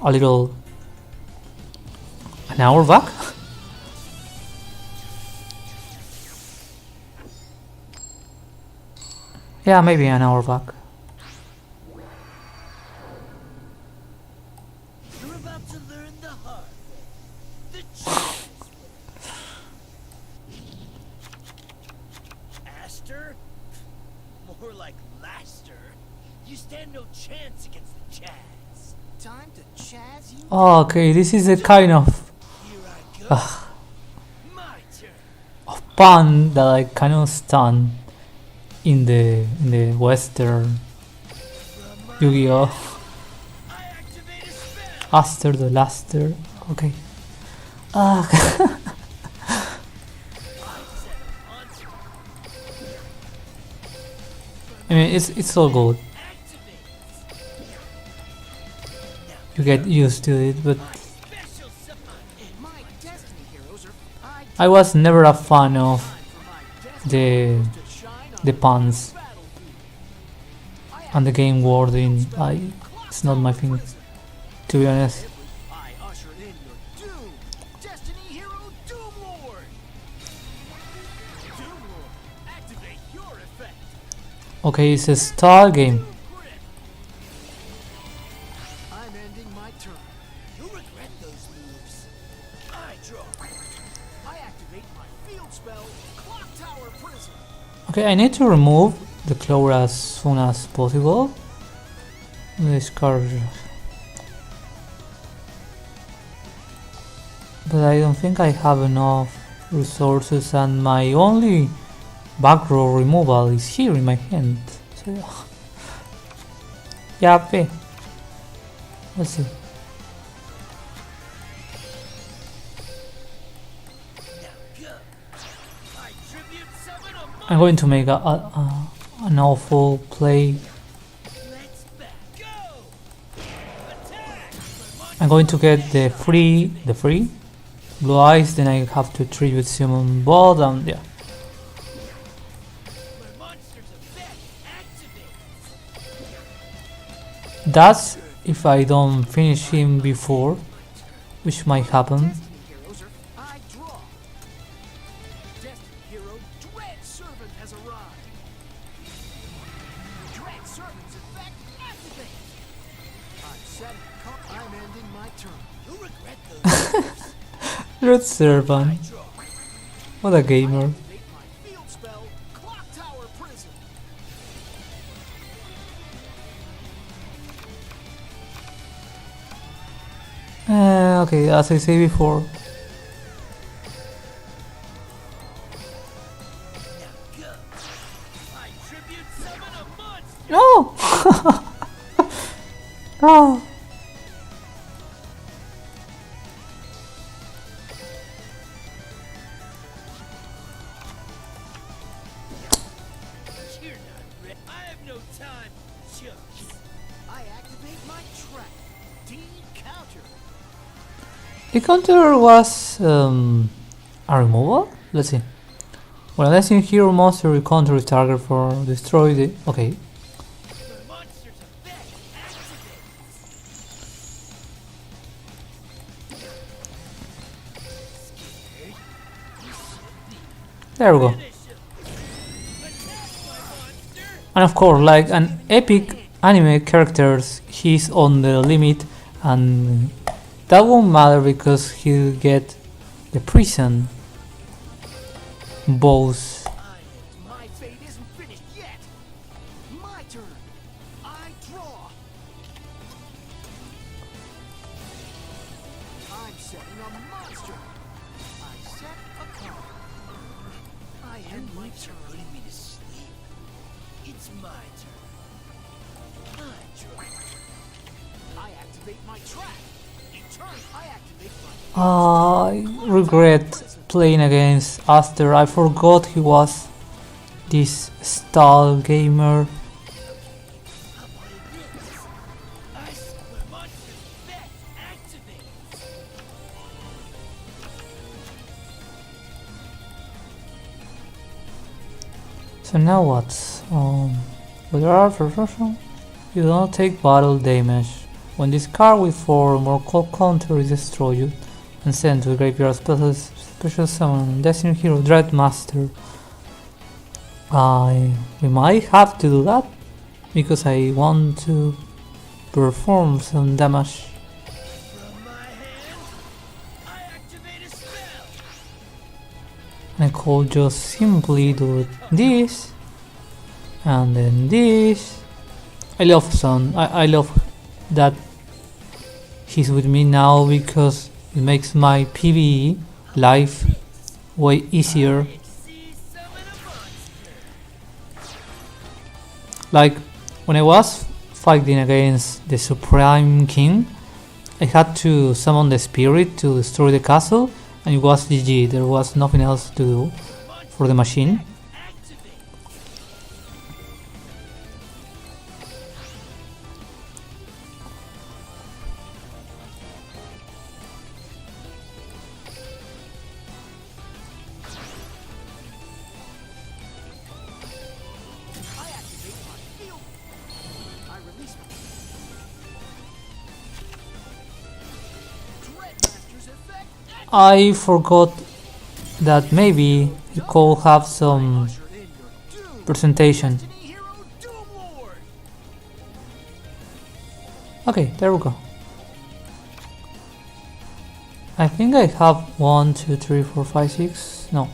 an hour back. Yeah, maybe an hour back. You're about to learn the hard way. The chance way. Aster? More like Laster. You stand no chance against the Chaz. Time to Chaz you? Oh, okay, this is a kind of Here I go. My turn. pun that I kind of stun in the Western From my Yu-Gi-Oh! I activate a spell. Aster the Laster. Okay. Ah. I set a monster. I mean, it's all good. Activate. You get used to it, but My special summon. My destiny heroes are. I was never a fan of For my destiny the puns and the game wording. It's not my thing, to be honest. I usher in your doom. Destiny hero Okay, it's a style game. I'm ending my turn. You'll regret those moves. I draw. I activate my field spell, Clock Tower Prison. Okay, I need to remove the clover as soon as possible. Discard. But I don't think I have enough resources, and my only back row removal is here in my hand. So yeah, okay. Let's see. I'm going to make an awful play. I'm going to get the free blue eyes, then I have to tribute summon both, and yeah. That's if I don't finish him before, which might happen. I draw. Destiny Hero Dread Servant has arrived. Dread Servant's effect activates. I'm setting. I'm ending my turn. You'll regret those. Red Servant. What a gamer. Activate my field spell, Clock Tower Prison. Okay, as I say before. I tribute summon a monster. No! Oh. You're not ready. I have no time. Chumps. I activate my trap. D-counter. The counter was a removal? Let's see. When a Destiny Hero monster, you counter the target for destroy the. Okay. The monster's effect activates. Scared? You should be. There we go. Finish him. Attack my monster. And of course, like an epic anime characters, he's on the limit, and that won't matter because he'll get the prison boss. My fate isn't finished yet. My turn. I draw. I'm setting a monster. I set a card. I end my turn. Putting me to sleep. It's my turn. I draw. I activate my trap. In turn, I activate my. I regret playing against Aster. I forgot he was this style gamer. How about this? I set my monster's effect activates. So now what? With our perception, you do not take battle damage. When this card with 4 or more counter is destroyed and sent to the graveyard, special summon Destiny Hero Dread Master. We might have to do that because I want to perform some damage. From my hand, I activate a spell. I could just simply do this and then this. I love Sun. I love that he's with me now because it makes my PvE life way easier. See, summon a monster. Like when I was fighting against the Supreme King, I had to summon the spirit to destroy the castle, and it was GG. There was nothing else to do for the machine. Activate. I activate my field. I release my Dreadmaster's effect. I forgot that maybe it could have some Usher in your doom. presentation. Destiny Hero Okay, there we go. I think I have 1, 2, 3, 4, 5, 6. No.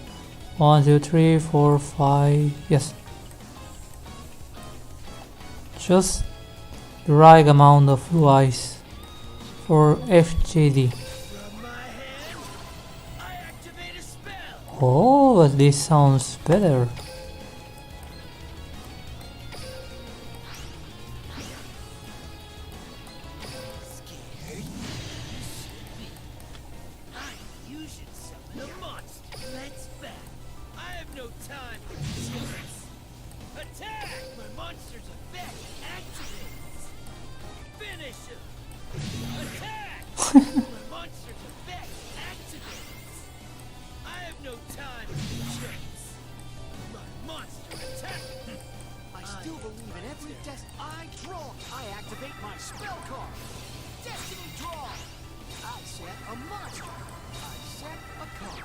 1, 2, 3, 4, 5. Yes. Just the right amount of blue eyes for FGD. From my hand, I activate a spell. Oh, but this sounds better. Scared? You should be. You should summon a monster. Let's bat. I have no time for chumps. Attack! My monster's effect activates. Finish him. Attack! My monster's effect activates. I have no time for chumps. My monster attack. I still believe in every test I draw. I activate my spell card. Destiny draw. I set a monster. I set a card.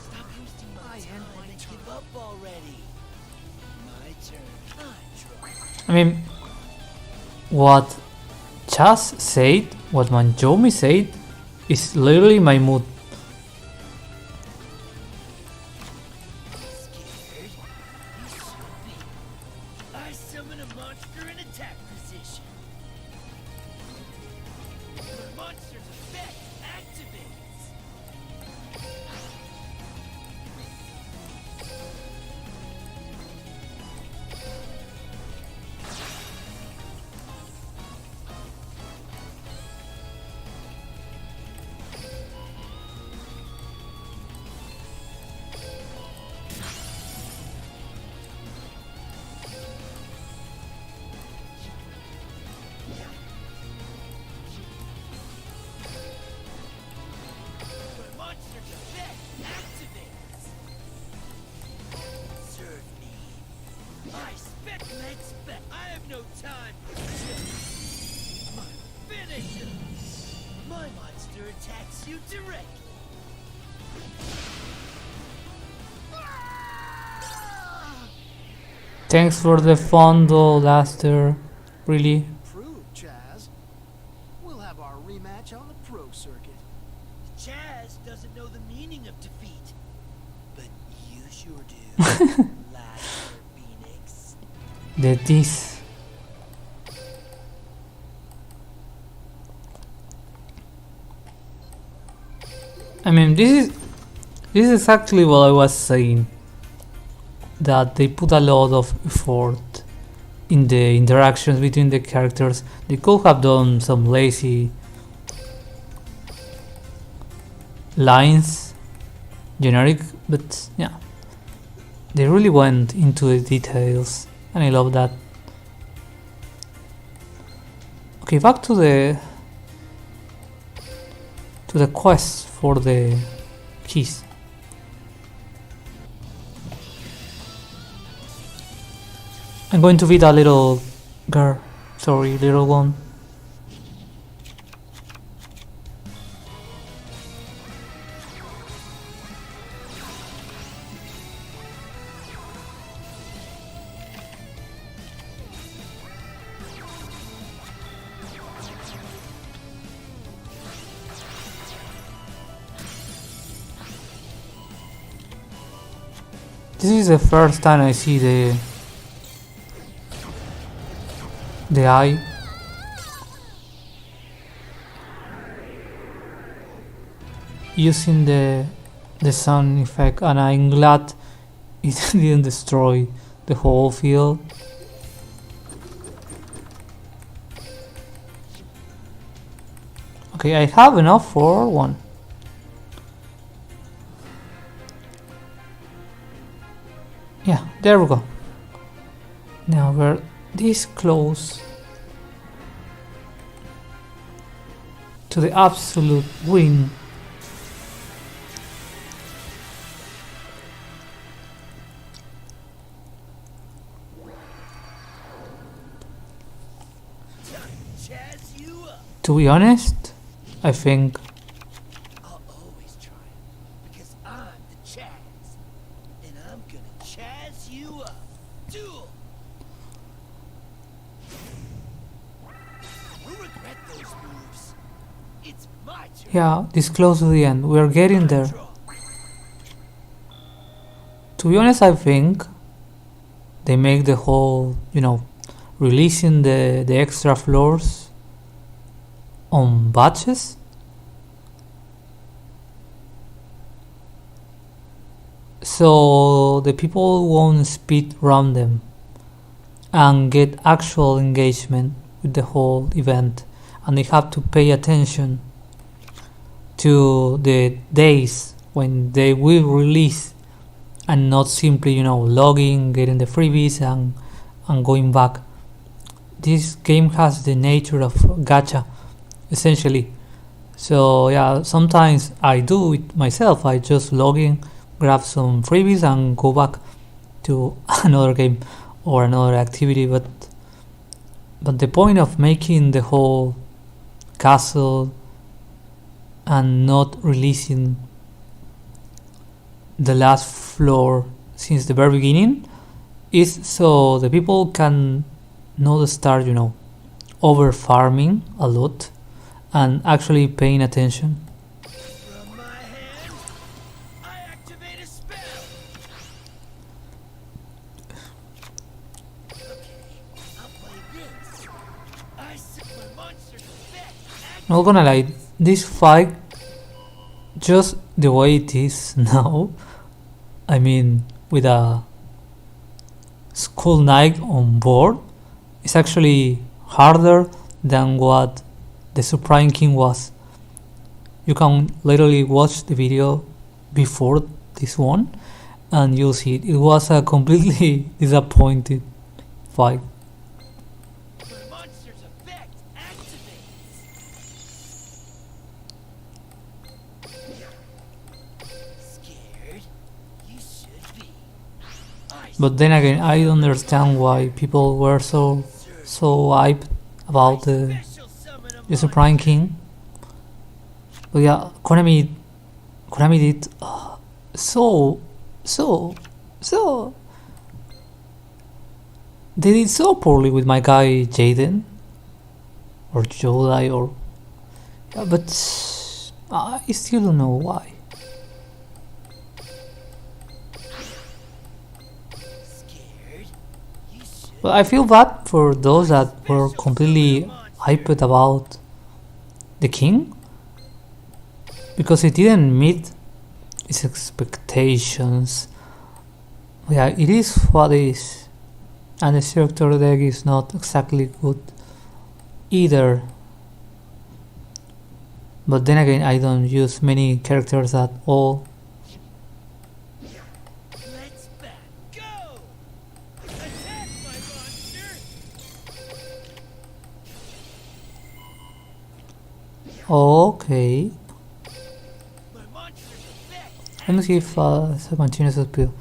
Stop wasting my time and give up already. My turn. I draw. I mean, what Chas said, what Manjomi said, is literally my mood. Scared? You should be. I summon a monster in attack position. My monster's effect activates. My monster's effect activates. Serve me. I spec let's bet. I have no time for shit. My finisher. My monster attacks you directly. Thanks for the fondo, Laster. Really? Prove, Chaz. We'll have our rematch on the pro circuit. Chaz doesn't know the meaning of defeat, but you sure do. Last Phoenix. The this. I mean, this is exactly what I was saying. That they put a lot of effort in the interactions between the characters. They could have done some lazy lines, generic, but yeah, they really went into the details, and I love that. Okay, back to the quest for the keys. I'm going to be that little girl. Sorry, little one. This is the first time I see the eye. Using the sun effect, and I'm glad it didn't destroy the whole field. Okay, I have enough for one. Yeah, there we go. Now we're this close to the absolute win. Chaz you up. To be honest, I think I'll always try, because I'm the Chaz, and I'm gonna Chaz you up. Duel. My turn. Yeah, this close to the end. We're getting there. Draw. To be honest, I think they make the whole, releasing the extra floors on batches. So the people won't speed run them and get actual engagement with the whole event, and they have to pay attention to the days when they will release and not simply logging, getting the freebies and going back. This game has the nature of gacha essentially. So yeah, sometimes I do it myself. I just log in, grab some freebies and go back to another game or another activity, but the point of making the whole castle and not releasing the last floor since the very beginning is so the people can not start over farming a lot and actually paying attention. From my hand, I activate a spell. Okay, I'll play this. I set my monster's effect. Not gonna lie, this fight, just the way it is now, I mean, with a Skull Knight on board, is actually harder than what the Supreme King was. You can literally watch the video before this one and you'll see it was a completely disappointed fight. My monster's effect activates. Scared? You should be. I But then again, I don't understand why people were so hyped about special summon a the Supreme King. But yeah, Konami did so they did so poorly with my guy Jaden or Jodai or yeah, but I still don't know why. Scared? You should. But I feel bad for those that were completely hyped about the king because it didn't meet its expectations. Yeah, it is what it is, and the character deck is not exactly good either. But then again, I don't use many characters at all. Let's back. Go! Attack, my monster! Okay, My monster's effect. let me see if it's a continuous appeal.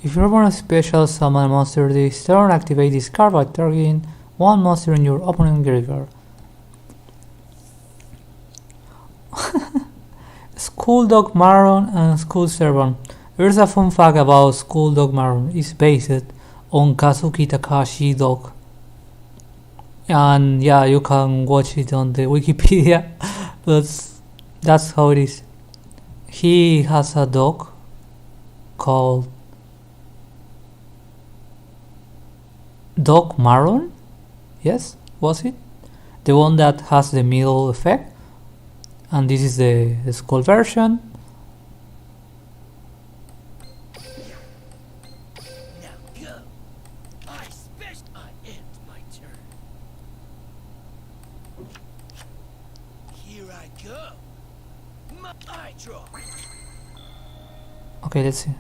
If you want a special summon a monster this turn, activate this card by targeting one monster in your opponent graveyard. School Dog Maron and School Servant. Here's a fun fact about School Dog Maron. It's based on Kazuki Takahashi dog. And yeah, you can watch it on the Wikipedia. That's how it is. He has a dog called Dog Maron. Yes, was it? The one that has the middle effect. And this is the skull version. Now go. I end my turn. Here I go. I draw. Okay, let's see.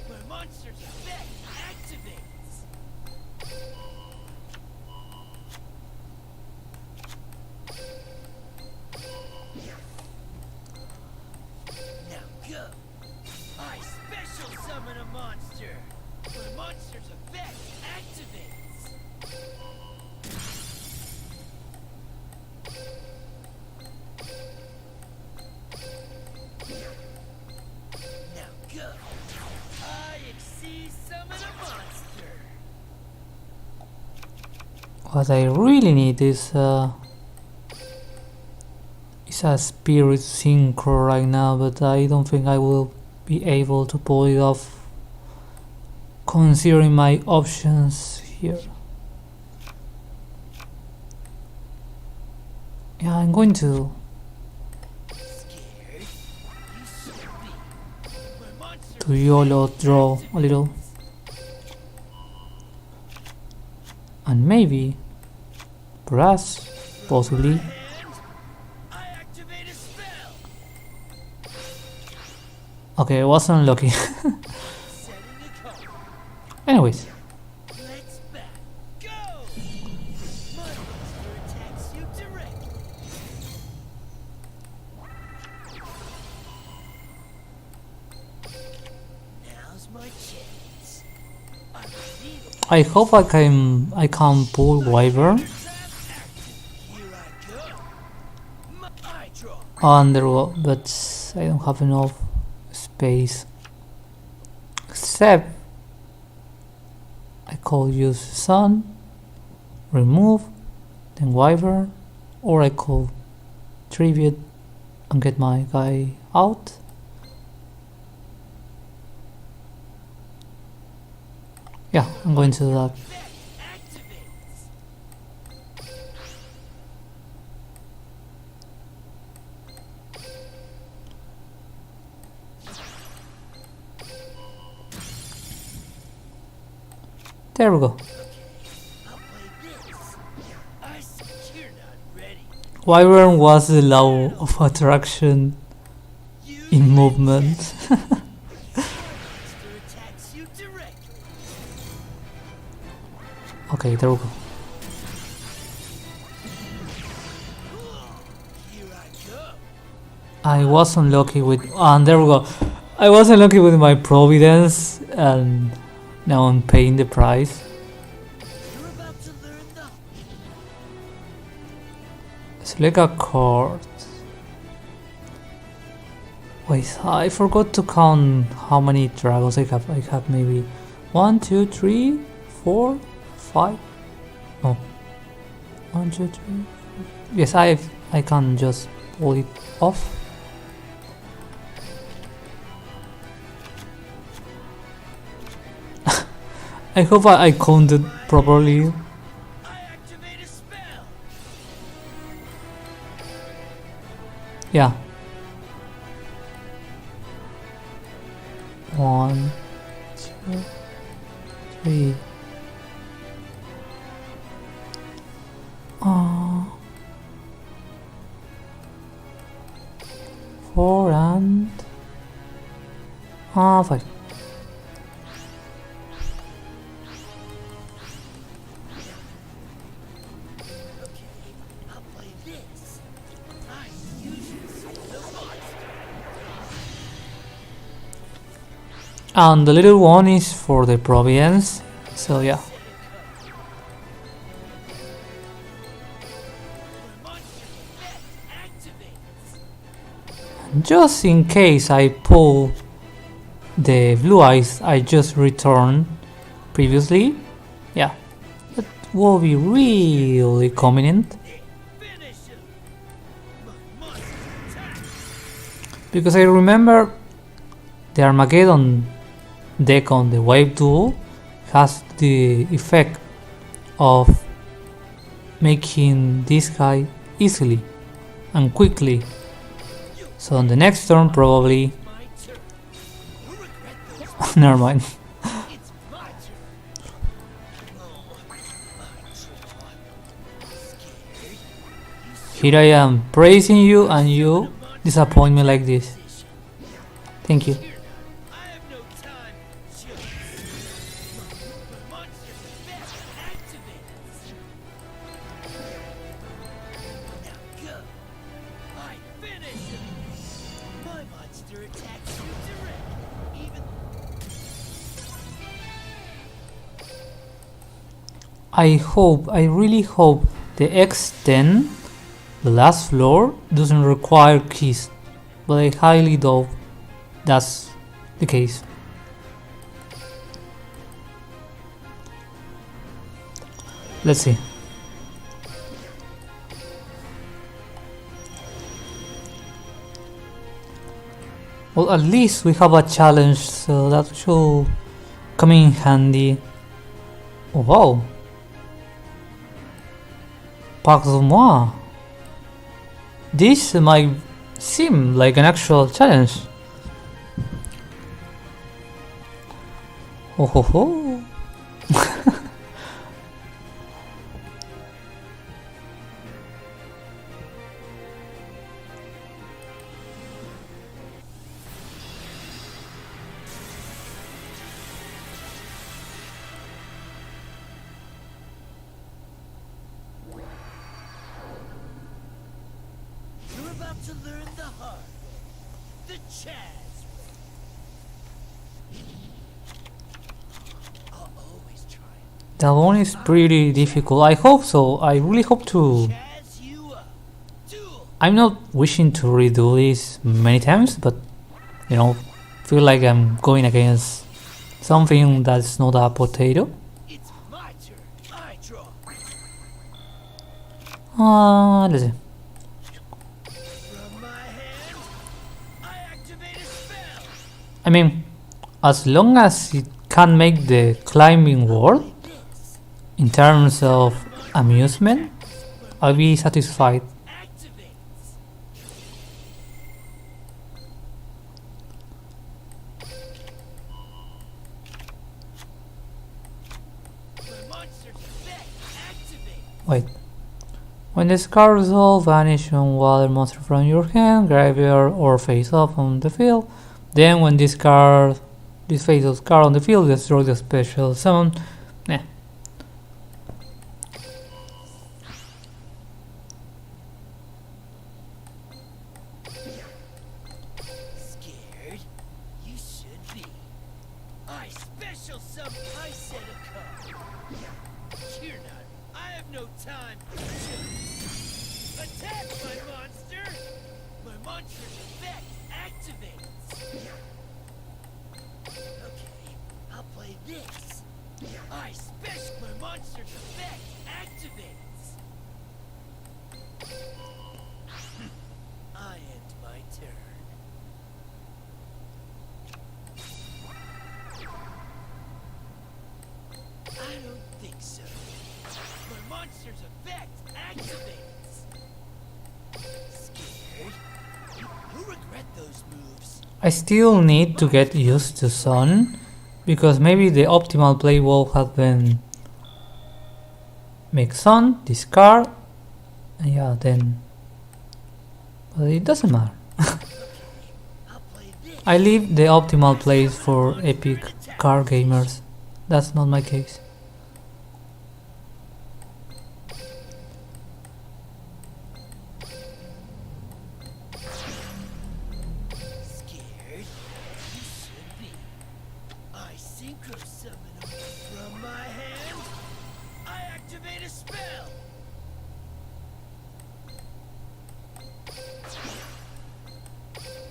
My monster's effect activates. Now go. I special summon a monster. My monster's effect activates. Now go. I exceed summon What I really need is a spirit synchro right now, but I don't think I will be able to pull it off considering my options here. Yeah, I'm going to YOLO draw a little, and maybe, perhaps, possibly. Okay, I wasn't lucky. Anyways. Let's back. Go! My monster attacks you directly. Now's my chance. I hope I can pull Wyvern. Here I go. I draw. Underwater, but I don't have enough space. Except I could use Sun, remove, then Wyvern, or I could tribute and get my guy out. Yeah, I'm going to do that. Activates. There we go. I'll play this. I see you're not ready. Wyvern was the law of attraction in movement. My monster attacks you directly. Okay, there we go. Here I go. I wasn't lucky with, and there we go. I wasn't lucky with my Providence, and now I'm paying the price. You're about to learn the Select a card. Wait, I forgot to count how many dragons I have. I have maybe 1, 2, 3, 4, 5. No. 1, 2, 3. Yes, I can just pull it off. I hope I counted properly. I activate a spell. Yeah. 1, 2, 3. 4 and 5. I'll play this. I usually see the monster. And the little one is for the Providence. So yeah. My monster effect activates. Just in case I pull the blue eyes I just returned previously, yeah, that will be really convenient Finish him. My monster attacks. because I remember the Armageddon deck on the Wave Duel has the effect of making this guy easily and quickly. So on the next turn probably My turn. You'll regret those. never mind. It's my turn. Oh, I draw. Scared. Here I am praising you and you disappoint me like this. Thank you. Here now. I have no time. Just. My monster effect activates. Now go. I finish him. My monster attacks you directly. Even I really hope the X10, the last floor, doesn't require keys, but I highly doubt that's the case. Let's see. Well, at least we have a challenge, so that should come in handy. Oh, wow. Pardon-moi. This might seem like an actual challenge. Oh ho ho. You're about to learn the hard way. The Chaz way. I'll always try it. That one is pretty difficult. I hope so. I really hope to. Chaz you up. Duel. I'm not wishing to redo this many times, but you know, feel like I'm going against something that's not a potato. It's my turn. I draw. Let's see. From my hand, I activate a spell. I mean, as long as it can make the climbing world This in terms of amusement, I'll be satisfied. activates. My monster's effect activates. Wait. When the cards all vanish on water monster from your hand, graveyard, or face up on the field, then when this face-up card on the field, destroy the special summon. Nah. Scared? You should be. I special sub. I set a card. You're not. I have no time. Attack, my monster! My monster's effect activates. Okay, I'll play this. I special. My monster's effect activates. I end my turn. I don't think so. My monster's effect activates. Scared? You'll regret those moves. I still need to get used to Sun, because maybe the optimal play will have been make Sun, discard, and yeah, then. But it doesn't matter. I'll play this. I leave the optimal plays for epic card gamers. That's not my case. Scared? You should be. I synchro summon him from my hand. I activate a spell.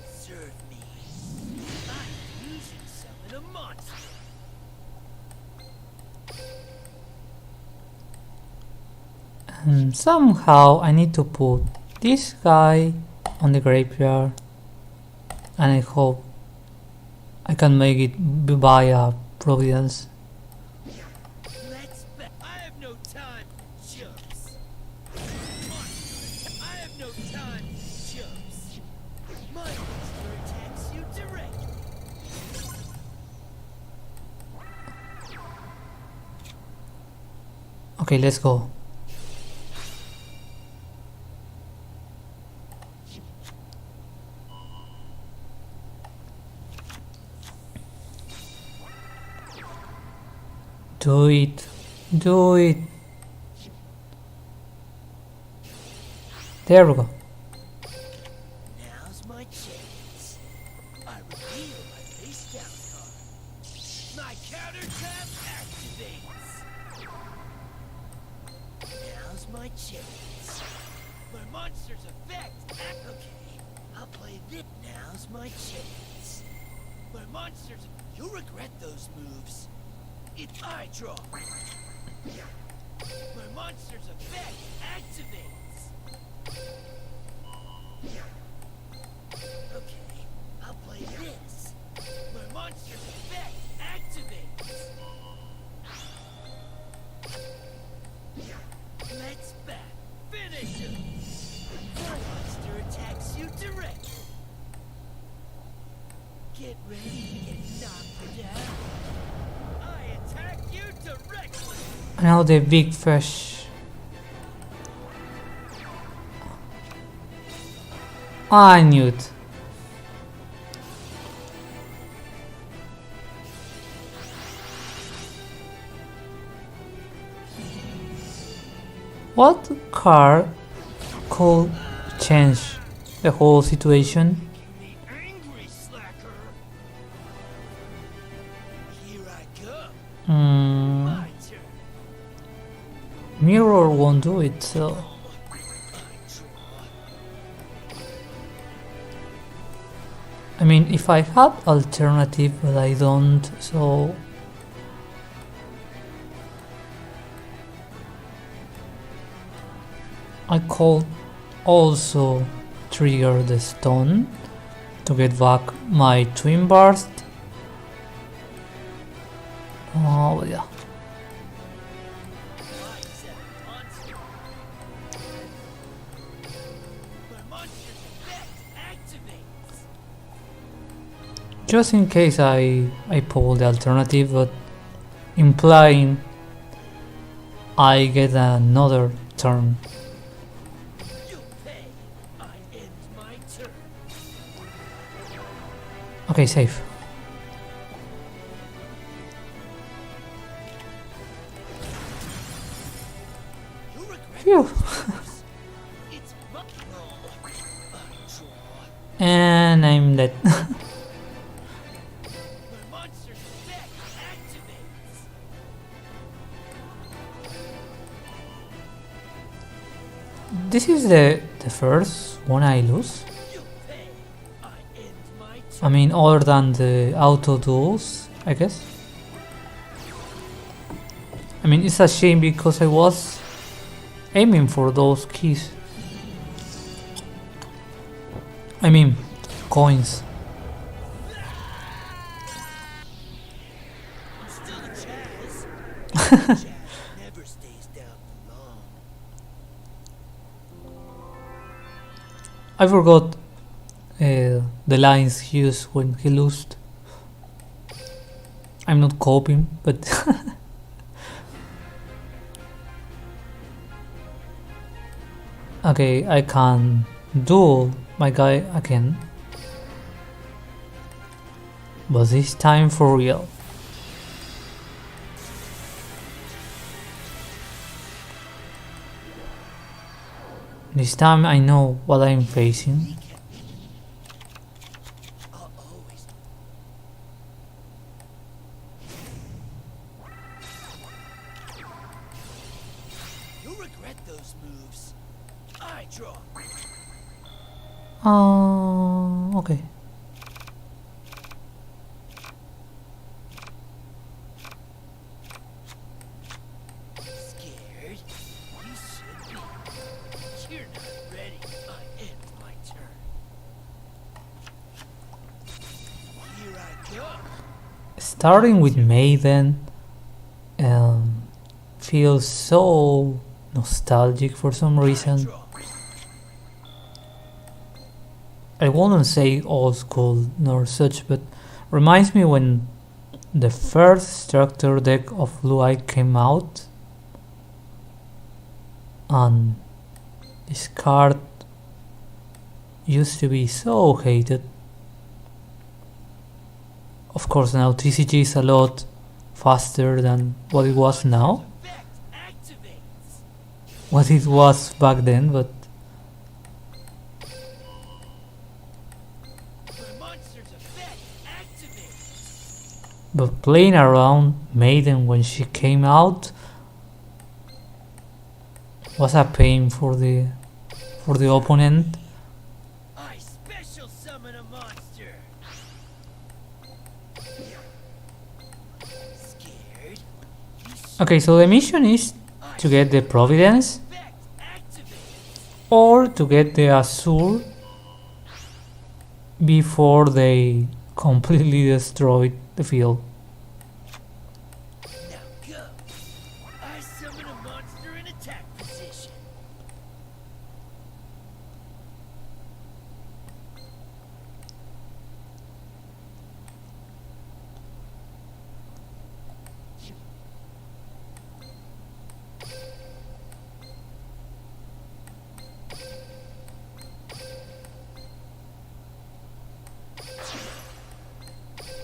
Serve me. I fusion summon a monster. And somehow I need to put this guy on the graveyard, and I hope I can make it via Providence. Let's bet. I have no time, chumps. I have no time, chumps. My monster attacks you directly. Okay, let's go. Do it. Do it. There we go. Now's my chance. I reveal my face down card. My counter tap activates. Now's my chance. My monster's effect okay. I'll play this. Now's my chance. My monster's. You'll regret those moves. If I draw. My monster's effect activates. Okay, I'll play this. My monster's effect activates. Let's bat. Finish him. My monster attacks you directly. Get ready to get knocked down. I attack you directly. Now the big fish. I knew it. What card could change the whole situation? The angry slacker. Here I go. My turn. Mirror won't do it, so I mean, if I had alternative, but I don't, so I could also trigger the stone to get back my twin burst. Oh yeah. Just in case I pull the alternative, but implying I get another turn. You pay. I end my turn. Okay, safe. You regret Phew. it's my roll. I draw. And I'm dead. My monster's effect activates. This is the first one I lose. You pay. I end my turn. I mean, other than the auto duels, I guess. I mean, it's a shame because I was aiming for those keys. I mean, coins. Still a Chaz. Chaz never stays down for long. I forgot the lines he used when he lost. I'm not copying, but okay, I can duel my guy again, but this time for real. This time I know what I'm facing. Always. You'll regret those moves. I draw. Okay. Scared? You should be. You're not ready. I end my turn. Here I go. Starting with Maiden feels so nostalgic for some reason. Draw. I wouldn't say old school nor such, but reminds me when the first structure deck of Blue Eye came out, and this card used to be so hated. Of course, now TCG is a lot faster than what it was now, Effect activates. what it was back then, but My monster's effect activates. but playing around Maiden when she came out was a pain for the opponent. I special summon a monster. Scared? You should Okay, so the mission is to get the Providence effect activates. or to get the Azure before they completely destroyed the field. Now go. I summon a monster in attack position.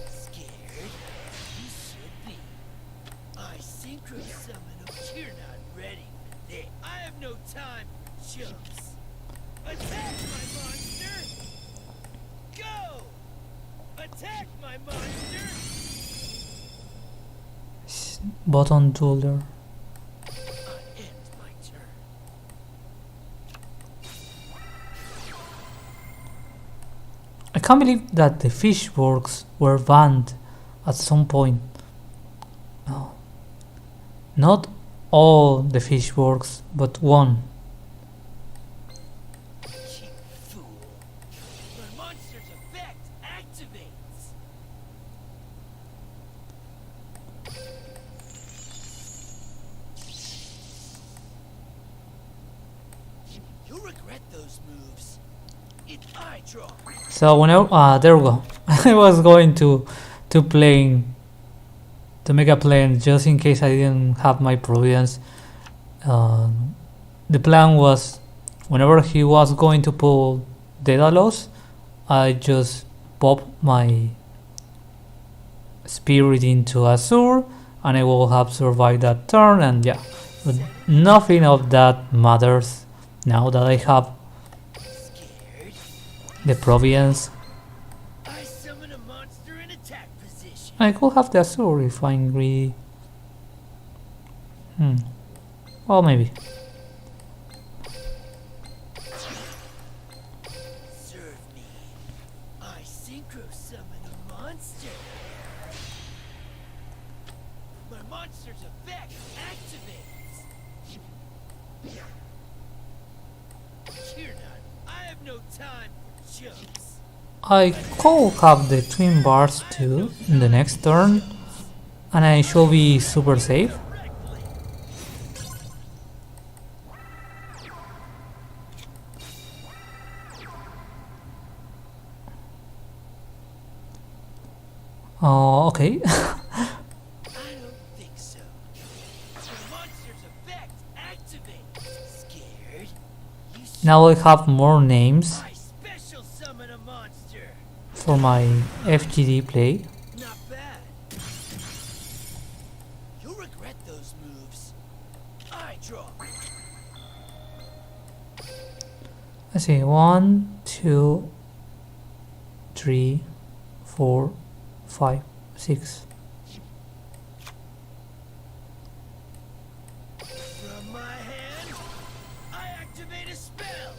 Scared? You should be. I synchro summon him. You're not ready for this. I have no time, chumps. Attack my monster! Go! Attack my monster! Button Dueler. I end my turn. I can't believe that the fishworks were banned at some point. Oh. Not all the fishworks, but one. You fool. My monster's effect activates. You'll regret those moves. It's I draw. So whenever there we go. I was going to playing to make a plan just in case I didn't have my providence. The plan was whenever he was going to pull Daedalus, I just pop my spirit into Azure and I will have survived that turn, and yeah, but nothing of that matters now that I have Scared? the providence. I summon a monster in attack position. I could have the Azure if I'm greedy. Well, maybe. Serve me. I synchro summon a monster. My monster's effect activates. You're not. I have no time for chumps. I could have the twin bars too in the next turn, and I should be super safe. Correctly. Oh, okay. I don't think so. The monster's effect activates. Scared? You should. Now I have more names I special summon a monster. for my FGD play. Not bad. You'll regret those moves. I draw. Let's see, 1, 2, 3, 4, 5, 6. From my hand, I activate a spell.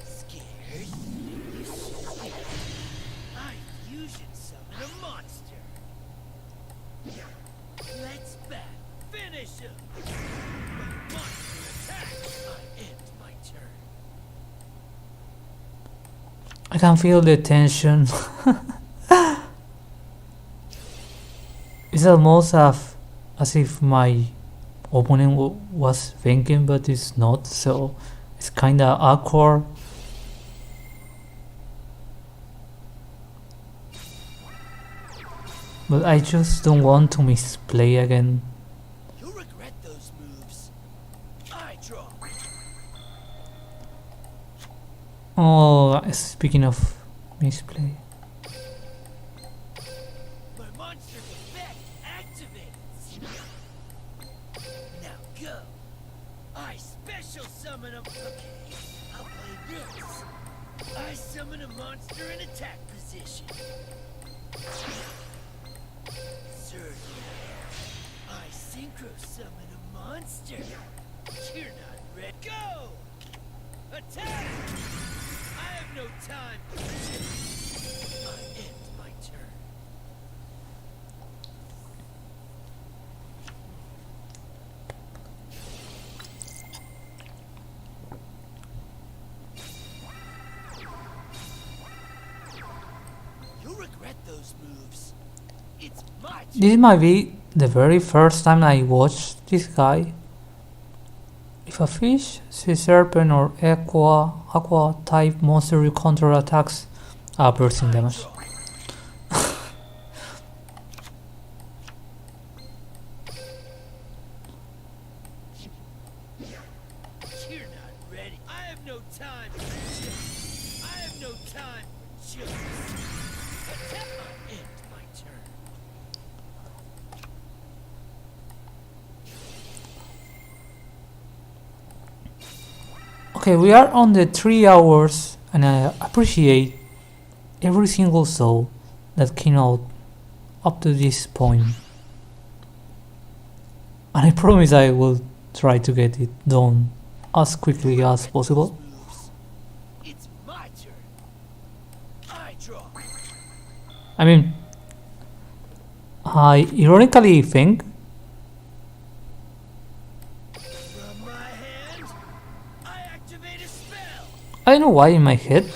Scared? You should be. I fusion summon a monster. Let's bat. Finish him. My monster attacks. I end my turn. I can feel the tension. It's almost as if my opponent was thinking, but it's not, so it's kinda awkward. But I just don't want to misplay again. You'll regret those moves. I draw. Oh, speaking of misplay. My monster's effect activates. Now go. I special summon a. Okay, I'll play this. I summon a monster in attack position. Certainly. I synchro summon a monster. You're not ready. Go! Attack! I have no time. I end my turn. You'll regret those moves. It's my turn. This might be the very first time I watched this guy. If a fish, sea serpent, or aqua type monster you counter attacks piercing damage. You're not ready. I have no time. I have no time. Just attack. I end my turn. Okay, we are on the 3 hours, and I appreciate every single soul that came out up to this point. And I promise I will try to get it done as quickly as possible. Moves. It's my turn. I draw. I mean, I ironically think From my hand, I activate a spell. I don't know why in my head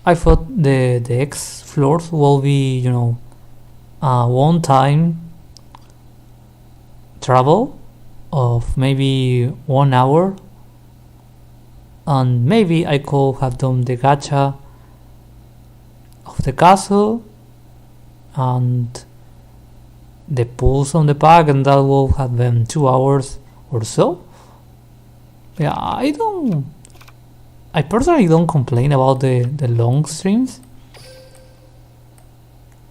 I thought the X floors will be, you know, one time travel of maybe 1 hour, and maybe I could have done the gacha of the castle and the pulls on the pack, and that will have been 2 hours or so. Yeah, I personally don't complain about the long streams.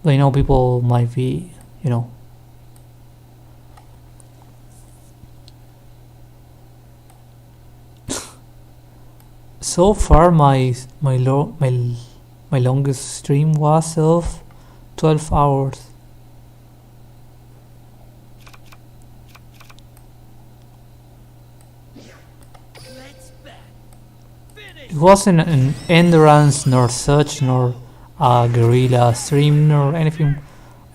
But I know people might be, you know. So far my longest stream was of 12 hours. Let's bat. Finish. It wasn't an endurance nor such nor a guerrilla stream nor anything.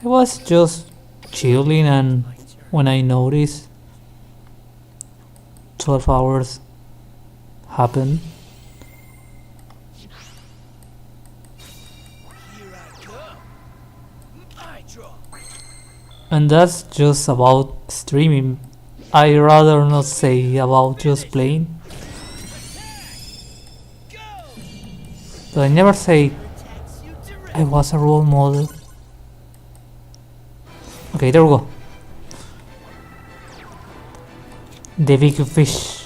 I was just chilling, and My turn. when I noticed 12 hours happened, Here I go. I draw. and that's just about streaming. I rather not say about just playing, Go. but I never say Attacks you I directly. was a role model. Okay, there we go. The big fish.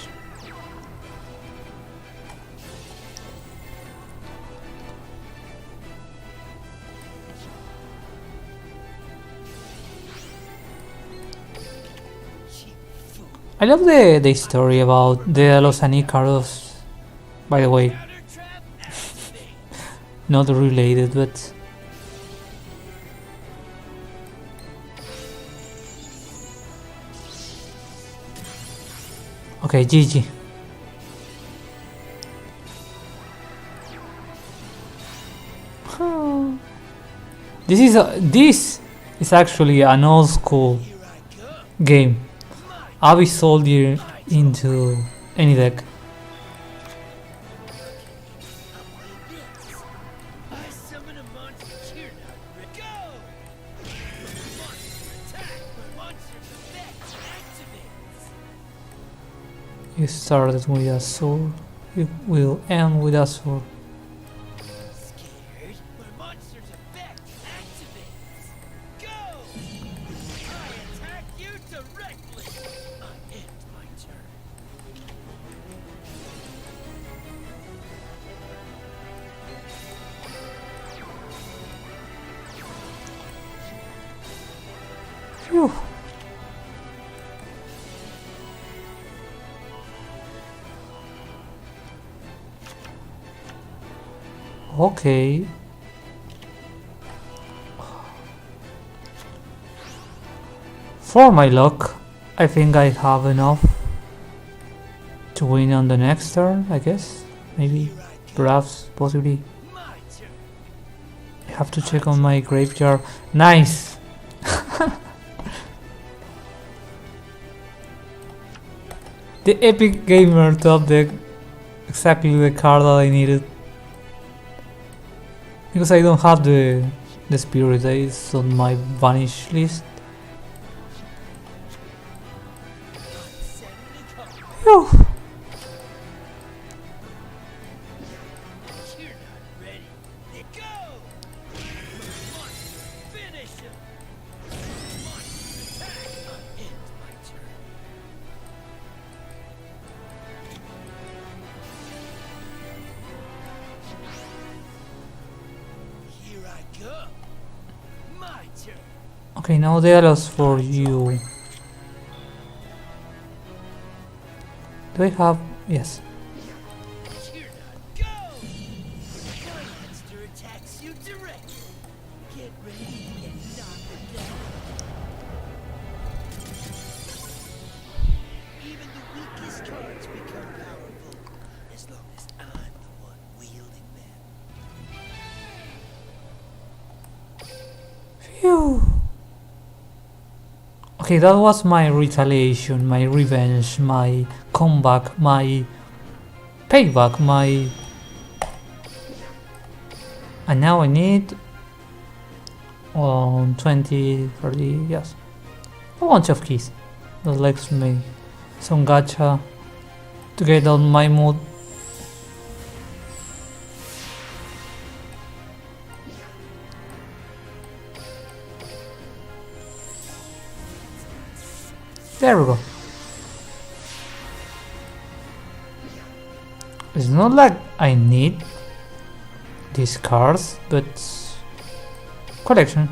Cheap fool. I love the story about the Los Anicaros. By the way, Counter trap activate. not related, but okay, GG. This is actually an old school Here I go. game. My Abyss Soldier into any deck. I summon a monster. You're not ready. Go. Monster attack. Monster's effect activates. You started with a sword, you will end with a sword. Scared? My monster's effect activates. Go. I attack you directly. I end my turn. Phew. Okay. for my luck, I think I have enough to win on the next turn, I guess. Maybe, perhaps, possibly. My turn. I have to check on my graveyard. Nice! The epic gamer top deck, exactly the card that I needed. Because I don't have the spirit that is on my vanish list. Phew. You're not ready. Let go. Finish him. Monster attack. End my turn. Here I go. My turn. Okay, now they allows for you. Do I have? Yes. You're not go. My monster attacks you directly. Get ready and knock it down. Even the weakest cards become powerful as long as I'm the one wielding them. Phew. Okay, that was my retaliation, my revenge, my comeback, my payback, my... And now I need 20, 30, yes, a bunch of keys. That lets me some gacha to get on my mood. There we go. It's not like I need these cards, but collection.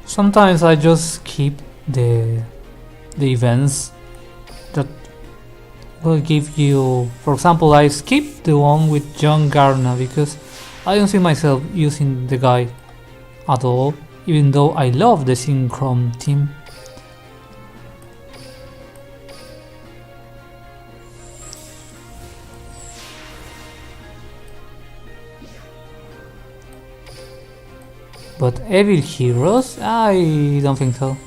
Sometimes I just skip the events that will give you, for example, I skipped the one with John Garner because I don't see myself using the guy at all, even though I love the Synchron team. But Evil Heroes? I don't think so.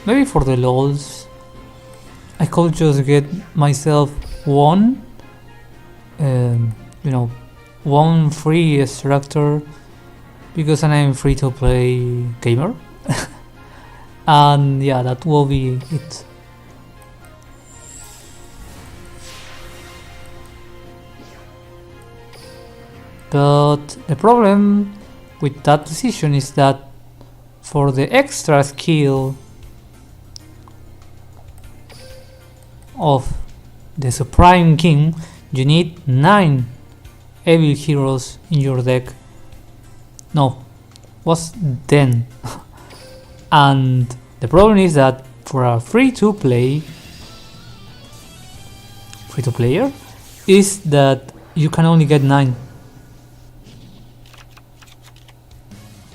Maybe for the lols. I could just get myself one, you know, one free extractor because I'm free to play gamer. And yeah, that will be it. But the problem with that decision is that for the extra skill of the Supreme King, you need 9 evil heroes in your deck. No, was 10. And the problem is that for a free-to-player is that you can only get 9.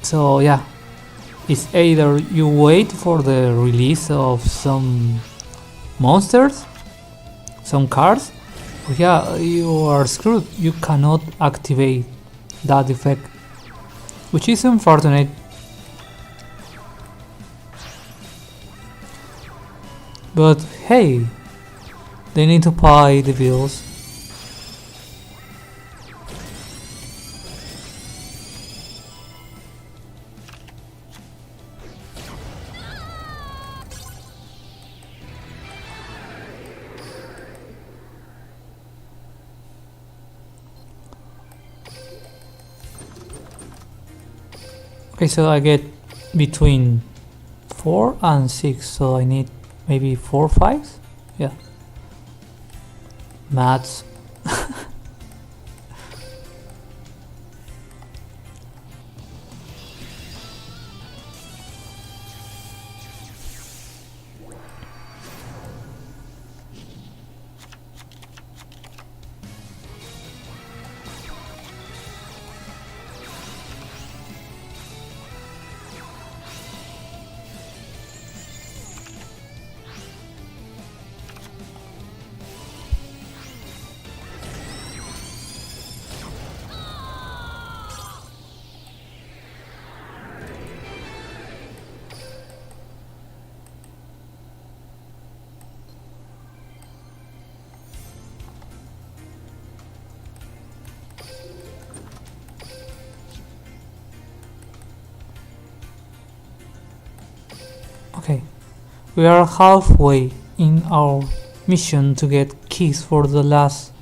So yeah, it's either you wait for the release of some monsters, some cards, or yeah, you are screwed. You cannot activate that effect, which is unfortunate. But hey, they need to pay the bills. Okay, so I get between 4 and 6, so I need maybe 4 5s? Yeah. Maths. We are halfway in our mission to get keys for the last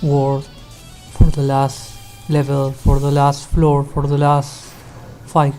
world, for the last level, for the last floor, for the last fight.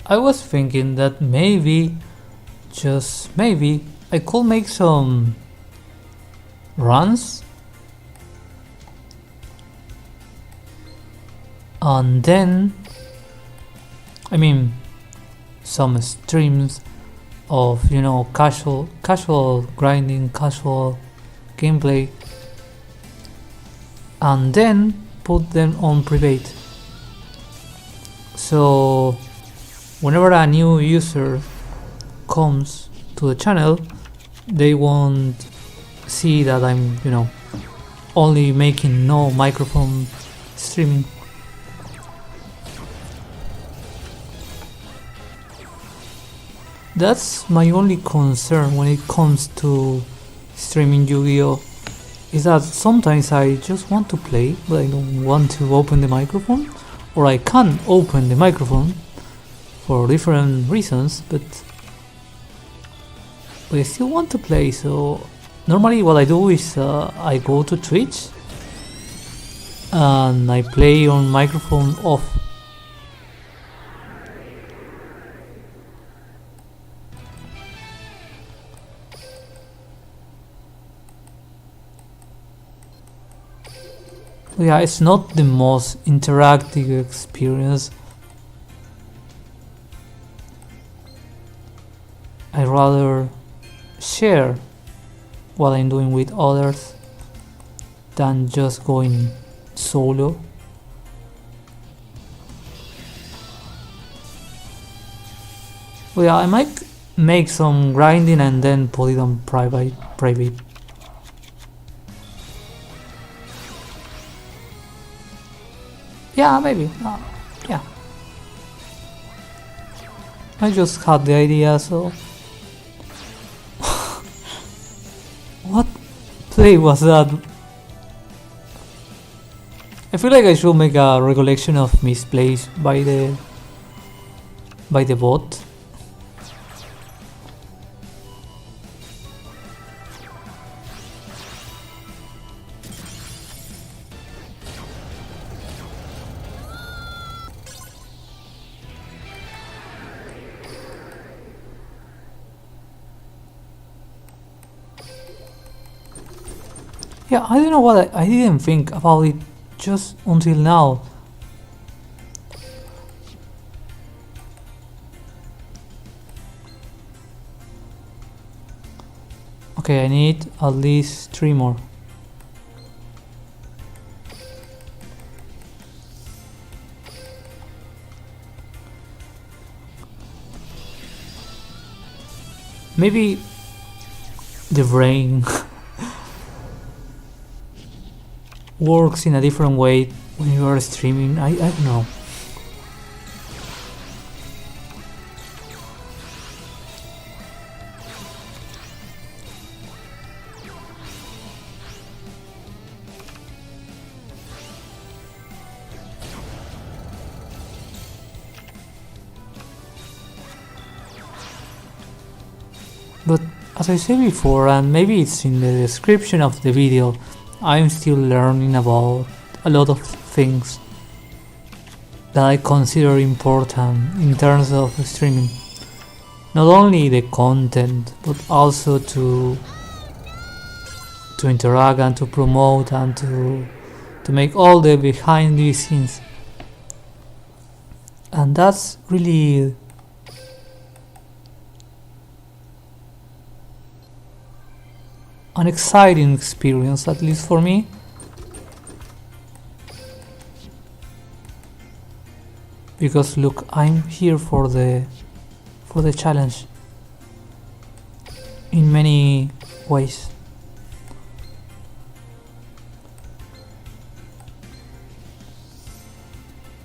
I was thinking that maybe, just maybe, I could make some runs and then, I mean, some streams of, you know, casual grinding, casual gameplay, and then put them on private. So whenever a new user comes to the channel, they won't see that I'm, you know, only making no microphone streaming. That's my only concern when it comes to streaming Yu-Gi-Oh! Is that sometimes I just want to play, but I don't want to open the microphone, or I can't open the microphone for different reasons, but I still want to play. So normally what I do is I go to Twitch and I play on microphone off. Yeah, it's not the most interactive experience. I rather share what I'm doing with others than just going solo. Well, yeah, I might make some grinding and then put it on private. Yeah, maybe. Yeah. I just had the idea, so... What play was that? I feel like I should make a recollection of misplays by the bot. Yeah, I don't know what I didn't think about it just until now. Okay, I need at least 3 more. Maybe the brain works in a different way when you are streaming. I don't know. But as I said before, and maybe it's in the description of the video, I'm still learning about a lot of things that I consider important in terms of streaming. not only the content but also to interact and to promote and to make all the behind the scenes, and that's really an exciting experience, at least for me. Because look, I'm here for the challenge in many ways.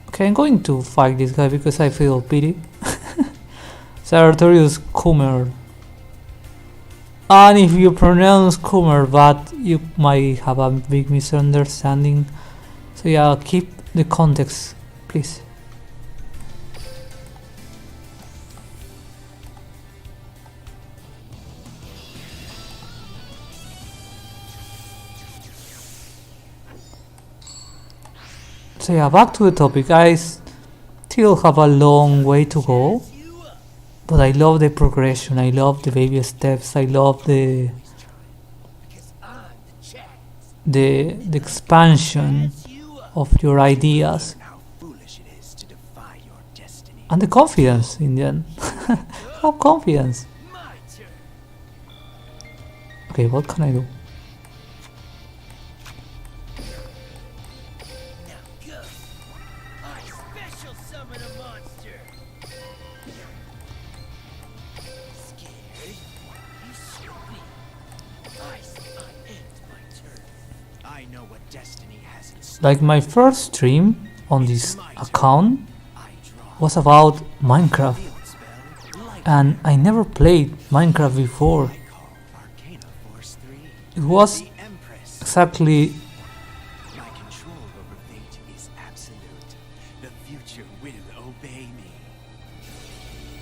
Okay, I'm going to fight this guy because I feel pity. Sartorius Kummer. And if you pronounce Kummer, but you might have a big misunderstanding. So yeah, keep the context, please. So yeah, back to the topic. I still have a long way to go, but I love the progression, I love the baby steps, I love the expansion of your ideas and the confidence in the end. Have confidence. Okay, what can I do? Like my first stream on this account was about Minecraft, and I never played Minecraft before. It was exactly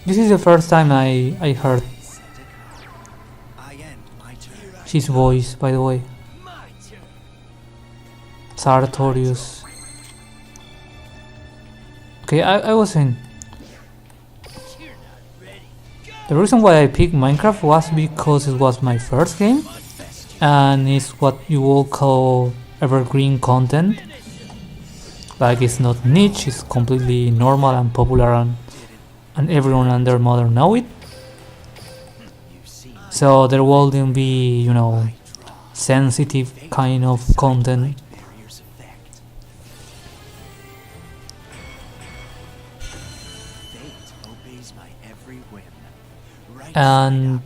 this is the first time I heard his voice, by the way. Sartorius. Okay, I wasn't. The reason why I picked Minecraft was because it was my first game, and it's what you will call evergreen content. Like, it's not niche, it's completely normal and popular, and everyone and their mother know it. So there wouldn't be, you know, sensitive kind of content. And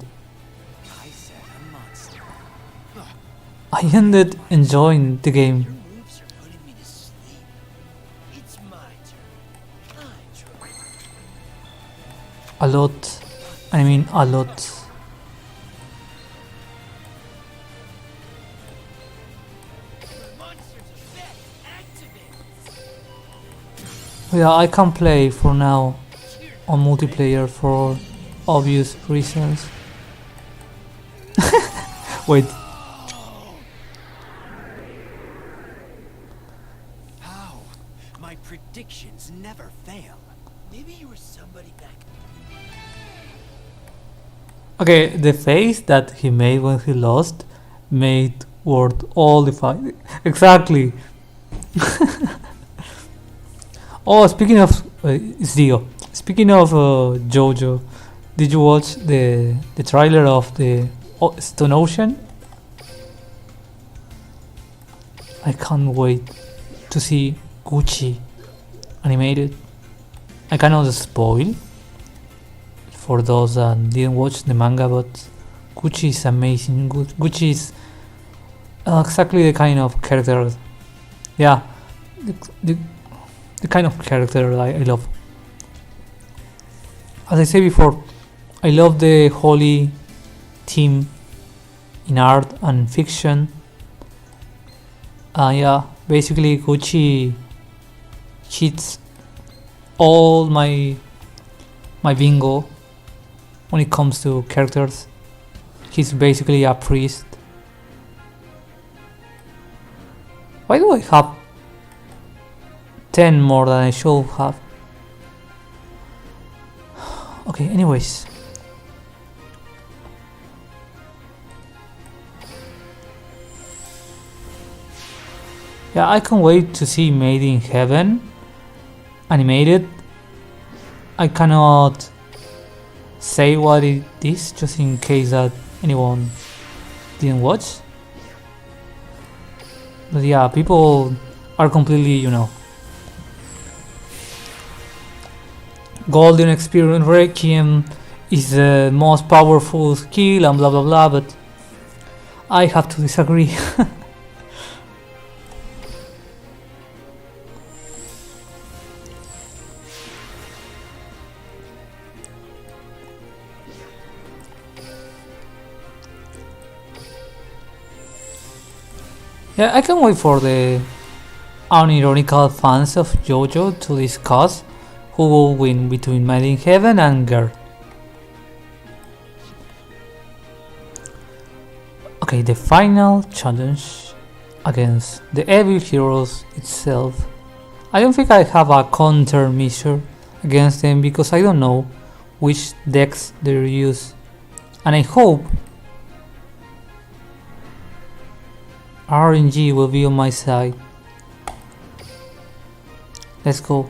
I ended enjoying the game a lot. I mean, a lot. Yeah, I can play for now on multiplayer for obvious reasons. Wait. How? My predictions never fail. Maybe you were somebody back. Okay, the face that he made when he lost made worth all the fight. Exactly. Oh, speaking of it's Dio. Speaking of JoJo, did you watch the trailer of the Stone Ocean? I can't wait to see Gucci animated. I cannot spoil for those that didn't watch the manga, but Gucci is amazing. Gucci is exactly the kind of character, yeah, the kind of character I love. As I said before, I love the holy team in art and fiction. Yeah, basically Gucci hits all my bingo when it comes to characters. He's basically a priest. Why do I have 10 more than I should have? Okay, anyways, Yeah, I can't wait to see Made in Heaven animated. I cannot say what it is just in case that anyone didn't watch. But yeah, people are completely, you know, golden experience Requiem is the most powerful skill and blah blah blah, but I have to disagree. Yeah, I can't wait for the unironical fans of JoJo to discuss who will win between Made in Heaven and Girl. Okay, the final challenge against the Evil Heroes itself. I don't think I have a counter measure against them because I don't know which decks they use, and I hope RNG will be on my side. Let's go.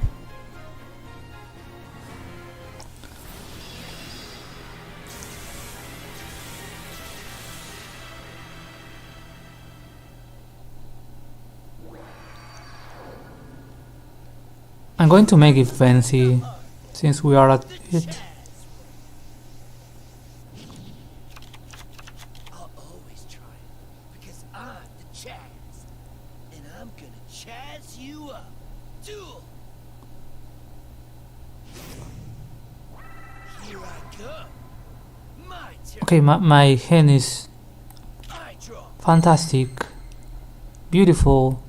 I'm going to make it fancy since we are at it. I'll always try it because I'm the Chaz, and I'm gonna Chaz you up. Duel. Here I go. My turn. Okay, my hand is I draw. fantastic, beautiful,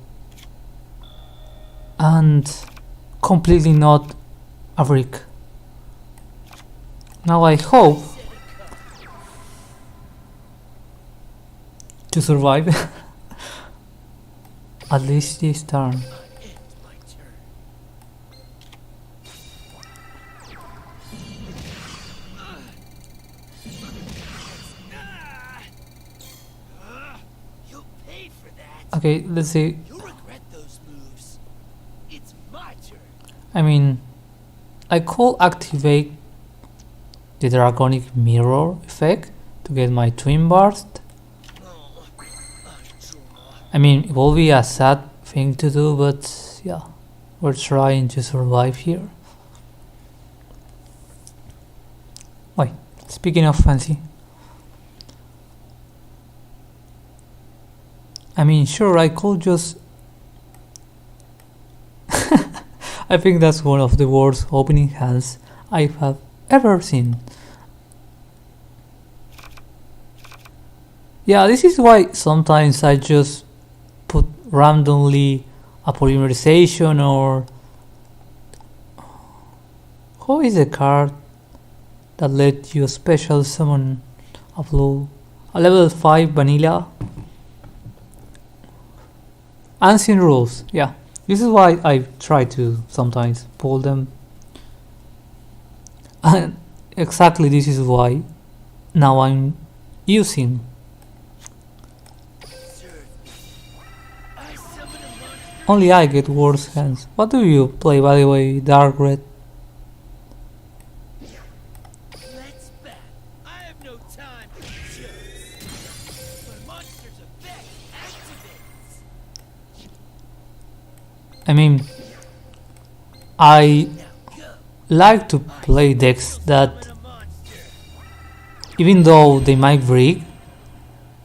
and completely not a brick. Now I hope to survive at least this turn. End my turn. You'll pay for that. Okay, let's see. You'll regret those moves. It's my turn. I mean, I could activate the Dragonic Mirror effect to get my Twin Burst. Oh, I draw. I mean, it will be a sad thing to do, but yeah, we're trying to survive here. Wait, speaking of fancy, I mean, sure, I could just. I think that's one of the worst opening hands I have ever seen. Yeah, this is why sometimes I just put randomly a polymerization or. Who is the card that let you special summon a blue, a level 5 vanilla? Ancient rules, yeah. This is why I try to sometimes pull them. And exactly this is why now I'm using. I summon a monster. Only I get worse hands. What do you play, by the way, Dark Red? Let's bet. I have no time for jokes. My monster's effect activates. I mean, I Now go. like to play decks that, Summon a monster. even though they might break,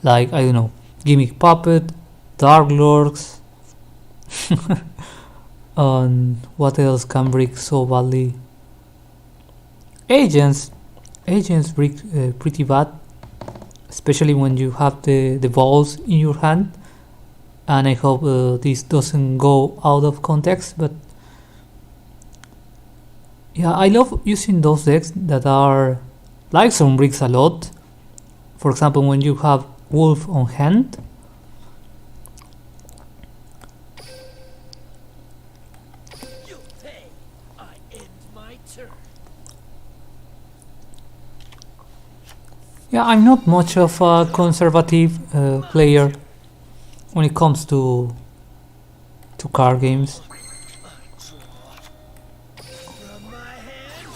like, I don't know, Gimmick Puppet, Dark Lords, and what else can break so badly? Agents break pretty bad, especially when you have the balls in your hand. And I hope this doesn't go out of context, but yeah, I love using those decks that are like some bricks a lot. For example, when you have Wolf on hand. You'll pay. I end my turn. Yeah, I'm not much of a conservative player when it comes to to card games. From my hand,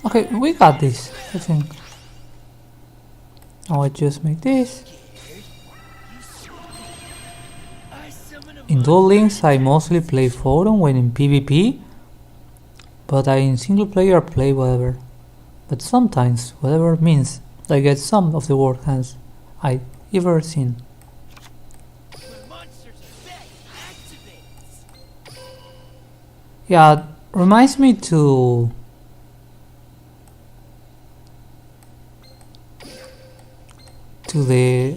Okay, we got this, I think. Now I just make this. I summon a In Duel Links I mostly play Photon when in PvP, but in single player play whatever. But sometimes whatever means I get some of the worst hands I ever seen. my monster's effect activates. Yeah, reminds me to the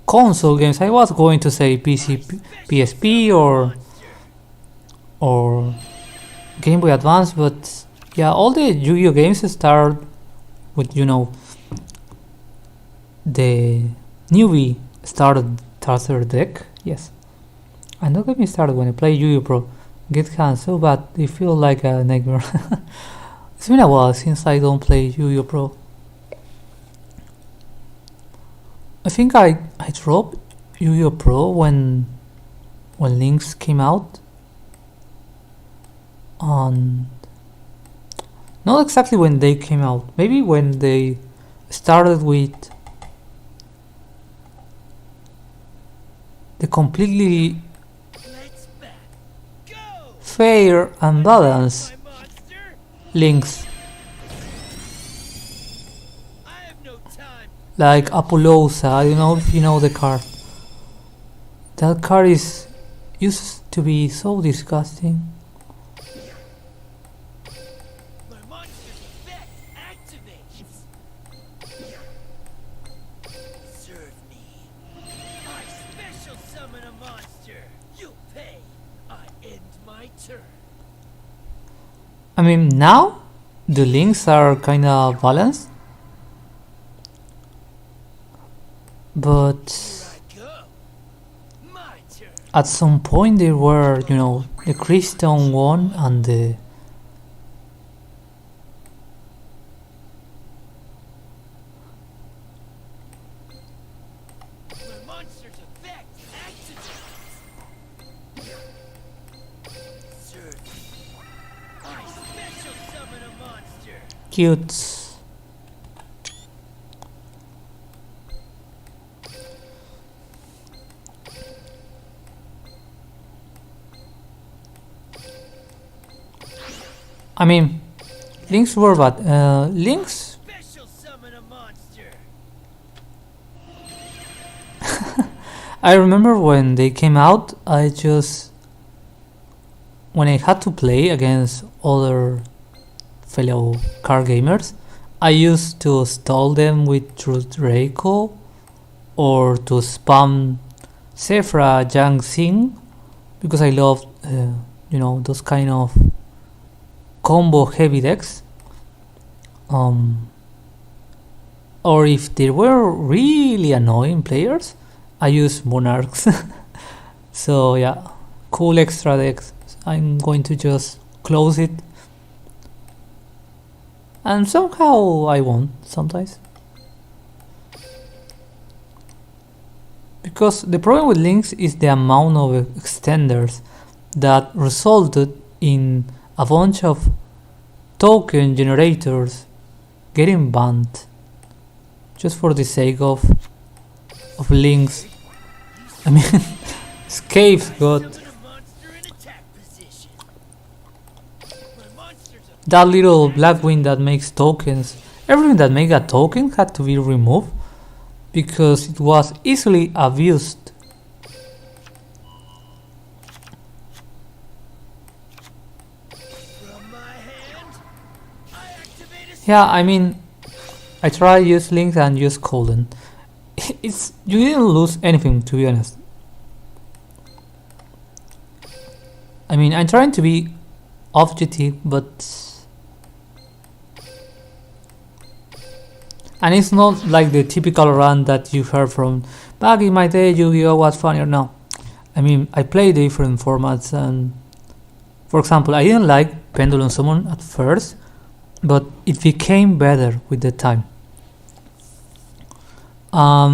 console games. I was going to say PSP or Game Boy Advance, but yeah, all the Yu-Gi-Oh games start with, you know, the newbie starter deck. Yes, and don't get me started when I play Yu-Gi-Oh Pro. Get hands so bad they feel like a nightmare. It's been a while since I don't play Yu-Gi-Oh Pro. I think I dropped Yu-Gi-Oh Pro when Links came out. On not exactly when they came out, maybe when they started with the completely Let's back. Go! fair and balanced My monster, Links, I have no time. like Apollousa. I don't know if you know the card. That card used to be so disgusting. My monster's effect activates. Serve me. I special summon a monster. You'll pay. I end my turn. I mean, now the links are kinda balanced, but Here I go. My turn. at some point there were, you know, the Keystone one and the My monster's effect activates. Serve me. I special summon a monster. cute. I mean, links were bad. Links, Special summon a monster. I remember when they came out, when I had to play against other fellow card gamers, I used to stall them with Truth Reiko or to spam Sephra Yang Xing because I loved, you know, those kind of combo heavy decks. Or if there were really annoying players, I use Monarchs. So yeah, cool extra decks. I'm going to just close it, and somehow I won sometimes. Because the problem with links is the amount of extenders that resulted in a bunch of token generators getting banned just for the sake of links. I mean, Scape's got Summon a monster in attack position. My monster's a that little black wing that makes tokens. Everything that made a token had to be removed because it was easily abused. from my hand. I activate a Yeah, I mean, I tried use links and use colon. It's you didn't lose anything, to be honest. I mean, I'm trying to be objective, but and it's not like the typical run that you heard from back in my day. Yu-Gi-Oh was funnier. No, I mean, I play different formats, and for example, I didn't like Pendulum Summon at first, but it became better with the time.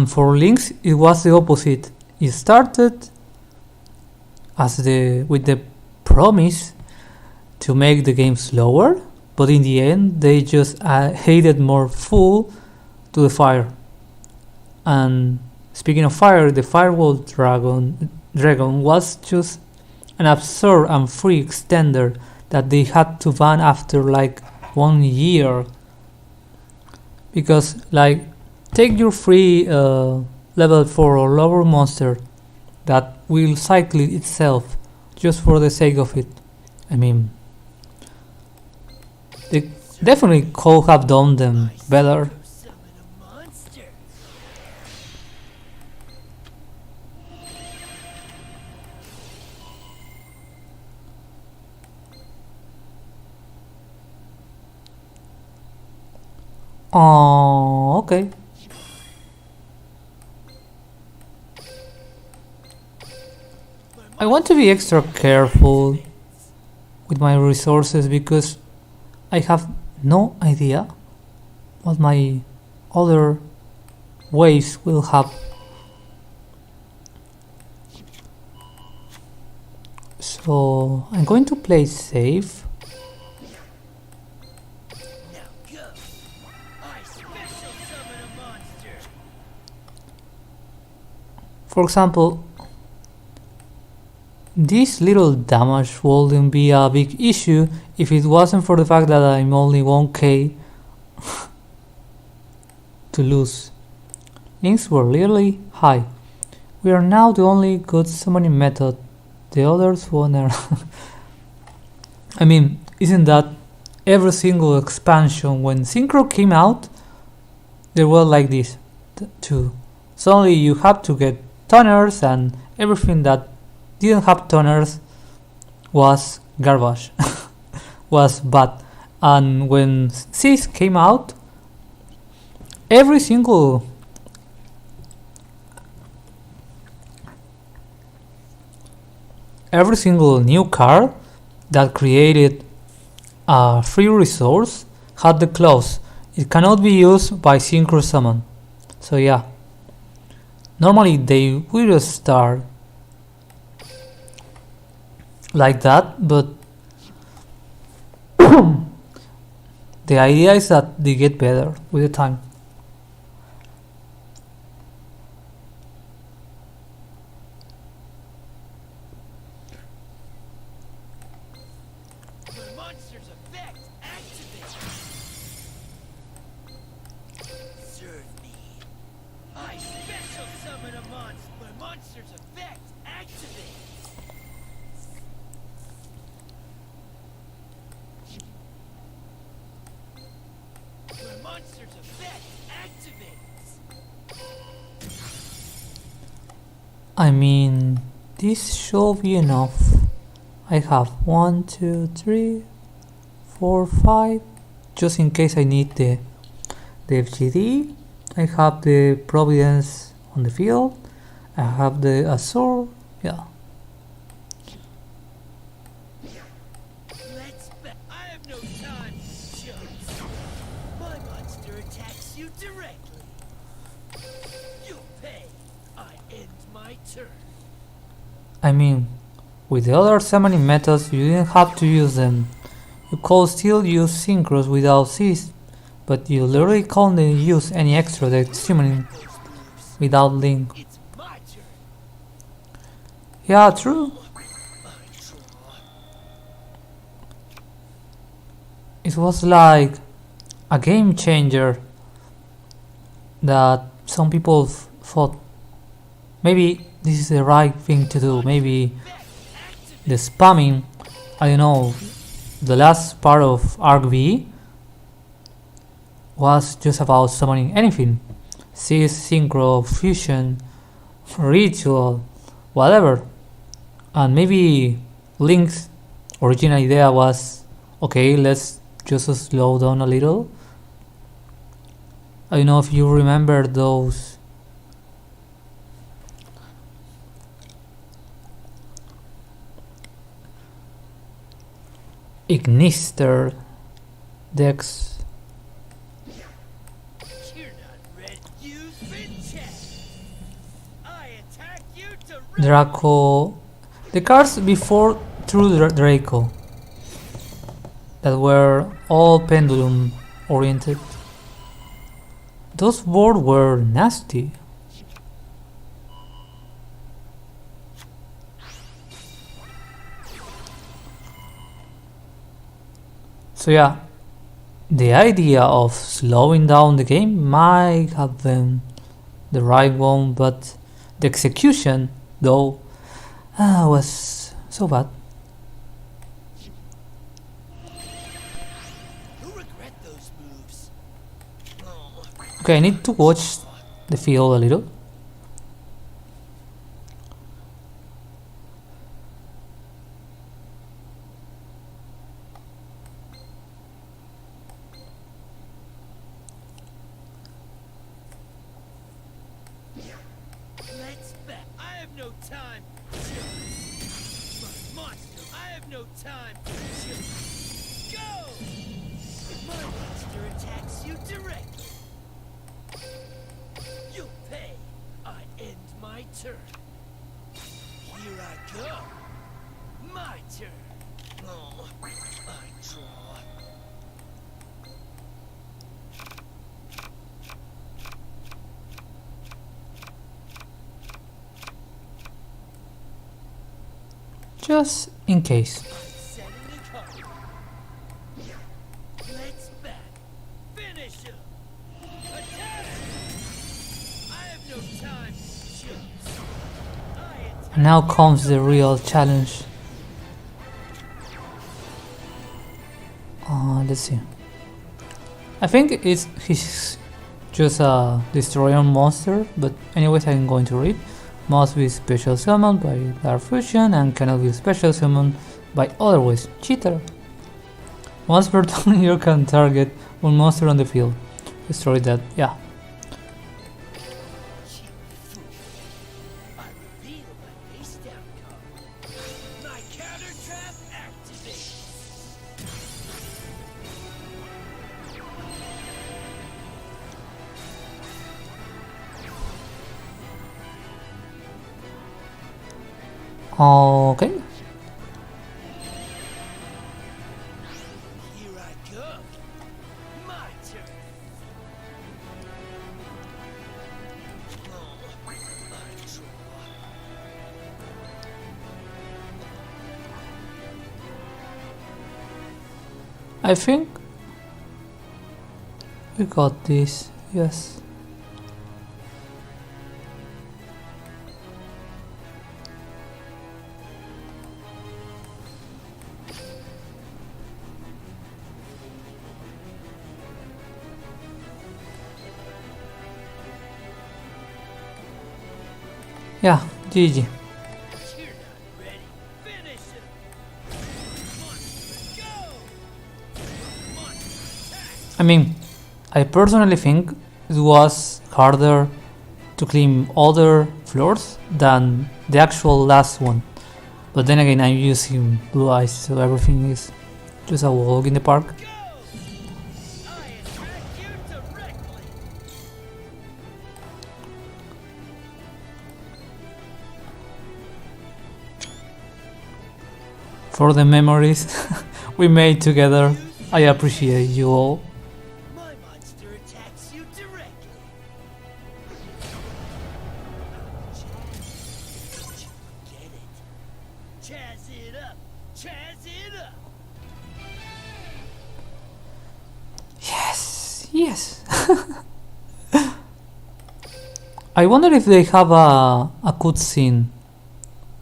For links, it was the opposite. It started with the promise to make the game slower, but in the end they just added more fuel to the fire. And speaking of fire, the firewall dragon was just an absurd and free extender that they had to ban after like 1 year, because like take your free level 4 or lower monster that will cycle itself just for the sake of it. I mean, they definitely could have done them better. Summon a monster. Oh, okay. I want to be extra careful with my resources because I have no idea what my other waves will have. So I'm going to play safe. Now go. I special summon a monster. For example, this little damage wouldn't be a big issue if it wasn't for the fact that I'm only 1k to lose. Links were really high. We are now the only good summoning method. The others one are. I mean, isn't that every single expansion? When Synchro came out, they were like this too. Suddenly you have to get toners, and everything that didn't have toners was garbage, was bad. And when Sis came out, every single new card that created a free resource had the clause, it cannot be used by Synchro Summon. So yeah, normally they will start like that, but the idea is that they get better with the time. The monster's effect activates. Serve me. I special summon a monster. The monster's effect activates. The monster's effect activates. I mean, this should be enough. I have 1, 2, 3, 4, 5, just in case I need the FGD. I have the Providence on the field. I have the Azure. Yeah. Let's bet. I have no time for jokes. My monster attacks you directly. You'll pay. I end my turn. I mean, with the other summoning methods, you didn't have to use them. You could still use synchros without Cis, but you literally couldn't use any extra deck summoning without Link. It's my turn. Yeah, true. I draw. It was like a game changer that some people thought maybe this is the right thing to do. Maybe the spamming, I don't know, the last part of Arc V was just about summoning anything. Cis, Synchro, Fusion, Ritual, whatever. And maybe Link's original idea was, okay, let's just slow down a little. I don't know if you remember those Ignister decks. You're not ready. You've been checked. I attack you to Draco. The cards before True Draco that were all pendulum oriented. Those boards were nasty. So yeah, the idea of slowing down the game might have been the right one, but the execution, though, was so bad. Who regret those moves? Oh, Okay, I need to watch the field a little. let's bet. I have no time. Chumps. My monster. I have no time. Chumps. Go! My monster attacks you directly. You'll pay. I end my turn. Here I go. My turn. Oh, I draw. Just in case. Setting the card. Let's bet. Finish him. Attack! I have no time. Chumps. I attack. And now comes the real challenge. Let's see. I think he's just a destroyer monster, but anyways I'm going to read. Must be special summoned by Dark Fusion and cannot be special summoned by otherwise. Cheater. Once per turn you can target one monster on the field. Destroy that, yeah. Cheap fool. I reveal my face down card. My counter trap activates. Okay. Here I go. My turn. Oh, I draw. I think we got this, yes. Yeah, GG. You're not ready. Finish him. Monster, go! Monster, attack! I mean, I personally think it was harder to clean other floors than the actual last one. But then again, I'm using blue eyes, so everything is just a walk in the park. Go! I attack you directly. For the memories we made together, I appreciate you all. My monster attacks you directly. Get it? Chaz it up. Chaz it up. Yes, yes. I wonder if they have a cutscene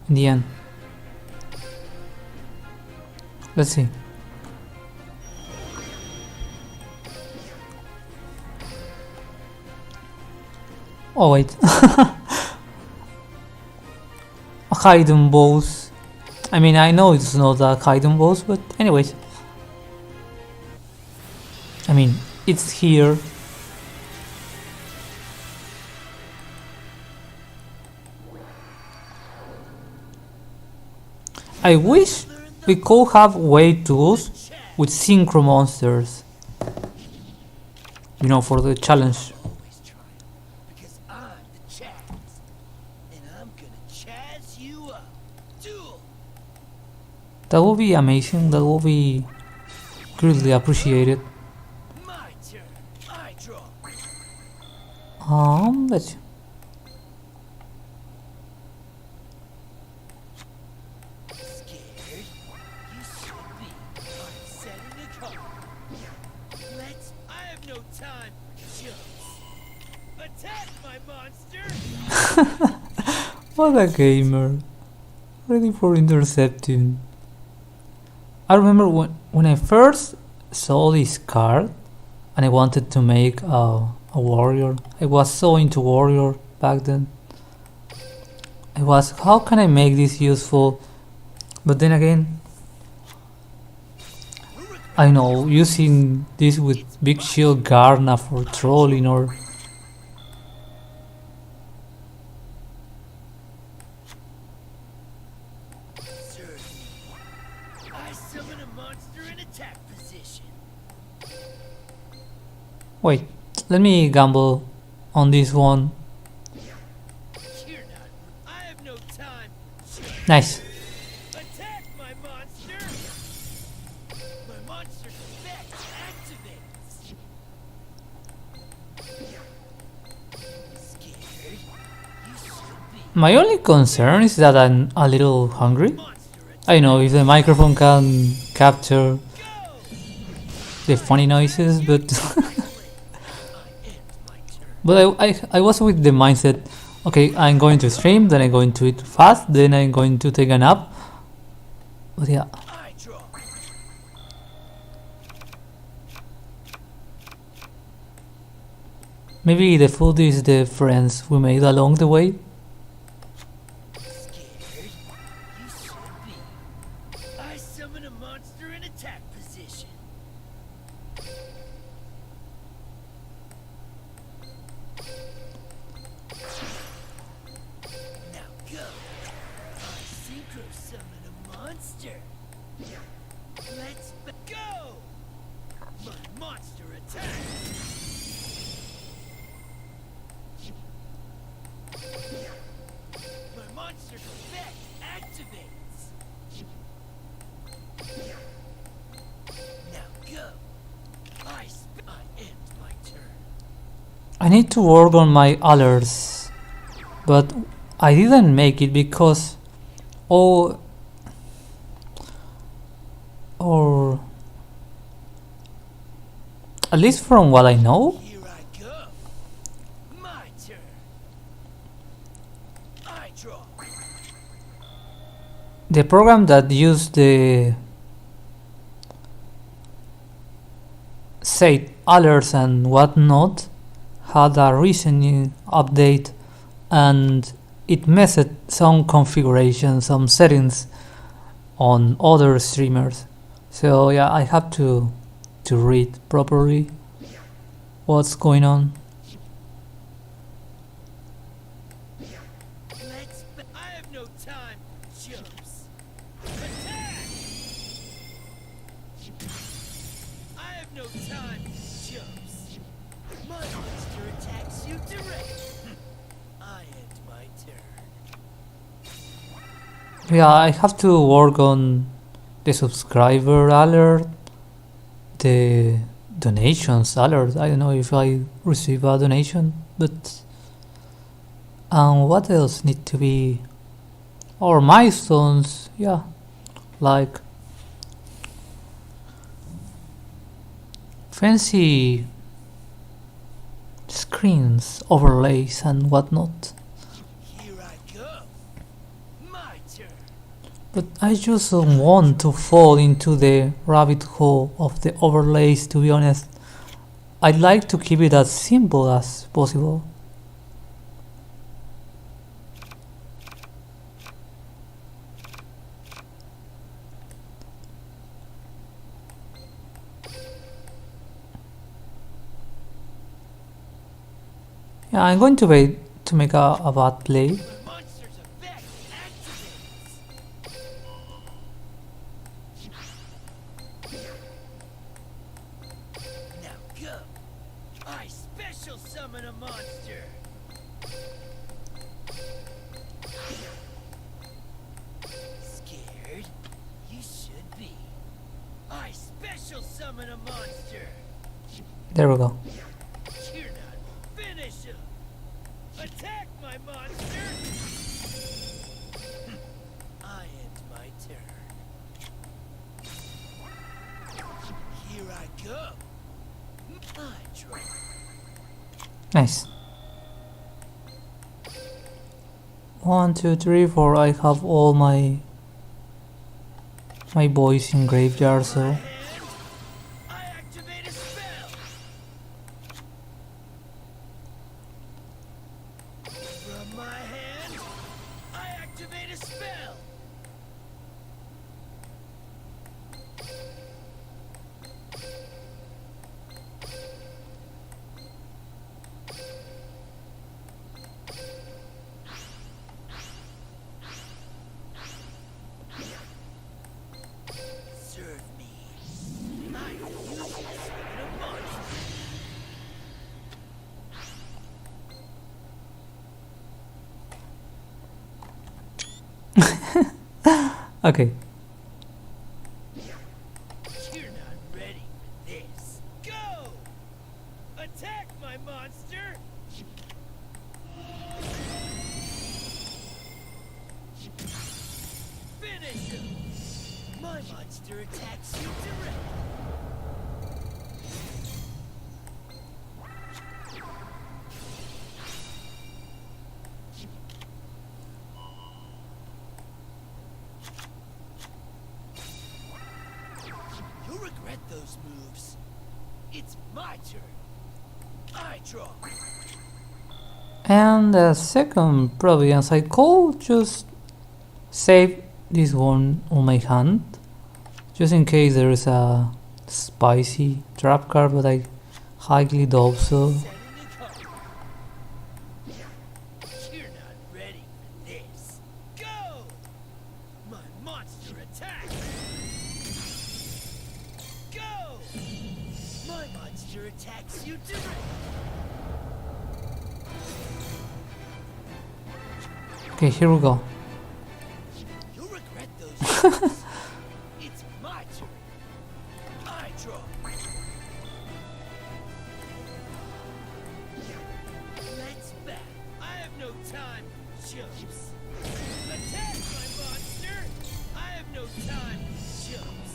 in the end. Let's see. Oh wait. A hidden boss. I mean, I know it's not a hidden boss, but anyways. I mean, it's here. I wish we could have way tools with synchro monsters. You know, for the challenge. Always trying. Because I'm the Chaz. And I'm gonna Chaz you up. Duel. That would be amazing. That would be greatly appreciated. My turn. I draw. Let's. Scared? You should be. I'm setting a card. Let's. I have no time for jumps. Attack, my monster! What a gamer. Ready for intercepting. I remember when I first saw this card and I wanted to make a warrior. I was so into warrior back then. I was, how can I make this useful? But then again, I know using this with big shield Garna for trolling or I summon a monster in attack position. wait, let me gamble on this one. You're not. I have no time. Nice. Attack, my monster! My monster's effect activates. Scared? You should be. My only concern is that I'm a little hungry. Monster attack. I know if the microphone can capture Go! the funny noises, but I end my turn. but I was with the mindset, okay, I'm going to stream, then I'm going to eat fast, then I'm going to take a nap. But yeah, I draw. maybe the food is the friends we made along the way. Scared? You should be. I summon a monster in attack position. Now go. I synchro summon a monster. Let's go. My monster attacks. My monster's effect activates. Now go. I end my turn. I need to work on my alerts, but I didn't make it because or at least from what I know, Here I go. My turn. I draw. the program that used the say alerts and whatnot had a recent update and it messed some configurations, some settings on other streamers. So yeah, I have to read properly what's going on. I have no time. Jumps. Attack. I have no time. Jumps. My monster attacks you direct. I end my turn. Yeah, I have to work on the subscriber alert, the donations alert. I don't know if I receive a donation, but what else need to be? Or milestones, yeah, like fancy screens, overlays, and whatnot. Here I go. My turn. But I just don't want to fall into the rabbit hole of the overlays, to be honest. I'd like to keep it as simple as possible. Yeah, I'm going to wait to make a bad play. My monster's effect activates. Now go. I special summon a monster. Scared? you should be. I special summon a monster. There we go. You're not. Finish him. Attack my monster. I end my turn. Here I go. I draw. Nice. 1, 2, 3, 4. I have all my boys in graveyard, so And I activate a spell. From my hand, I activate a spell. Serve me. I use it in a monster. okay. You're not ready for this. Go! Attack my monster! Finish him! My monster attacks you directly. You'll regret those moves. It's my turn. I draw. And the second providence, I could just save this one on my hand, just in case there is a spicy trap card, but I highly doubt so. Setting a card. You're not ready for this. Go! My monster attacks. Go! My monster attacks you directly. Okay, here we go. You'll regret those moves. It's my turn. I draw. Let's bat. I have no time, chumps. Attack my monster. I have no time, chumps.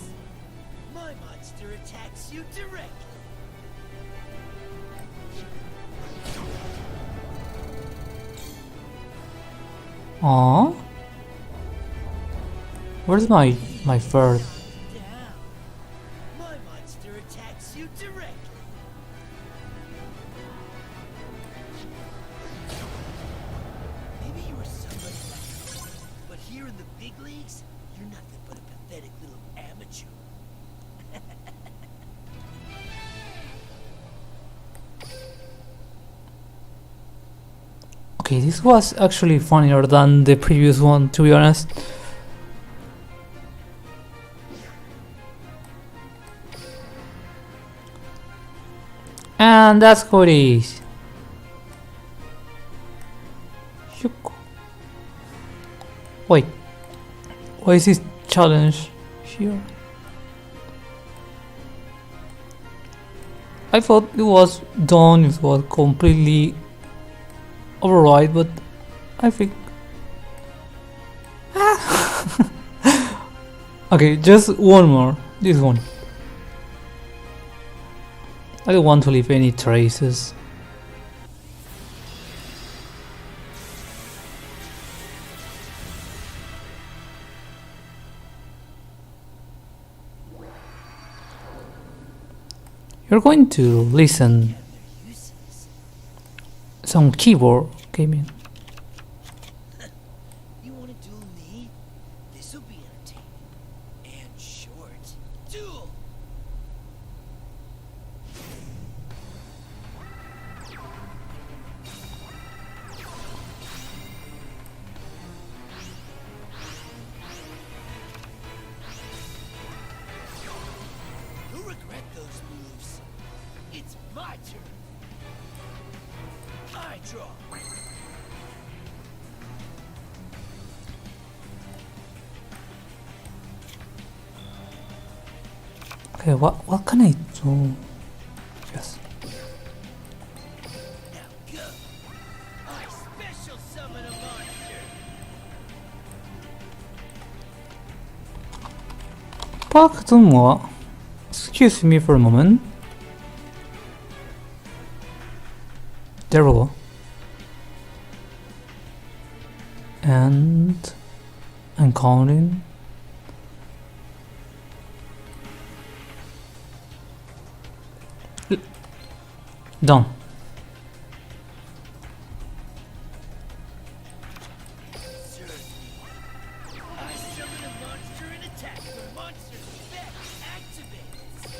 My monster attacks you directly. Aww. Where's my third? Down. My monster attacks you directly. Maybe you were somebody like me, but here in the big leagues, you're nothing but a pathetic little amateur. Okay, this was actually funnier than the previous one, to be honest. And that's how it is. Shook. Wait, why is this challenge here? I thought it was done, it was completely override, but I think okay, just one more, this one. I don't want to leave any traces. You're going to listen some keyboard gaming. You want to duel me? This'll be entertaining. And short. Duel! You'll regret those moves. It's my turn. I draw. Okay, what can I do? Yes. Now go. I special summon a monster. Pardon-moi. Excuse me for a moment. There we go. And I'm counting. Done. I summon a monster and attack. The monster's effect activates.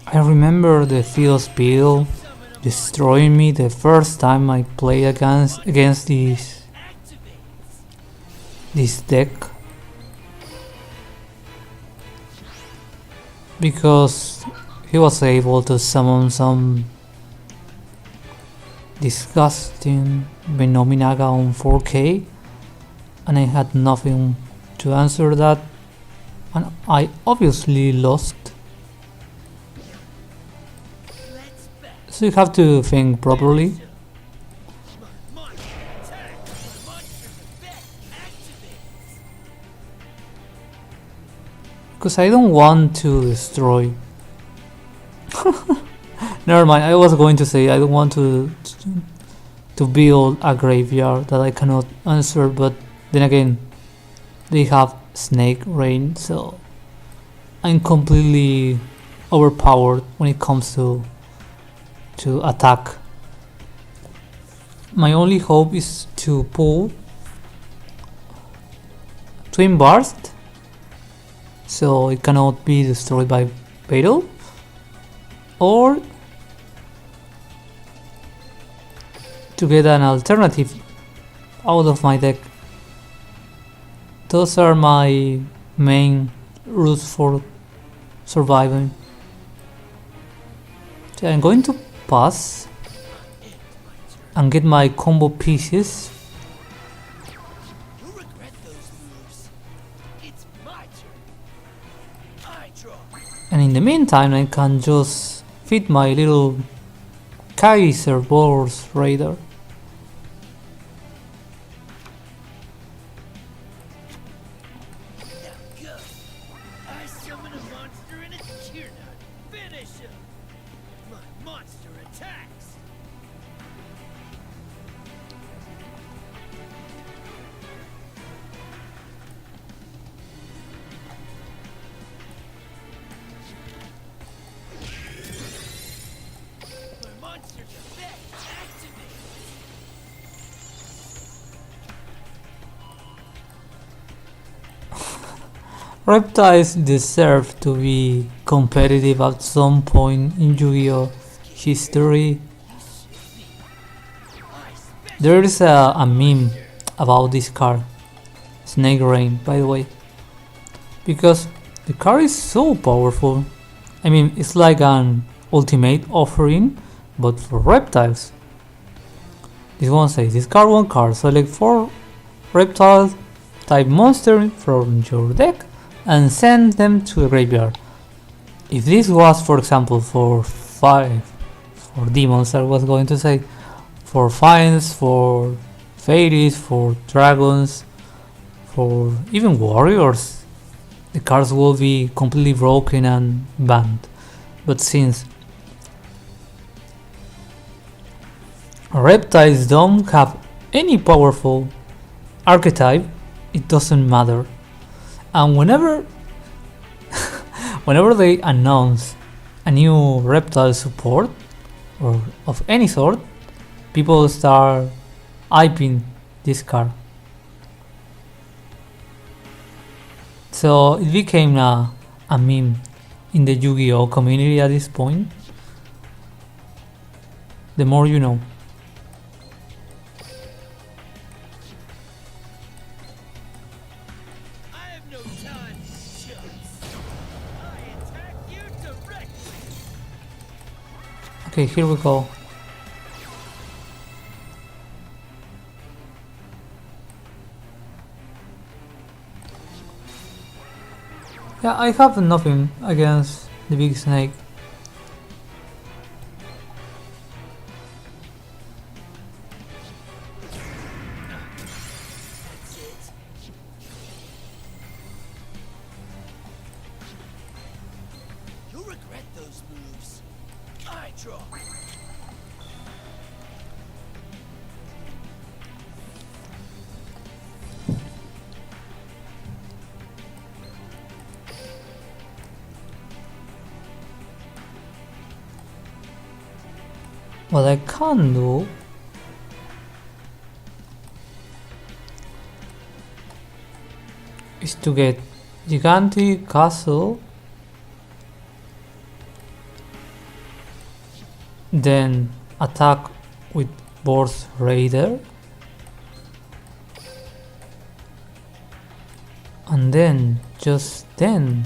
I remember the Theo Spiel destroying me the first time I played against Activates. this deck, because he was able to summon some disgusting Benominaga on 4K, and I had nothing to answer that, and I obviously lost. Let's back. So you have to think properly. My monster attack. My monster's effect activates. Because I don't want to destroy. Never mind, I was going to say I don't want to build a graveyard that I cannot answer, but then again, they have Snake Rain, so I'm completely overpowered when it comes to attack. My only hope is to pull Twin Burst, so it cannot be destroyed by Battle, or to get an alternative out of my deck. Those are my main routes for surviving. So I'm going to pass and get my combo pieces. You'll regret those moves. It's my turn. I draw. And in the meantime, I can just feed my little Kaiser Boars Raider. Now go. I summon a monster and it's cheer nut. Finish him. My monster attacks. My monster's effect activates. Reptiles deserve to be competitive at some point in Yu-Gi-Oh! History. There is a meme about this card, Snake Rain, by the way, because the card is so powerful. I mean, it's like an ultimate offering, but for reptiles. This one says, discard one card, select 4 reptile type monster from your deck and send them to the graveyard. If this was, for example, for demons, I was going to say, for fiends, for fairies, for dragons, for even warriors, the cards will be completely broken and banned. But since reptiles don't have any powerful archetype, it doesn't matter. And whenever they announce a new reptile support or of any sort, people start hyping this card. So it became a meme in the Yu-Gi-Oh community at this point. The more you know. I have no time, chumps. I attack you directly. Okay, here we go. Yeah, I have nothing against the big snake. That's it. You'll regret those moves. I draw. What I can do is to get gigantic castle, then attack with Boar's Raider, and then just then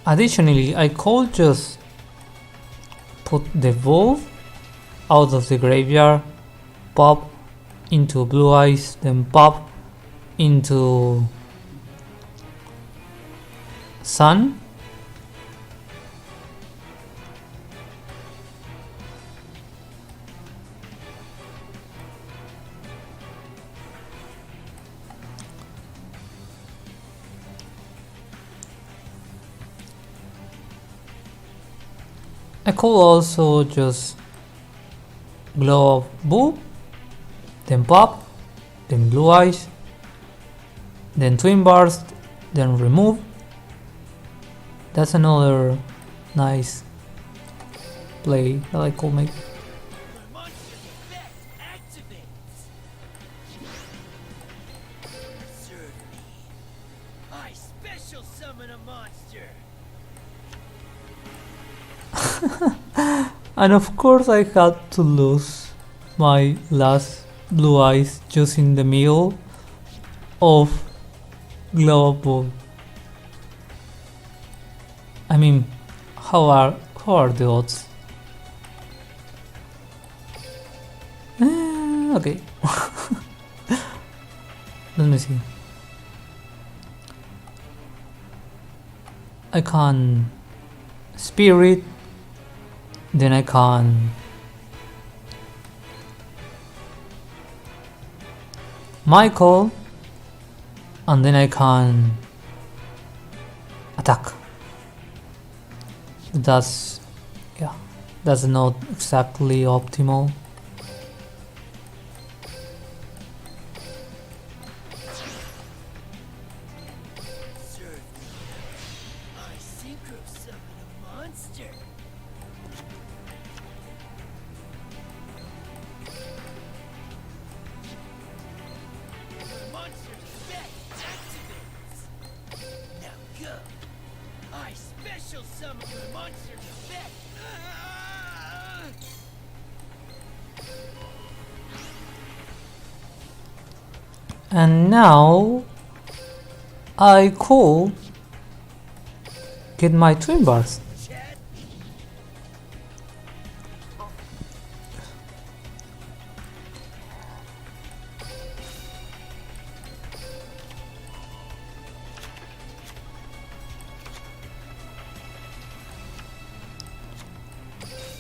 additionally I could just put the wolf out of the graveyard, pop into Blue Eyes, then pop into Sun, I could also just blow up Boo, then pop, then Blue Eyes, then Twin Burst, then remove. That's another nice play that I could make. My monster's effect activates. Serve me. I special summon a monster. And of course I had to lose my last Blue Eyes just in the middle of Glow Up Ball. I mean, how are the odds? Okay. Let me see. I can Spirit, then I can Michael, and then I can attack. That's, yeah, that's not exactly optimal. Serve me. I synchro summon a monster. My monster's effect activates. Now go. I special summon the monster's effect. And now I could get my Twin Burst. Chat.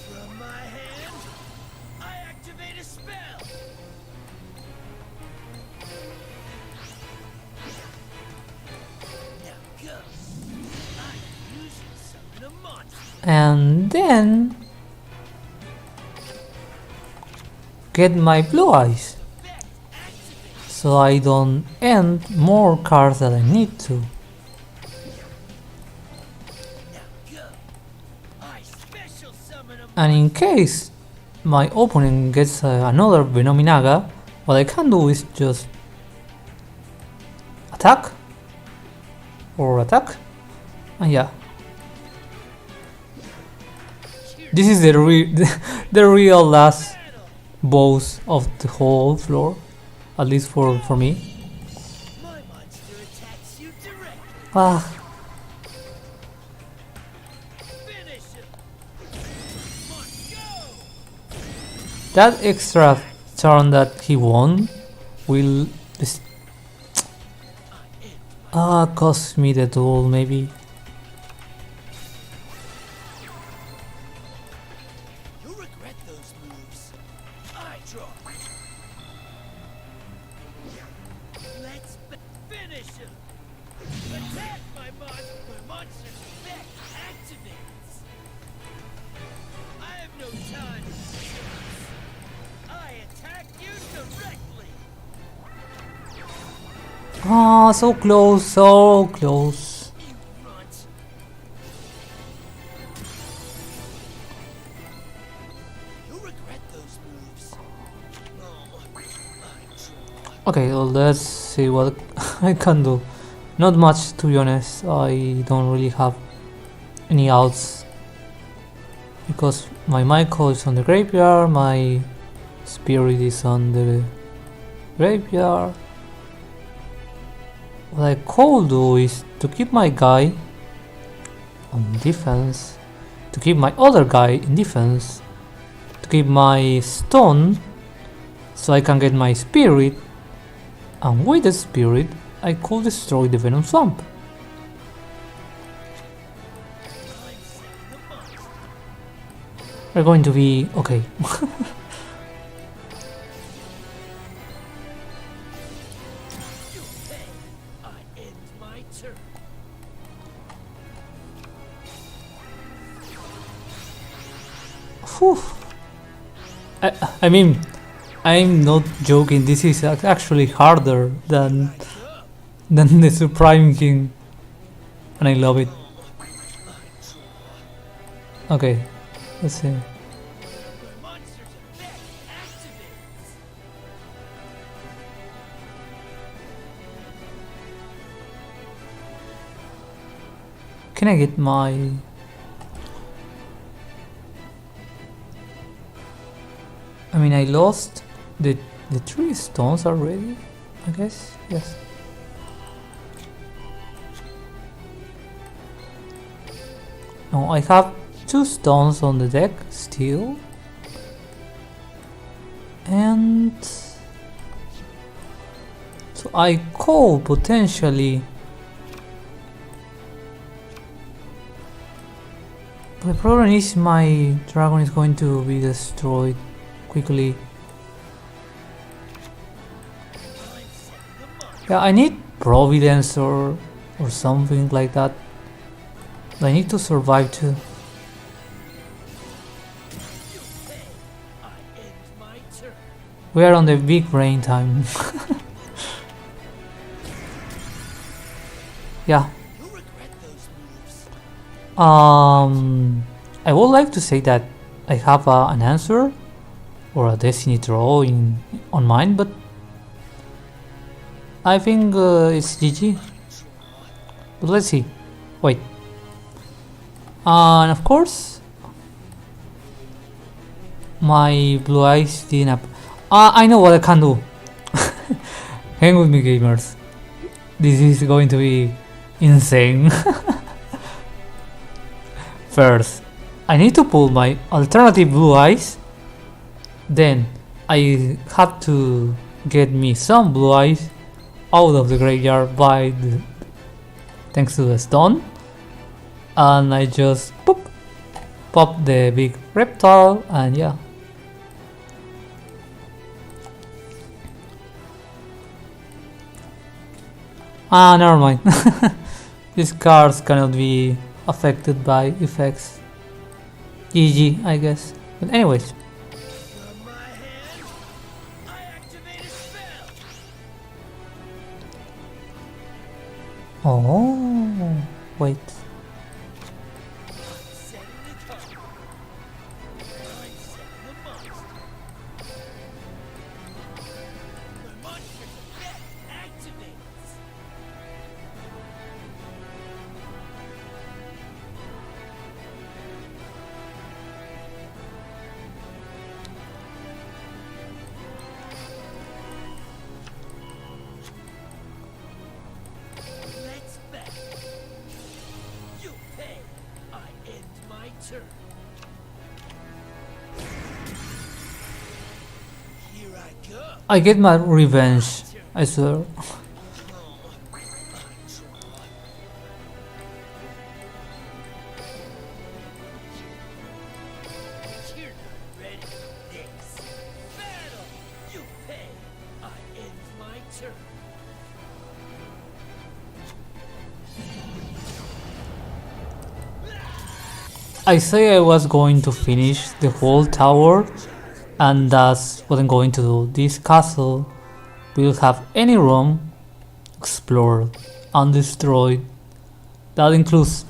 From my hand, I activate a spell. Now go. I usually summon a monster. And then get my Blue Eyes, Effect activates. so I don't end more cards that I need to. Now go. I special summon a And in case my opponent gets another Venominaga, what I can do is just attack or attack, and yeah, this is the the real last battle. boss of the whole floor, at least for me. My monster attacks you directly. Ah, Finish him. Must go. that extra turn that he won will this cost me the duel maybe. You'll regret those moves. I draw. Let's finish him. Attack my monster's effect activates. I have no time. I attack you directly. Ah, so close, so close. You runt. You'll regret those moves. Oh, I draw. Okay, well, let's see what I can do. Not much, to be honest. I don't really have any outs because my Michael is on the graveyard, my Spirit is on the graveyard. What I could do is to keep my guy on defense, to keep my other guy in defense, to keep my stone so I can get my Spirit, and with the Spirit I could destroy the Venom Swamp. We're going to be okay. You pay. I end my turn. Whew. I mean, I'm not joking. This is actually harder than the Supreme King, and I love it. Okay, let's see. My monster's effect activates. Can I get my? I mean, I lost the 3 stones already. I guess yes. No, I have 2 stones on the deck still, and so I could potentially. The problem is my dragon is going to be destroyed quickly. Yeah, I need Providence or something like that. I need to survive too. You pay. I end my turn. We are on the big rain time. Yeah. You'll regret those moves. I would like to say that I have an answer or a destiny draw on mine, but I think it's GG. But let's see. Wait. And of course, my blue eyes didn't. I know what I can do. Hang with me, gamers. This is going to be insane. First, I need to pull my alternative blue eyes. Then I have to get me some blue eyes out of the graveyard thanks to the stone. And I just pop the big reptile, and yeah. Never mind. These cards cannot be affected by effects. GG, I guess. But anyways. From my hand, I activate a spell. Oh, wait. Setting the card. I'm setting the monster. My monster's effect activates. Let's bet. You pay. I end my turn. Here I I get my revenge, I swear. You're not ready for this. Battle! You pay! I end my turn. I say I was going to finish the whole tower, and that's what I'm going to do. This castle will have any room explored, undestroyed. That includes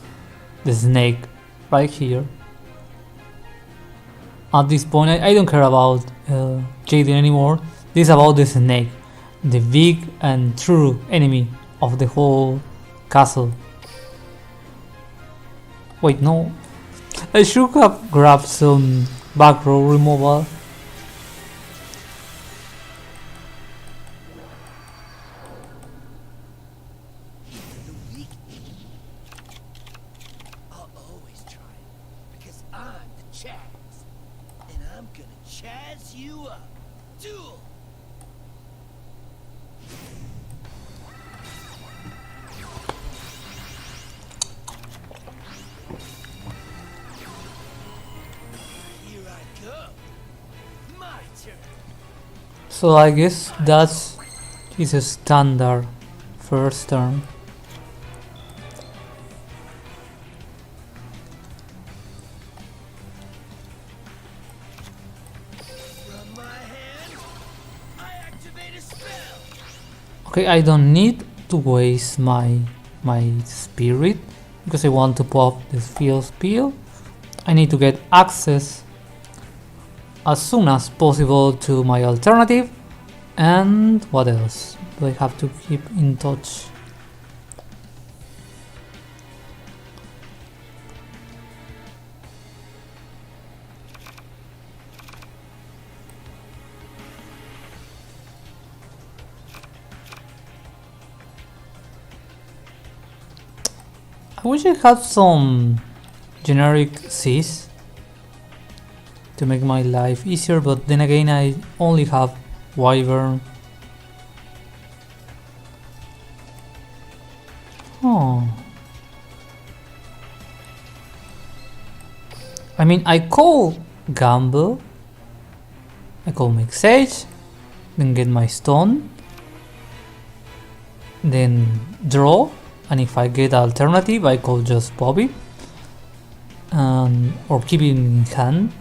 the snake right here. At this point, I don't care about Jaden anymore. This is about the snake, the big and true enemy of the whole castle. Wait, no. I should have grabbed some back row removal. The weak. I'll always try it. Because I'm the Chaz. And I'm gonna Chaz you up. Duel! Here I go. My turn. So I guess that's is a standard first turn. From my hand, I activate a spell. Okay, I don't need to waste my spirit because I want to pop this field spell. I need to get access as soon as possible to my alternative. And what else do I have to keep in touch? I wish I had some generic Cs to make my life easier, but then again I only have Wyvern. Oh. I mean, I call gamble, I call make sage, then get my stone, then draw, and if I get alternative I could just pop it or keep it in hand.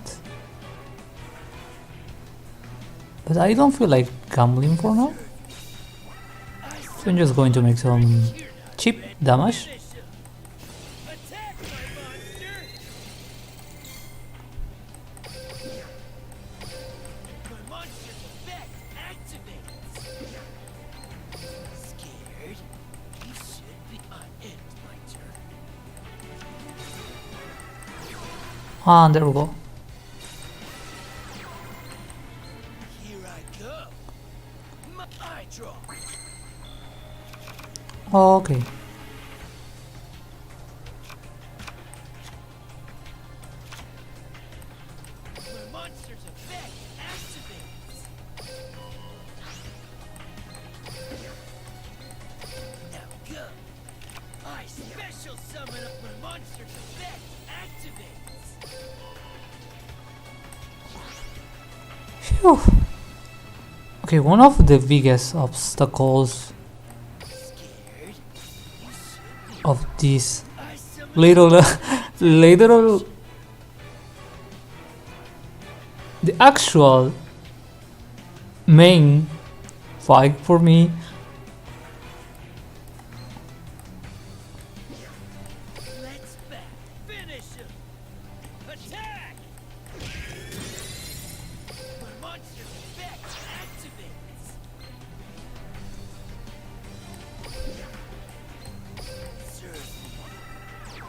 But I don't feel like gambling for now, so I'm just going to make some cheap damage. Attack, my monster! My monster's effect activates. Scared? You should be. I end my turn. And there we go. Here I go. I draw. Okay. My monster's effect activates. Now go. I special summon up my monster's effect activates. Phew. Okay, one of the biggest obstacles Scared? You should be. of this I summon little the actual main fight for me. Let's back. Finish him. Attack! My monster's effect activates. Serve me.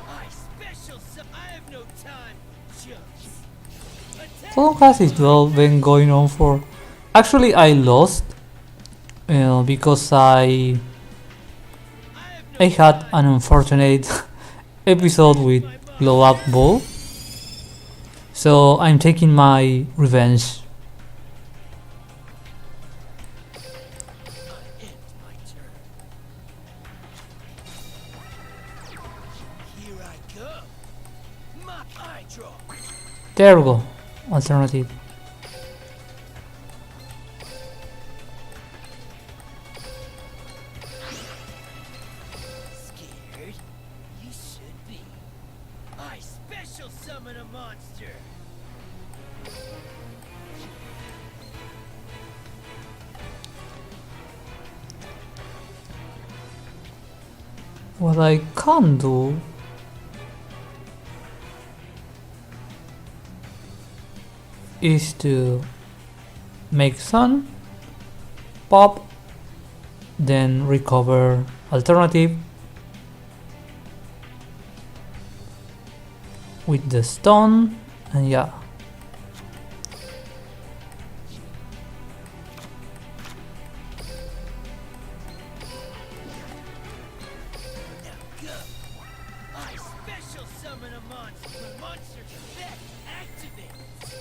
I special I have no time for jumps. Attack! How long has this duel been going on for? Actually, I lost because I have no I had time. an unfortunate episode with blow up ball. So I'm taking my revenge. I go. I draw. There we go. Alternative. Scared? You should be. I special summon a monster. What I can do is to make sun, pop, then recover alternative with the stone, and yeah. Now go. I special summon a monster. The monster's effect activates.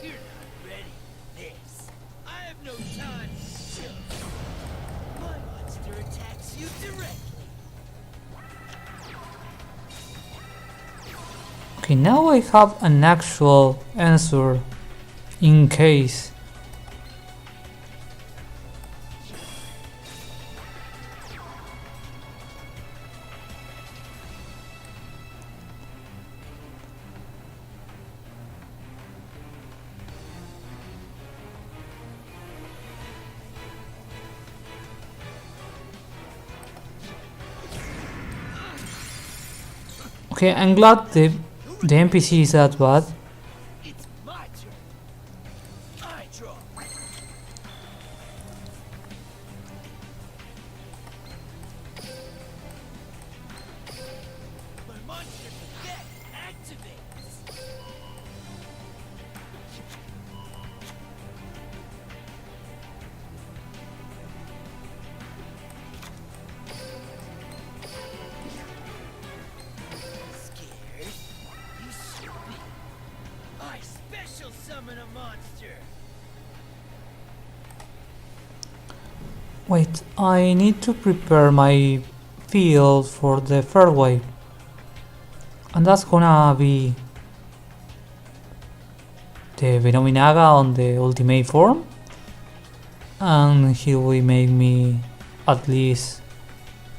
You're not ready for this. I have no time to show. My monster attacks you directly. Okay, now I have an actual answer in case. Okay, I'm glad the NPC is that bad. It's my turn. I draw. My monster's effect activates. Scared? You should be. I special summon a monster. Wait, I need to prepare my field for the third wave. And that's gonna be the Venominaga on the ultimate form. And he will make me at least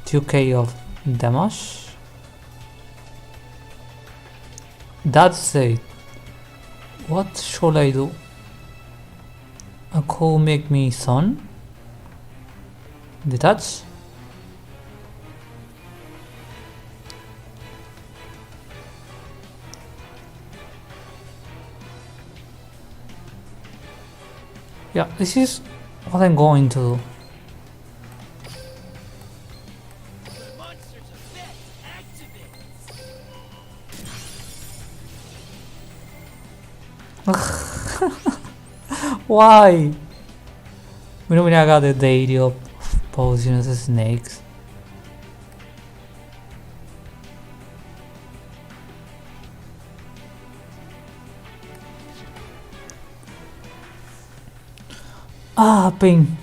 2k of damage. That said, what should I do? A could make me sun? Detach? Yeah, this is what I'm going to do. The monster's effect activates. Why? Venominaga the deity of poisonous snakes. Ah, pain.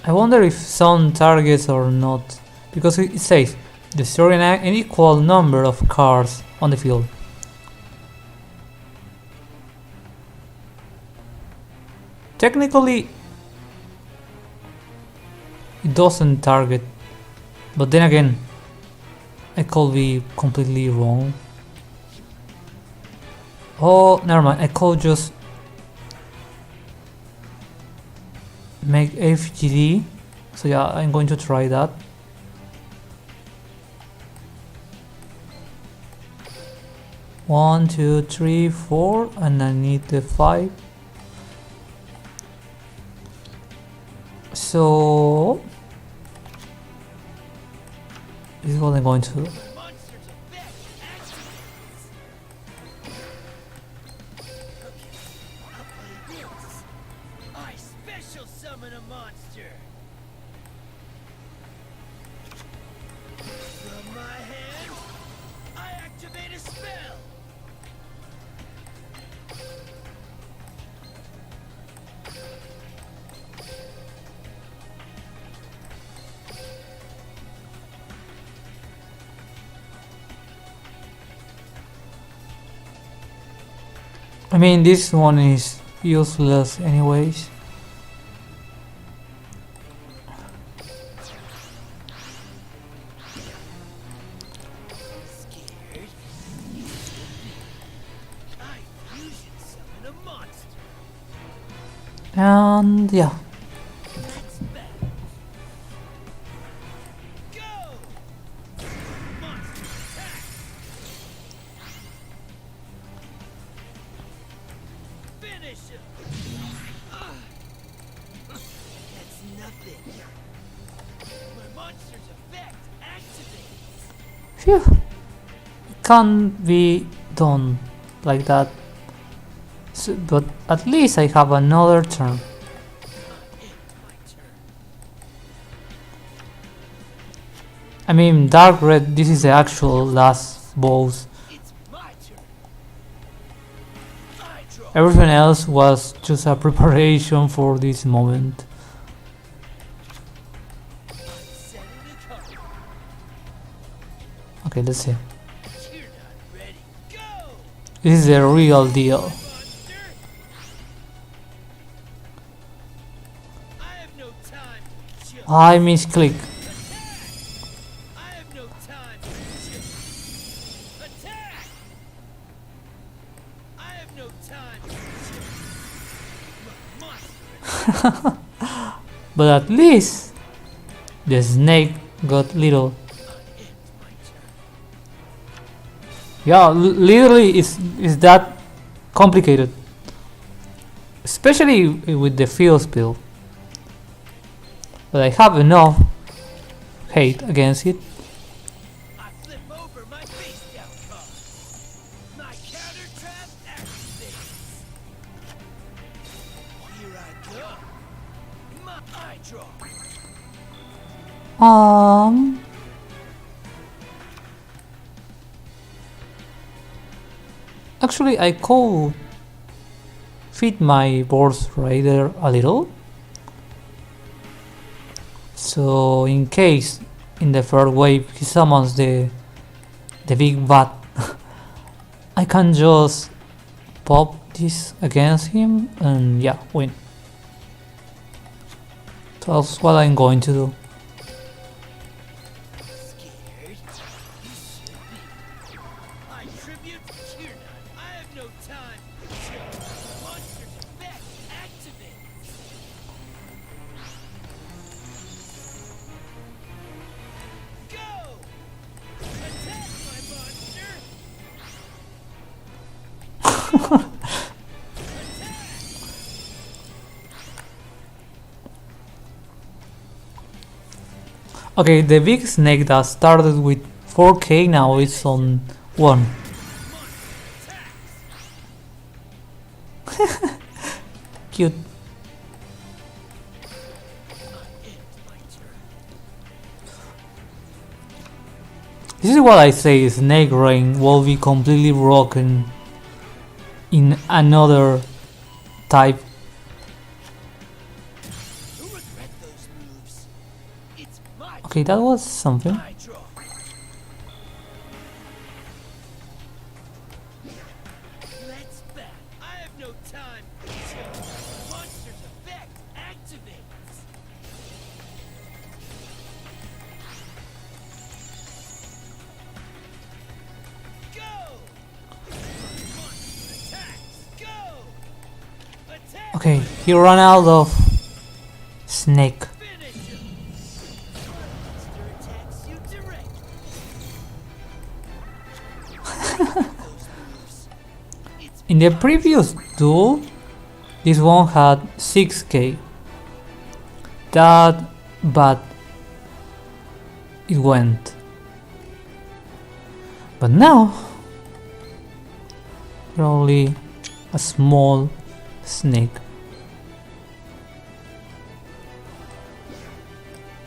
I wonder if some targets or not, because it says destroy an unequal number of cards on the field. Technically, it doesn't target, but then again, I could be completely wrong. Oh, never mind, I could just make FGD, so yeah, I'm going to try that. One, two, three, four, and I need the 5. So this is what I'm going to do. The monster's effect activates. I mean, this one is useless anyways. Scared? I fusion summon a monster. And yeah. Let's bet. Go! Monster attack! Finish him! That's nothing. My monster's effect activates. Phew. It can't be done like that. So, but at least I have another turn. It's my turn. I mean, Dark Red, this is the actual last boss. It's my turn. I draw. Everything else was just a preparation for this moment. I'm setting the card. Okay, let's see. You're not ready. Go! This is the real deal. Monster! I have no time to chill. I misclick. Attack! I have no time to chill. Attack! I have no time to chill. My monster But at least the snake got little. ends my turn. Yeah, literally is that complicated. Especially with the field spill. But I have enough hate against it. I flip over my face down card. My counter trap activates. Here I go. I draw. Actually, I could fit my Boss Rider a little. So in case in the third wave he summons the big bat, I can just pop this against him and yeah, win. So that's what I'm going to do. Scared? You should be. I tribute to Kirna. I have no time. Chill. Monster's effect activates. Go! Attack, my monster! Attack! Okay, the big snake that started with 4k now is on 1. Monster attacks. Cute. Ends my turn. This is what I say, Snake Rain will be completely broken in another type. You'll regret those moves. It's my Okay, that was something. I draw. Let's bet. I have no time. Chill. Monster's effect activates. Go! Monster attacks. Go! Attack! Okay, he ran out of snake. Finish him! Monster attacks you directly. Those moves. It's In the previous duel, this one had 6k. That bad it went. But now, probably a small snake.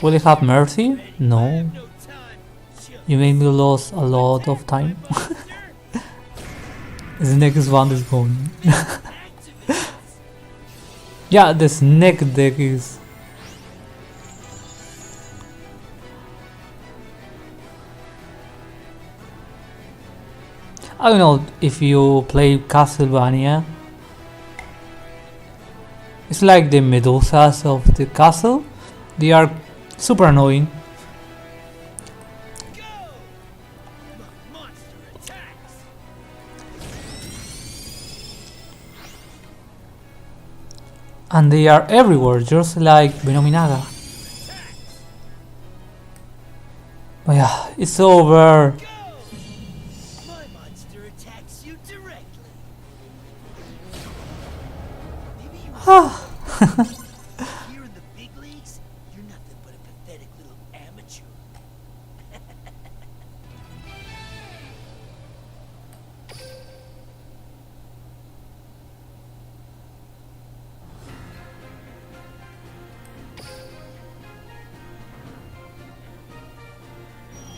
Will it have mercy? No. no time. Chill. You made me lose a lot of time. Monster The next one is gone. activates. Yeah, the snake deck is... I don't know if you play Castlevania. It's like the medusas of the castle. They are super annoying. Go! My monster attacks! And they are everywhere, just like Venominaga. Oh yeah, it's over. Go! My monster attacks you directly. Maybe you here in the big leagues, you're nothing but a pathetic little amateur.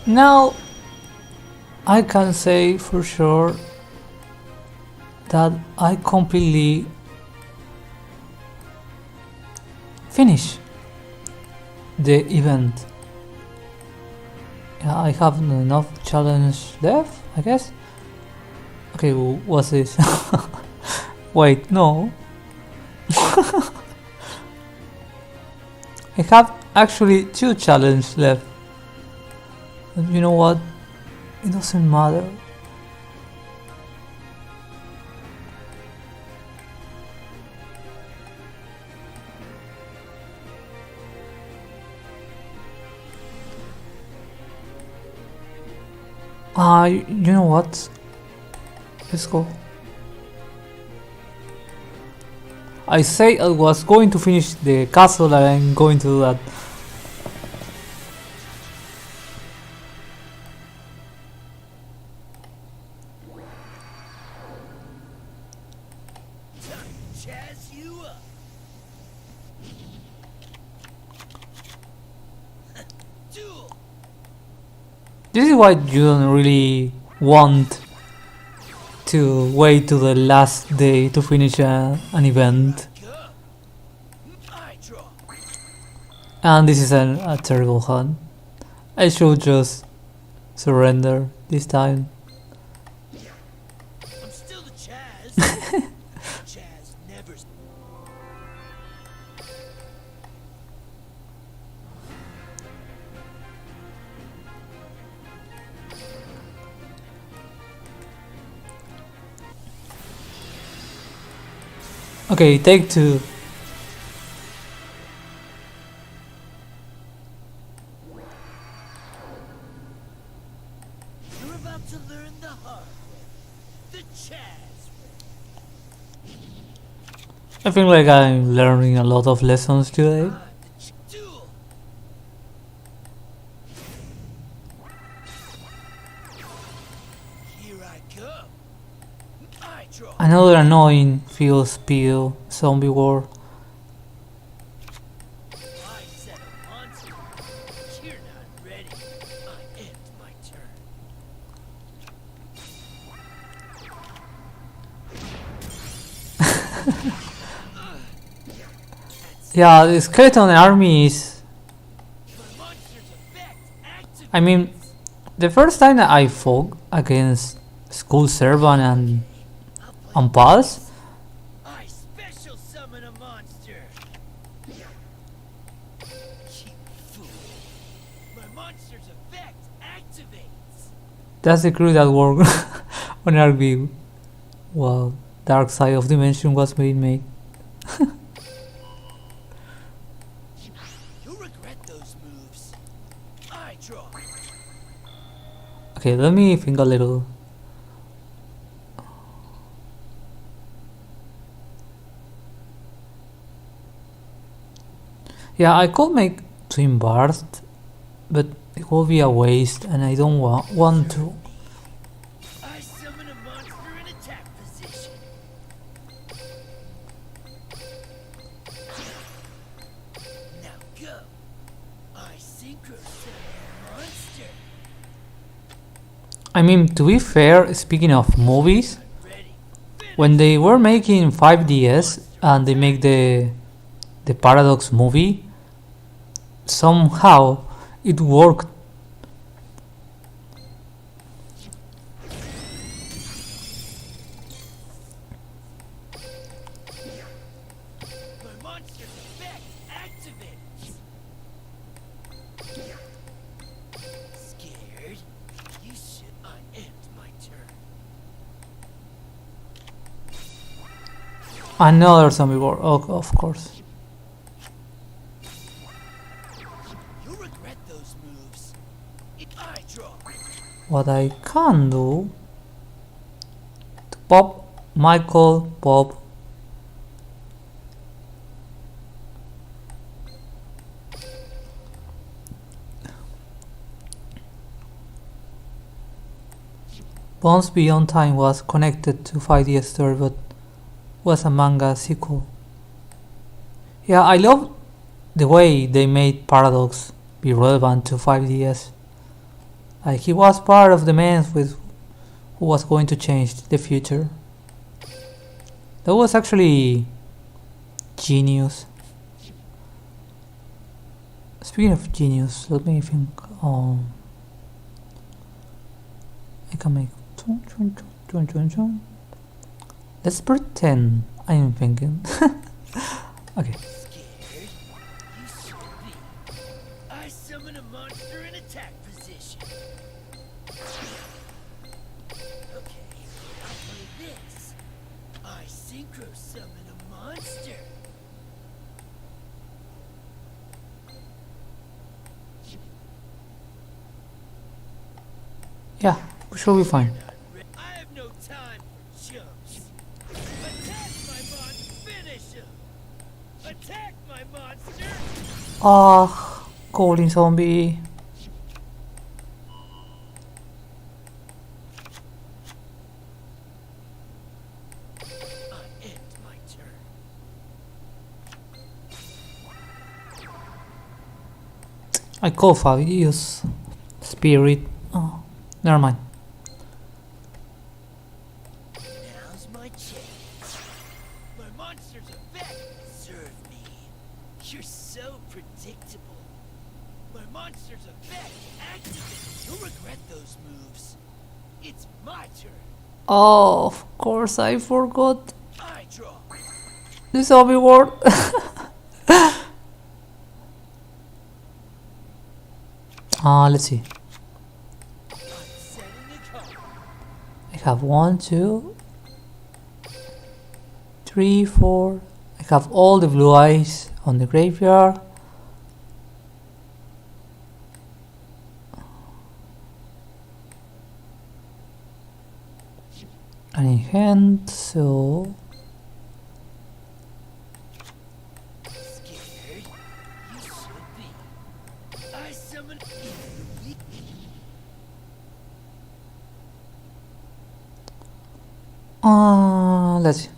Now, I can say for sure that I completely finish the event. Yeah, I have enough challenge left, I guess. Okay, what's this? Wait, no. I have actually 2 challenges left. But you know what? It doesn't matter. You know what? Let's go. I say I was going to finish the castle and I'm going to do that. Chaz you up. Duel. This is why you don't really want to wait to the last day to finish an event. Go. I draw. And this is a terrible hunt. I should just surrender this time. I'm still the Chaz. Chaz never. Okay, take 2. You're about to learn the hard way. The Chaz way. I feel like I'm learning a lot of lessons today. Duel. Here I go. I draw. Another annoying field speed zombie war. I set a monster. You're not ready. I end my turn. Yeah, the skeleton army is... My monster's effect activates. I mean, the first time that I fought against School Servant and Pulse, I special summon a monster. Cheap fool. My monster's effect activates. that's the crew that worked on RB. Well, Dark Side of Dimension was being made. You'll regret those moves. I draw. Okay, let me think a little. Yeah, I could make Twin Burst, but it will be a waste and I don't want to. I summon a monster in attack position. Now go. I synchro summon a monster. I mean, to be fair, speaking of movies, Ready. when they were making 5DS and they make the Paradox movie, somehow it worked. Another zombie war. Oh, of course. You'll regret those moves. I draw. What I can do to pop Michael pop. Bones Beyond Time was connected to 5DS story but was a manga sequel. Yeah, I love the way they made Paradox be relevant to 5DS. Like he was part of the man with who was going to change the future. That was actually genius. Speaking of genius, let me think. I can make. Let's pretend I'm thinking. Okay. Scared? You should be. I summon a monster in attack position. Okay, I'll play this. I synchro summon a monster. Yeah, we should be fine. I have no time for chumps. Attack my monster. Finish him. Attack my monster. Ah, golden zombie. I end my turn. I call for use spirit. Oh, never mind. Now's my chance. My monster's effect. Serve me. You're so predictable. My monster's effect. Activate. You'll regret those moves. It's my turn. Oh, of course I forgot I draw. the zombie word. Let's see. I'm setting a card. I have 1, 2, 3, 4. I have all the blue eyes on the graveyard. And in hand, so Scared? You should be. I summon. let's see.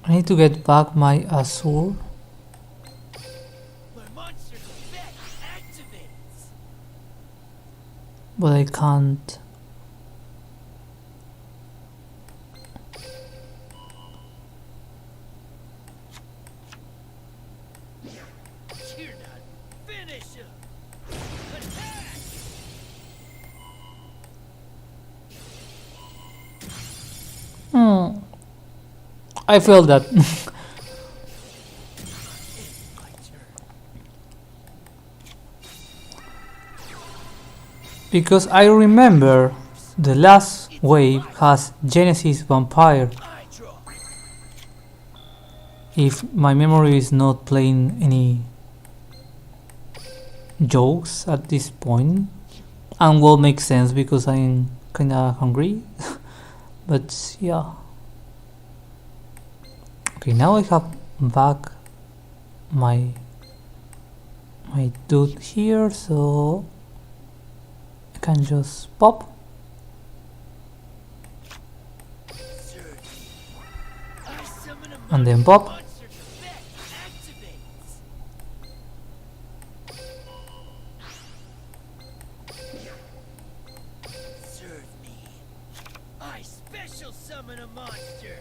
I need to get back my Azure. My monster's effect activates. But I can't. You're not. Finish him. Attack. I feel that. It's my turn. Because I remember the last wave has Genesis Vampire. I draw. If my memory is not playing any jokes at this point, and will make sense because I'm kinda hungry. But yeah. Okay, now I have back my dude here, so I can just pop. Serve me. I summon a And then pop. monster's effect activates. Serve me. I special summon a monster.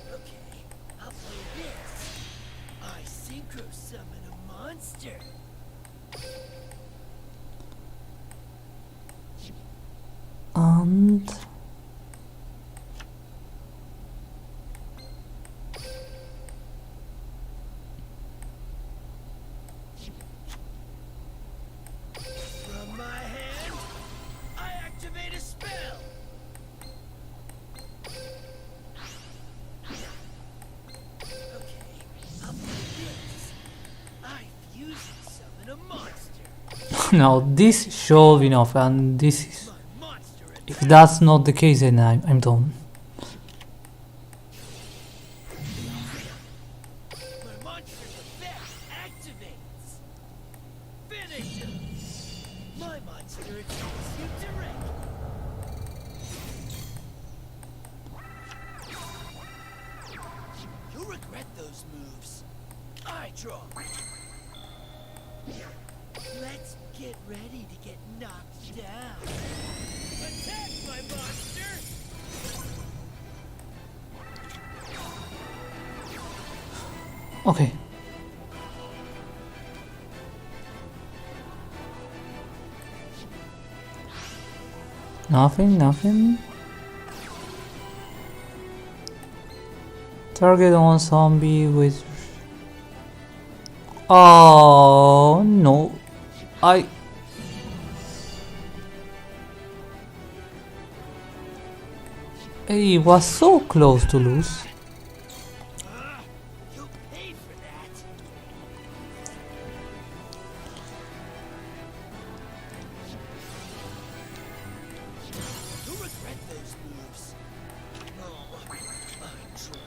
Okay, I'll play this. I synchro summon a monster. And From my hand, I activate a spell. Okay, I'll do this. I fuse and summon a monster. now this should be enough, and this is, My monster if attack. that's not the case, then I'm done. My monster's effect activates. Finish him. My monster attacks you directly. You'll regret those moves. I draw. Let's get ready to get knocked down. Attack, my monster! Okay. Nothing. Target on zombie with... Oh no. It was so close to lose. You'll pay for that. You'll regret those moves. Oh, I draw.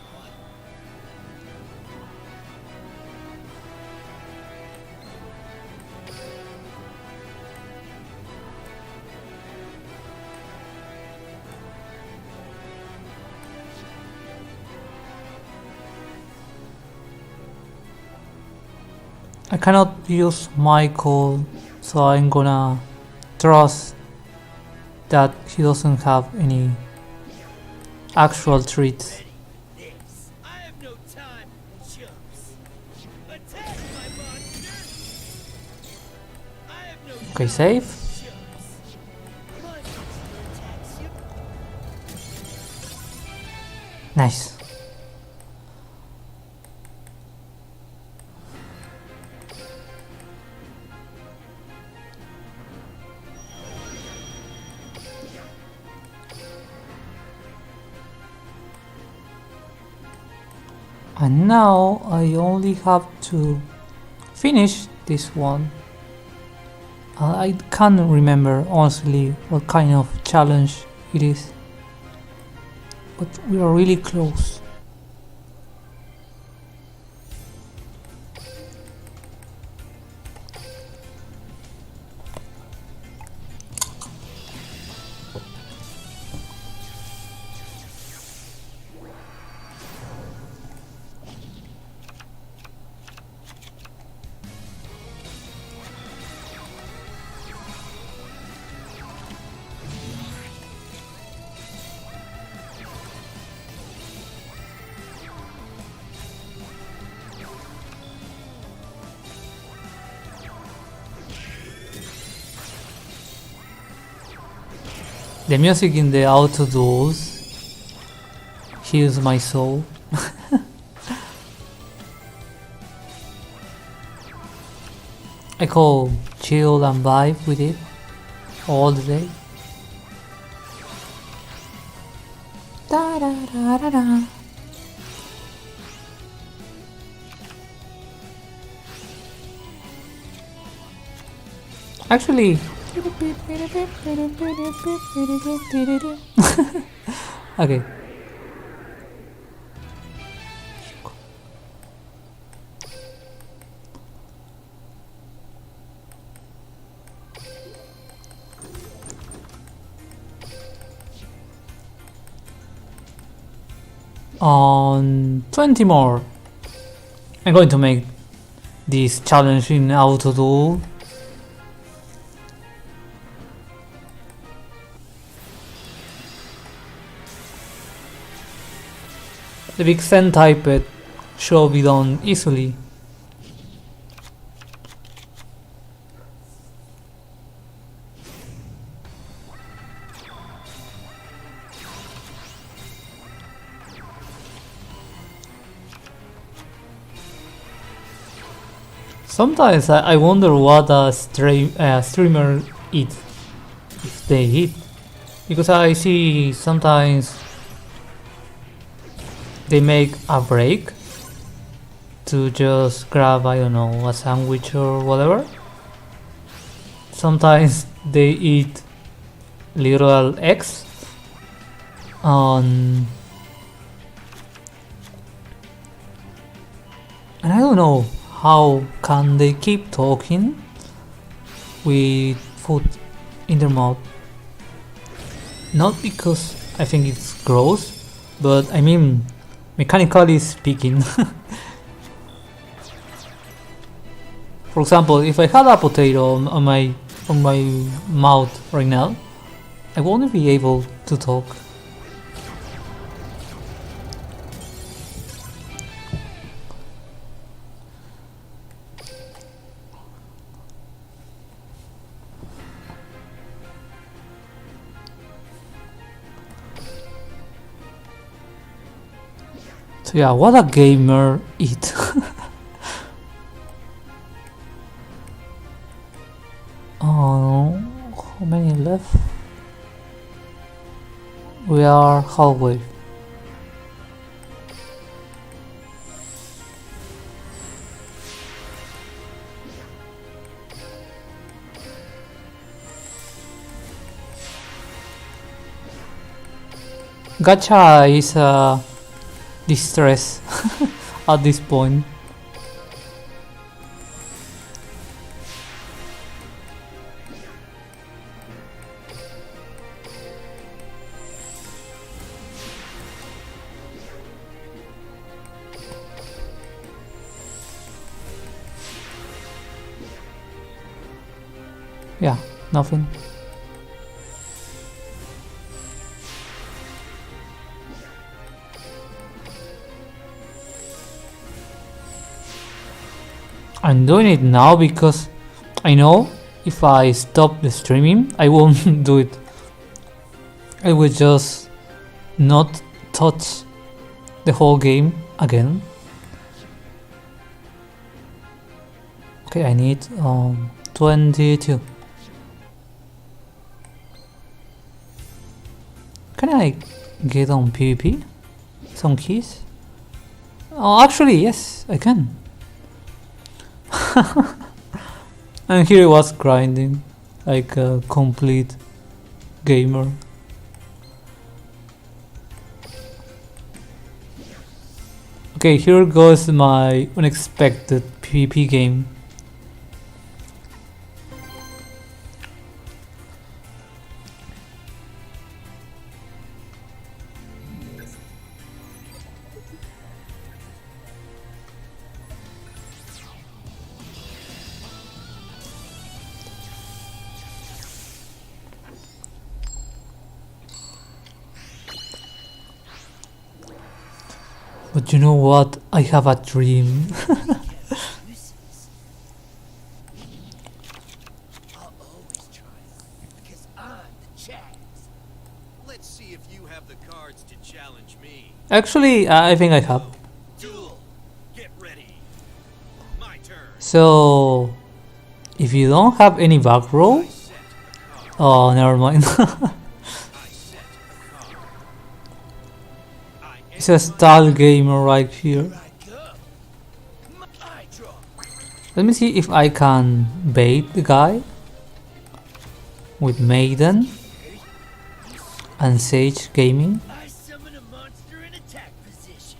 I cannot use Michael, so I'm gonna trust that he doesn't have any actual treats. This. I have no time, chumps. Attack, my monster! I have no Okay, time, save. chumps. My monster attacks you. Nice. And now I only have to finish this one. I can't remember honestly what kind of challenge it is, but we are really close. The music in the auto duels heals my soul. I could chill and vibe with it all the day. Da da da da da. Actually, okay. On 20 more, I'm going to make this challenge in auto duel. The big Zen type should be done easily. Sometimes I wonder what a streamer eat, if they eat, because I see sometimes they make a break to just grab, I don't know, a sandwich or whatever. Sometimes they eat literal eggs and I don't know how can they keep talking with food in their mouth. Not because I think it's gross, but I mean mechanically speaking. For example, if I had a potato on my mouth right now, I won't be able to talk. So yeah, what a gamer eat. Oh, how many left? We are halfway. Gacha is a distress at this point. Yeah, nothing. I'm doing it now because I know if I stop the streaming, I won't do it. I will just not touch the whole game again. Okay, I need 22. Can I get on PvP? Some keys? Oh, actually, yes, I can. And here I was grinding like a complete gamer. Okay, here goes my unexpected PvP game. But you know what? I have a dream. I'll always try because I'm the Chads. Let's see if you have the cards to challenge me. Actually, I think I have. Duel. Get ready. My turn. So, if you don't have any back row, I set a card. oh, never mind. I set a card. It's a style gamer right here. Here I go. I draw. Let me see if I can bait the guy with Maiden and Sage Gaming, I summon a monster in attack position.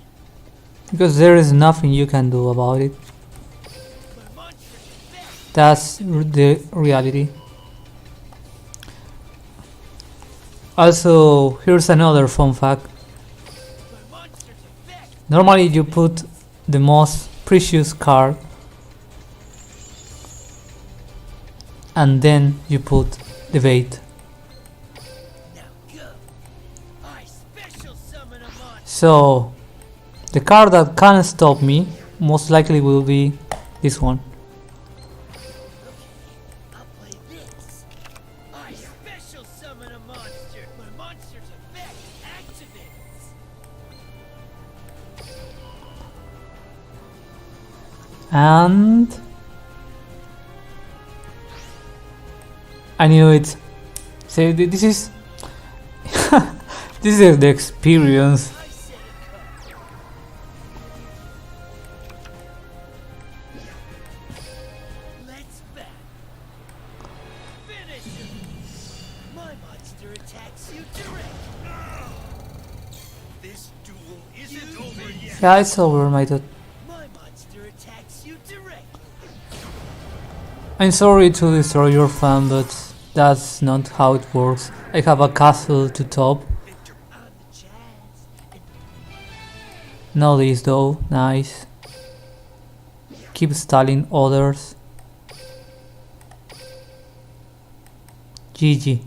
because there is nothing you can do about it. My monster's effect. That's the reality. Also, here's another fun fact. My monster's effect. Normally you put the most precious card and then you put the bait. Now go. I special summon a monster. So the card that can stop me most likely will be this one. I'll play this. I special summon a monster. My monster's effect activates. And I knew it. See, this is this is the experience. I said a card. Let's bet. Finish him. My monster attacks you direct. This duel isn't over yet. Yeah, it's over, my dude. My monster attacks you direct. I'm sorry to destroy your fan, but that's not how it works. I have a castle to top. On the chance. Know this though, nice. Keep stalling others. GG.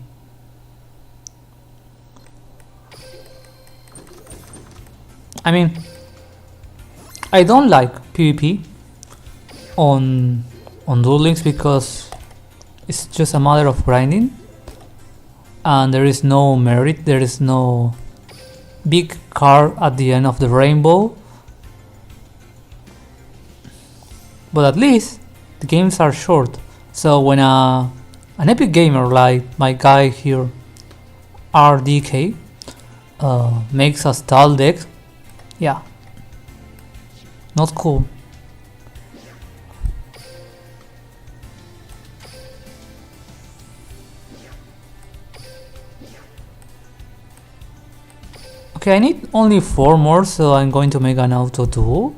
I mean, I don't like PvP on Duel Links because it's just a matter of grinding and there is no merit, there is no big card at the end of the rainbow. But at least the games are short, so when an epic gamer like my guy here, RDK, makes a stall deck, yeah, not cool. Okay, I need only 4 more, so I'm going to make an auto duel.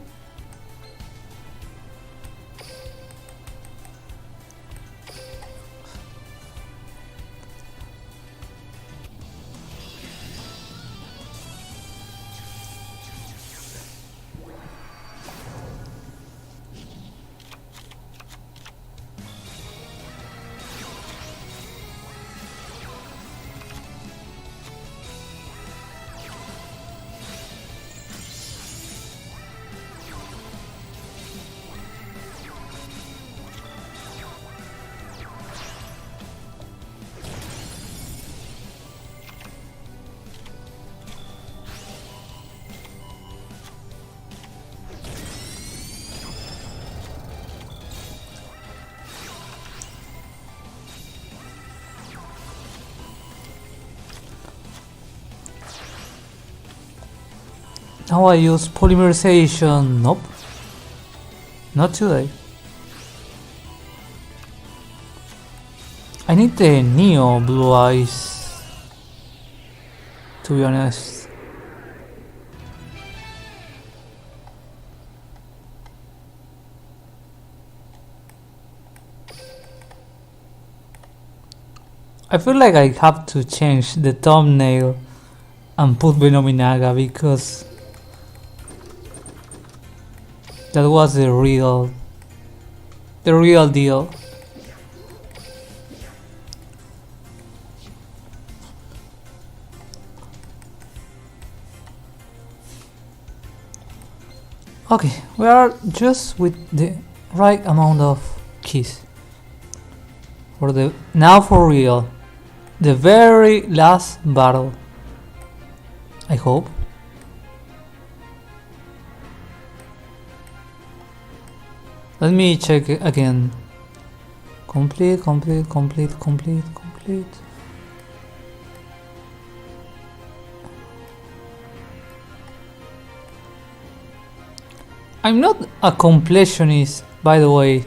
Now I use polymerization. Nope. Not today. I need the Neo Blue Eyes, to be honest. I feel like I have to change the thumbnail and put Venominaga because that was the real deal. Okay, we are just with the right amount of keys for the now for real, the very last battle. I hope. Let me check it again. Complete. I'm not a completionist, by the way.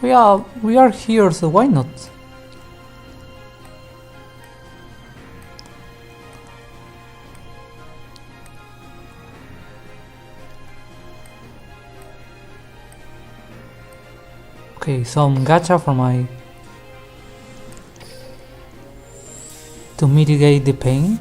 We are here, so why not? Okay, some gacha for to mitigate the pain.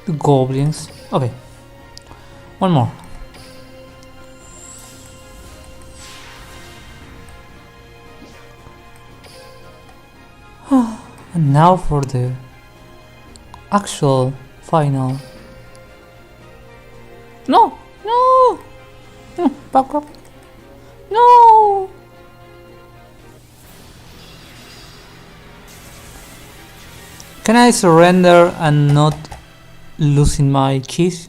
the goblins. Okay, one more. And now for the actual final. No! No! Back up! No! Can I surrender and not losing my keys?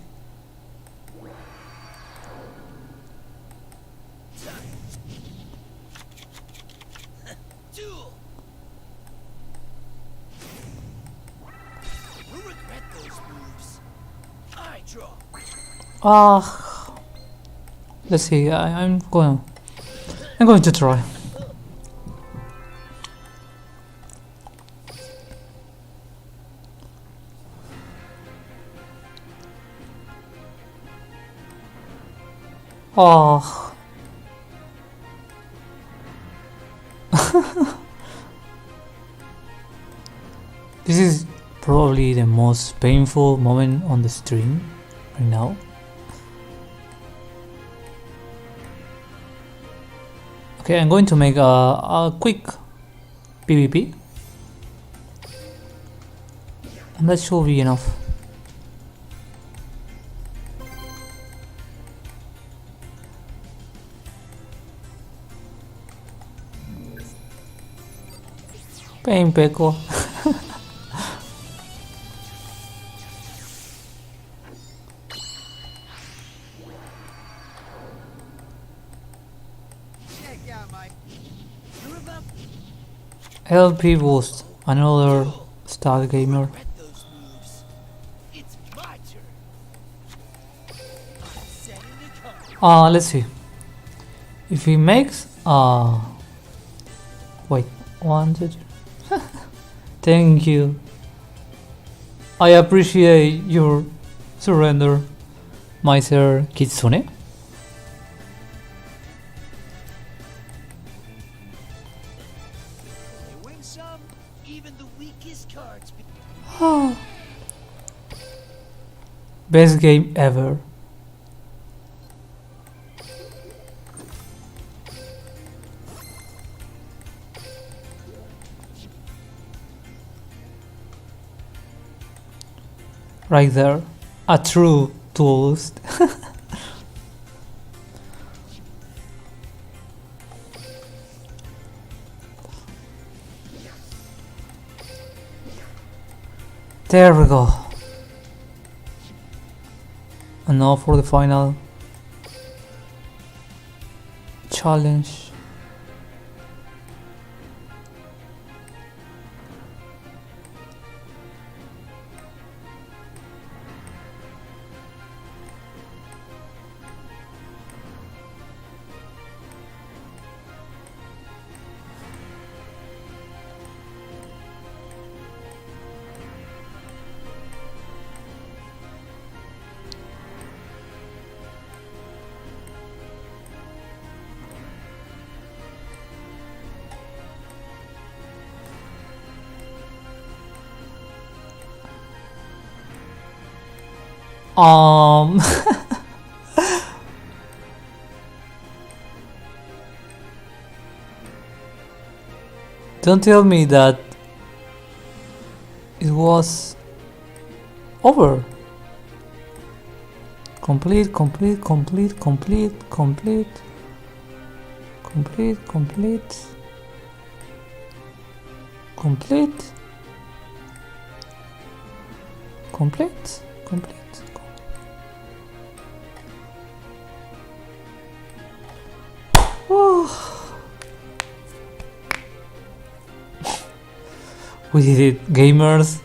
Duel. You'll regret those moves. I draw. Let's see. I'm going to try. This is probably the most painful moment on the stream right now. Okay, I'm going to make a quick PvP, and that should be enough. Pain Peko. Check out my. You're about LP boost, another star gamer. regret those moves. It's my turn. I'm setting the card. Let's see. If he makes wait, 1, 2, 3. Thank you. I appreciate your surrender, Meister Kitsune. They win some, even the weakest cards. Best game ever. Right there, a true duelist. There we go. And now for the final challenge. Don't tell me that it was over. Complete, complete, complete, complete, complete, complete, complete, complete, complete, complete. We did it, gamers.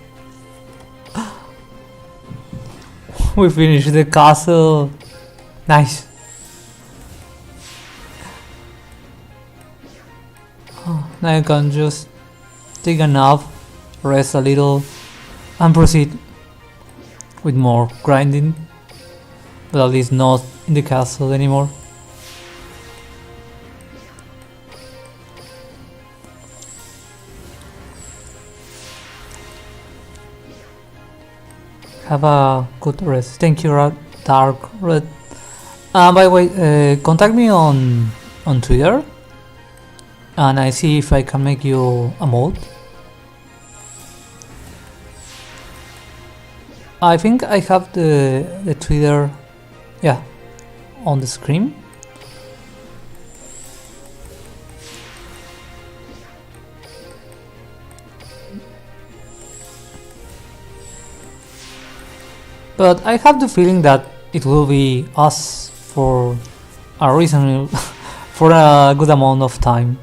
We finished the castle. Nice. Now I can just take a nap, rest a little, and proceed with more grinding. But at least not in the castle anymore. Have a good rest. Thank you, Dark Red. By the way, contact me on Twitter, and I see if I can make you a mod. I think I have the Twitter, yeah, on the screen. But I have the feeling that it will be us for a reasonable, for a good amount of time.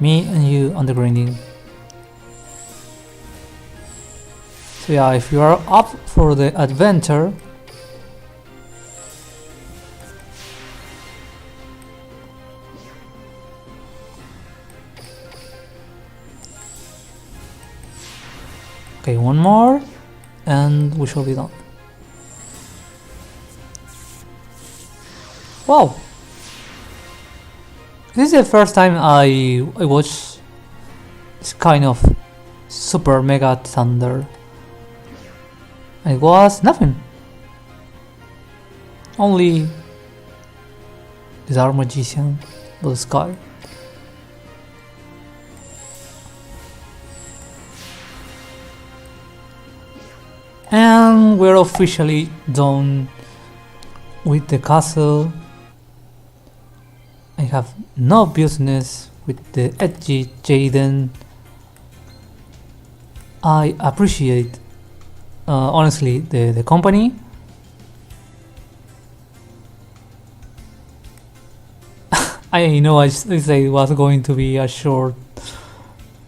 Me and you on the grinding. So yeah, if you are up for the adventure, okay, one more and we shall be done. Wow! This is the first time I watch this kind of super mega thunder. It was nothing. Only the dark magician, the sky. And we're officially done with the castle. I have no business with the edgy Jaden. I appreciate honestly the company. I know I said it was going to be a short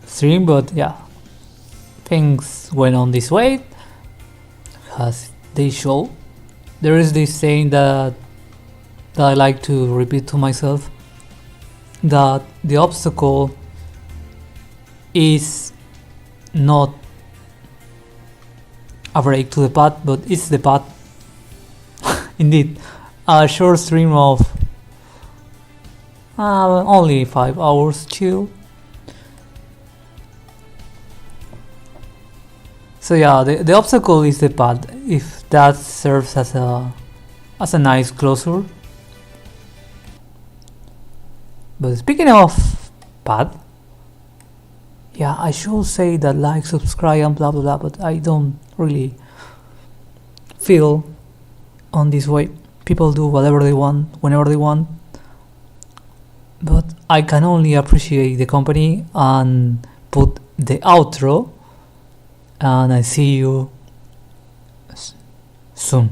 stream, but yeah, things went on this way as they show. There is this saying that I like to repeat to myself, that the obstacle is not a break to the path, but it's the path. Indeed, a short stream of only 5 hours chill. So yeah, the obstacle is the path, if that serves as a nice closure. But speaking of path, yeah, I should say that like, subscribe and blah blah blah, but I don't really feel on this way. People do whatever they want, whenever they want. But I can only appreciate the company and put the outro, and I see you soon.